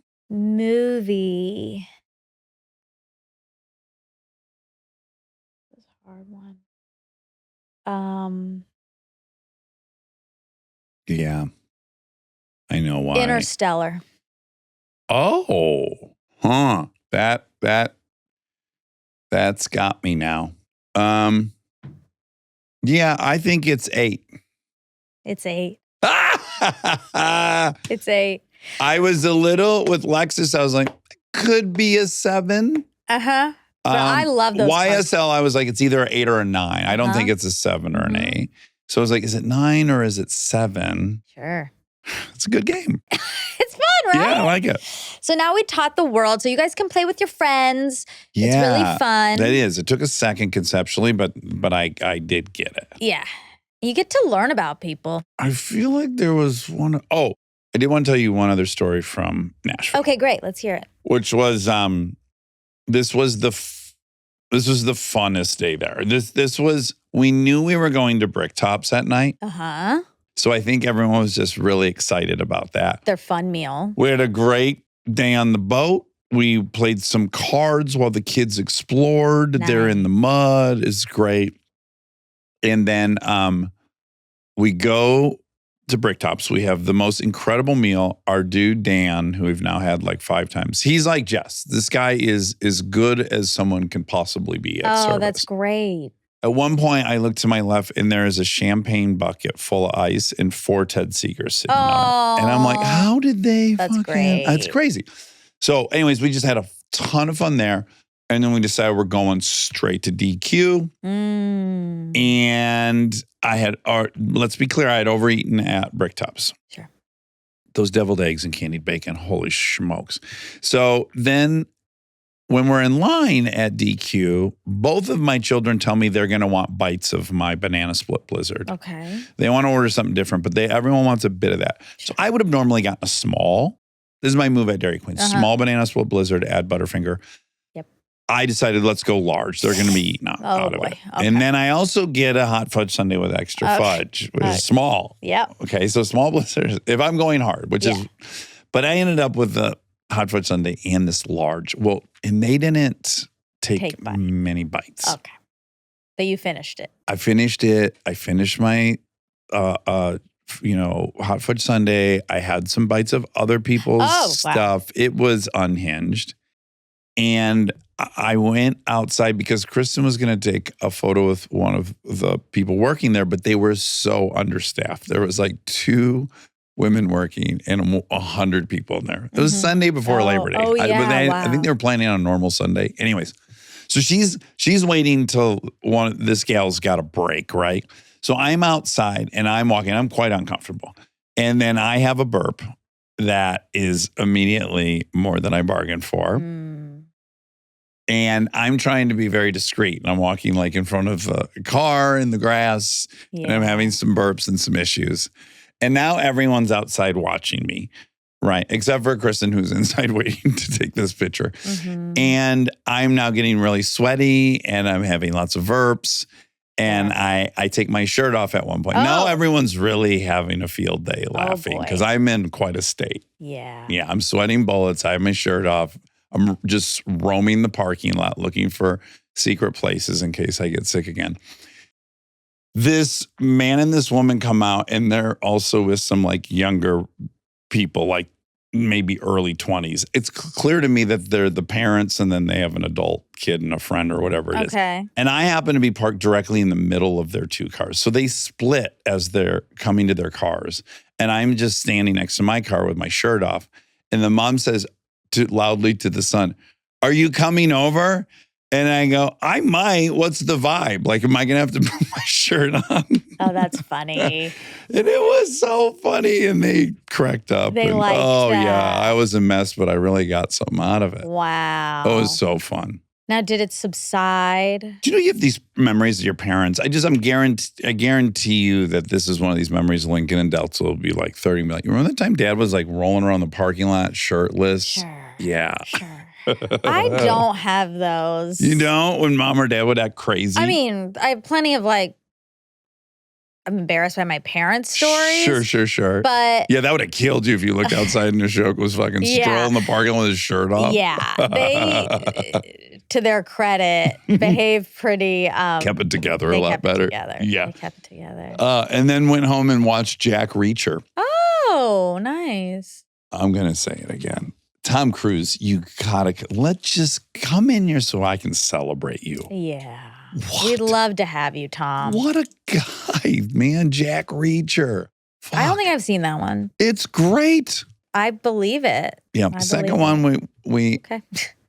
That's a hard one.
Yeah. I know why.
Interstellar.
Oh. Huh. That's got me now. Yeah, I think it's 8.
It's 8. It's 8.
I was a little with Lexus. I was like, could be a 7.
Uh-huh. But I love those
YSL,
cars.
I was like, it's either an 8 or a 9. I don't think it's a 7 or an 8. So I was like, is it 9 or is it 7?
Sure.
It's a good game.
It's fun, right?
Yeah, I like it.
So now we taught the world. So you guys can play with your friends.
Yeah,
it's really fun.
That is. It took a second conceptually, but I did get it.
Yeah. You get to learn about people.
I feel like there was one. Oh, I did want to tell you one other story from Nashville.
Okay, great. Let's hear it.
Which was this was the funnest day there. This was, we knew we were going to Bricktops at night.
Uh-huh.
So I think everyone was just really excited about that.
Their fun meal.
We had a great day on the boat. We played some cards while the kids explored.
Nice.
They're in the mud. It's great. And then we go to Bricktops. We have the most incredible meal. Our dude, Dan, who we've now had like 5 times. He's like Jess. This guy is as good as someone can possibly be at service.
Oh, that's great.
At one point, I looked to my left and there is a champagne bucket full of ice and 4 Ted Seegers sitting on it. And I'm like, how did they
That's
fucking...
great.
That's crazy. So anyways, we just had a ton of fun there. And then we decided we're going straight to DQ. And I had, let's be clear, I had overeaten at Bricktops.
Sure.
Those deviled eggs and candied bacon, holy smokes. So then when we're in line at DQ, both of my children tell me they're going to want bites of my banana split blizzard.
Okay.
They want to order something different, but everyone wants a bit of that. So I would have normally gotten a small. This is my move at Dairy Queen. Small banana split blizzard, add Butterfinger.
Yep.
I decided let's go large. They're going to be eaten out of it.
Okay.
And then I also get a hot fudge sundae with extra fudge, which is small.
Yep.
Okay, so small blizzard, if I'm going hard, which is, but I ended up with the hot fudge sundae and this large. Well, and they didn't take many bites.
Okay. But you finished it.
I finished it. I finished my, hot fudge sundae. I had some bites of other people's stuff. Wow. It was unhinged. And I went outside because Kristen was going to take a photo with one of the people working there, but they were so understaffed. There was like 2 women working and 100 people in there. It was Sunday before Labor Day. I think they were planning on a normal Sunday. Anyways, so she's waiting till this gal's got a break, right? So I'm outside and I'm walking. I'm quite uncomfortable. And then I have a burp that is immediately more than I bargained for. And I'm trying to be very discreet. I'm walking like in front of a car in the grass and I'm having some burps and some issues. And now everyone's outside watching me, right? Except for Kristen, who's inside waiting to take this picture. And I'm now getting really sweaty and I'm having lots of burps. And I take my shirt off at one point. Now everyone's really having a field day laughing because I'm in quite a state. Yeah, I'm sweating bullets. I have my shirt off. I'm just roaming the parking lot looking for secret places in case I get sick again. This man and this woman come out and they're also with some like younger people, like maybe early 20s. It's clear to me that they're the parents and then they have an adult kid and a friend or whatever it is.
Okay.
And I happen to be parked directly in the middle of their two cars. So they split as they're coming to their cars. And I'm just standing next to my car with my shirt off. And the mom says loudly to the son, "Are you coming over?" And I go, "I might. What's the vibe? Like, am I going to have to put my shirt on?"
Oh, that's funny.
And it was so funny. And they cracked up.
They
and,
liked
oh,
that.
yeah. I was a mess, but I really got something out of it.
Wow.
It was so fun.
Now, did it subside?
Do you know you have these memories of your parents? I guarantee you that this is one of these memories Lincoln and Delta will be like 30 million. You remember the time Dad was like rolling around the parking lot shirtless?
Sure.
Yeah.
Sure. I don't have those.
You don't? When Mom or Dad would act crazy?
I mean, I have plenty of I'm embarrassed by my parents' stories.
Sure.
But
yeah, that would have killed you if you looked outside and Ashok was fucking strolling the parking lot with his shirt off.
yeah, they, to their credit, behaved pretty.
Kept it together a lot better. Yeah.
They kept it together.
And then went home and watched Jack Reacher.
Oh, nice.
I'm going to say it again. Tom Cruise, you gotta, let's just come in here so I can celebrate you.
Yeah.
What?
We'd love to have you, Tom.
What a guy, man. Jack Reacher. Fuck.
I don't think I've seen that one.
It's great.
I believe it.
Yeah. Second one, we
Okay.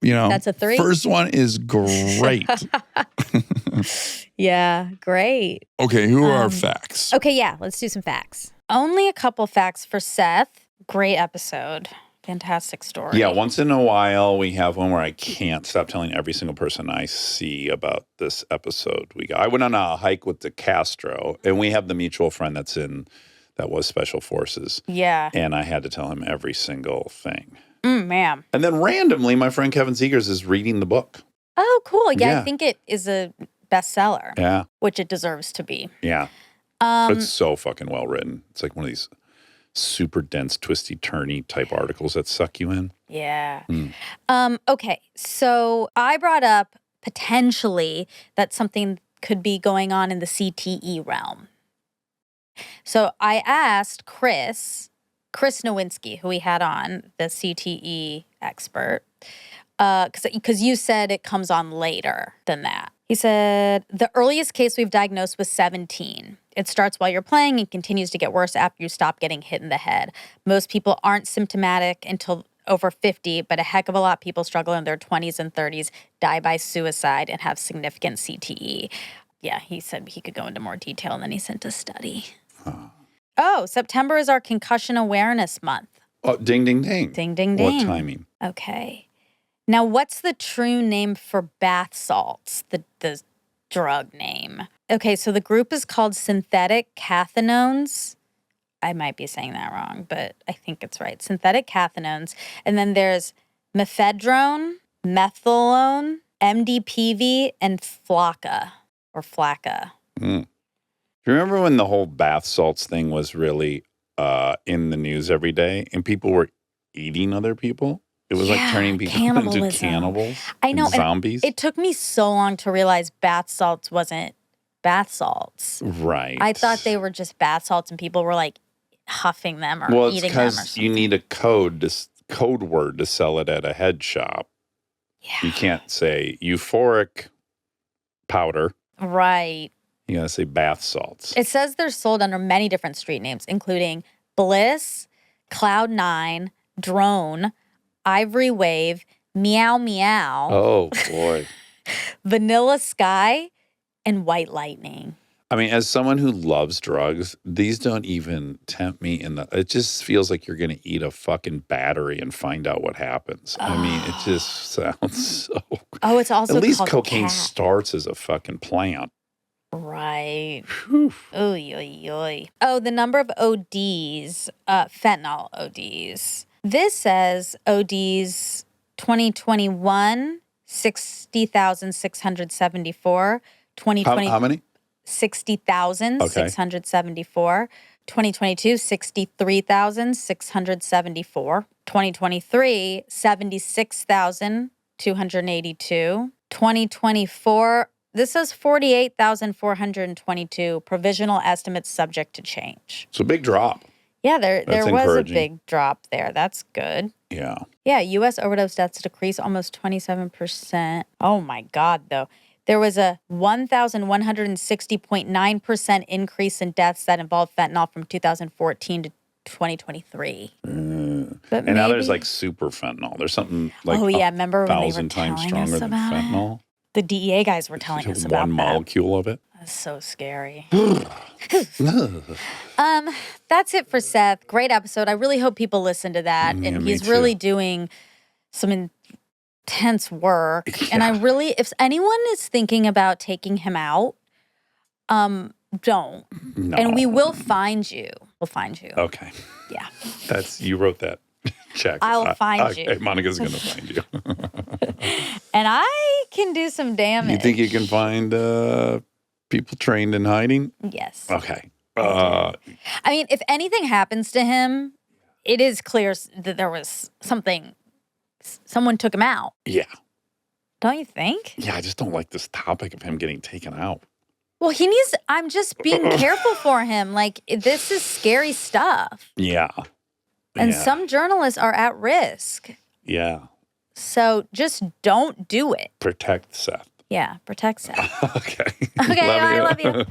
That's
a 3.
First one is great.
Yeah, great.
Okay, who are our facts?
Okay, yeah, let's do some facts. Only a couple facts for Seth. Great episode. Fantastic story.
Yeah, once in a while we have one where I can't stop telling every single person I see about this episode. I went on a hike with De Castro, and we have the mutual friend that was Special Forces.
Yeah.
And I had to tell him every single thing.
Ma'am.
And then randomly, my friend Kevin Seegers is reading the book.
Oh, cool. Yeah,
Yeah.
I think it is a bestseller.
Yeah.
Which it deserves to be.
Yeah. It's so fucking well written. It's like one of these super dense, twisty, turny type articles that suck you in.
Yeah. Okay, so I brought up potentially that something could be going on in the CTE realm. So I asked Chris Nowinski, who we had on, the CTE expert, because you said it comes on later than that. He said, the earliest case we've diagnosed was 17. It starts while you're playing and continues to get worse after you stop getting hit in the head. Most people aren't symptomatic until over 50, but a heck of a lot of people struggle in their 20s and 30s, die by suicide, and have significant CTE. Yeah, he said he could go into more detail, and then he sent a study. Oh, September is our Concussion Awareness Month.
Oh, ding, ding, ding.
Ding, ding, ding.
What timing?
Okay. Now, what's the true name for bath salts, the drug name? Okay, so the group is called synthetic cathinones. I might be saying that wrong, but I think it's right. Synthetic cathinones. And then there's mephedrone, methylone, MDPV, and flakka.
Do you remember when the whole bath salts thing was really in the news every day and people were eating other people? It was like turning people into cannibals.
I know.
And zombies.
It took me so long to realize bath salts wasn't bath salts.
Right.
I thought they were just bath salts and people were like huffing them or eating them or something.
Because you need a code word to sell it at a head shop.
Yeah.
You can't say euphoric powder.
Right.
You gotta say bath salts.
It says they're sold under many different street names, including Bliss, Cloud9, Drone, Ivory Wave, Meow Meow.
Oh, boy.
Vanilla Sky, and White Lightning.
I mean, as someone who loves drugs, these don't even tempt me it just feels like you're going to eat a fucking battery and find out what happens. I mean, it just sounds so...
Oh, it's also
at least
called
cocaine
cat.
starts as a fucking plant.
Right. Oy, oy, oy. Oh, the number of ODs, fentanyl ODs. This says ODs 2021, 60,674. 2020,
How many?
60,674. 2022, 63,674. 2023, 76,282. 2024, this says 48,422. Provisional estimates subject to change.
It's a big drop.
Yeah, there was a
encouraging.
big drop there. That's good.
Yeah.
Yeah, U.S. overdose deaths decreased almost 27%. Oh my God, though. There was a 1,160.9% increase in deaths that involved fentanyl from 2014 to 2023. But
And now there's like super fentanyl. There's something like
remember when they were
1,000 times
telling us
stronger than
about
fentanyl.
The DEA guys were telling us about
One molecule of it.
That's so scary. That's it for Seth. Great episode. I really hope people listen to that.
Yeah,
And
me
he's
too.
really doing some intense work.
Yeah.
And I really, if anyone is thinking about taking him out, don't.
No.
And we will find you. We'll find you.
Okay.
Yeah.
You wrote that check.
I'll find you.
Monica's going to find you.
And I can do some damage.
You think you can find people trained in hiding?
Yes.
Okay.
I mean, if anything happens to him, it is clear that there was someone took him out.
Yeah.
Don't you think?
Yeah, I just don't like this topic of him getting taken out.
Well, I'm just being careful for him. Like, this is scary stuff.
Yeah.
And
Yeah.
some journalists are at risk.
Yeah.
So just don't do it.
Protect Seth.
Yeah, protect Seth.
Okay.
Okay, I love you.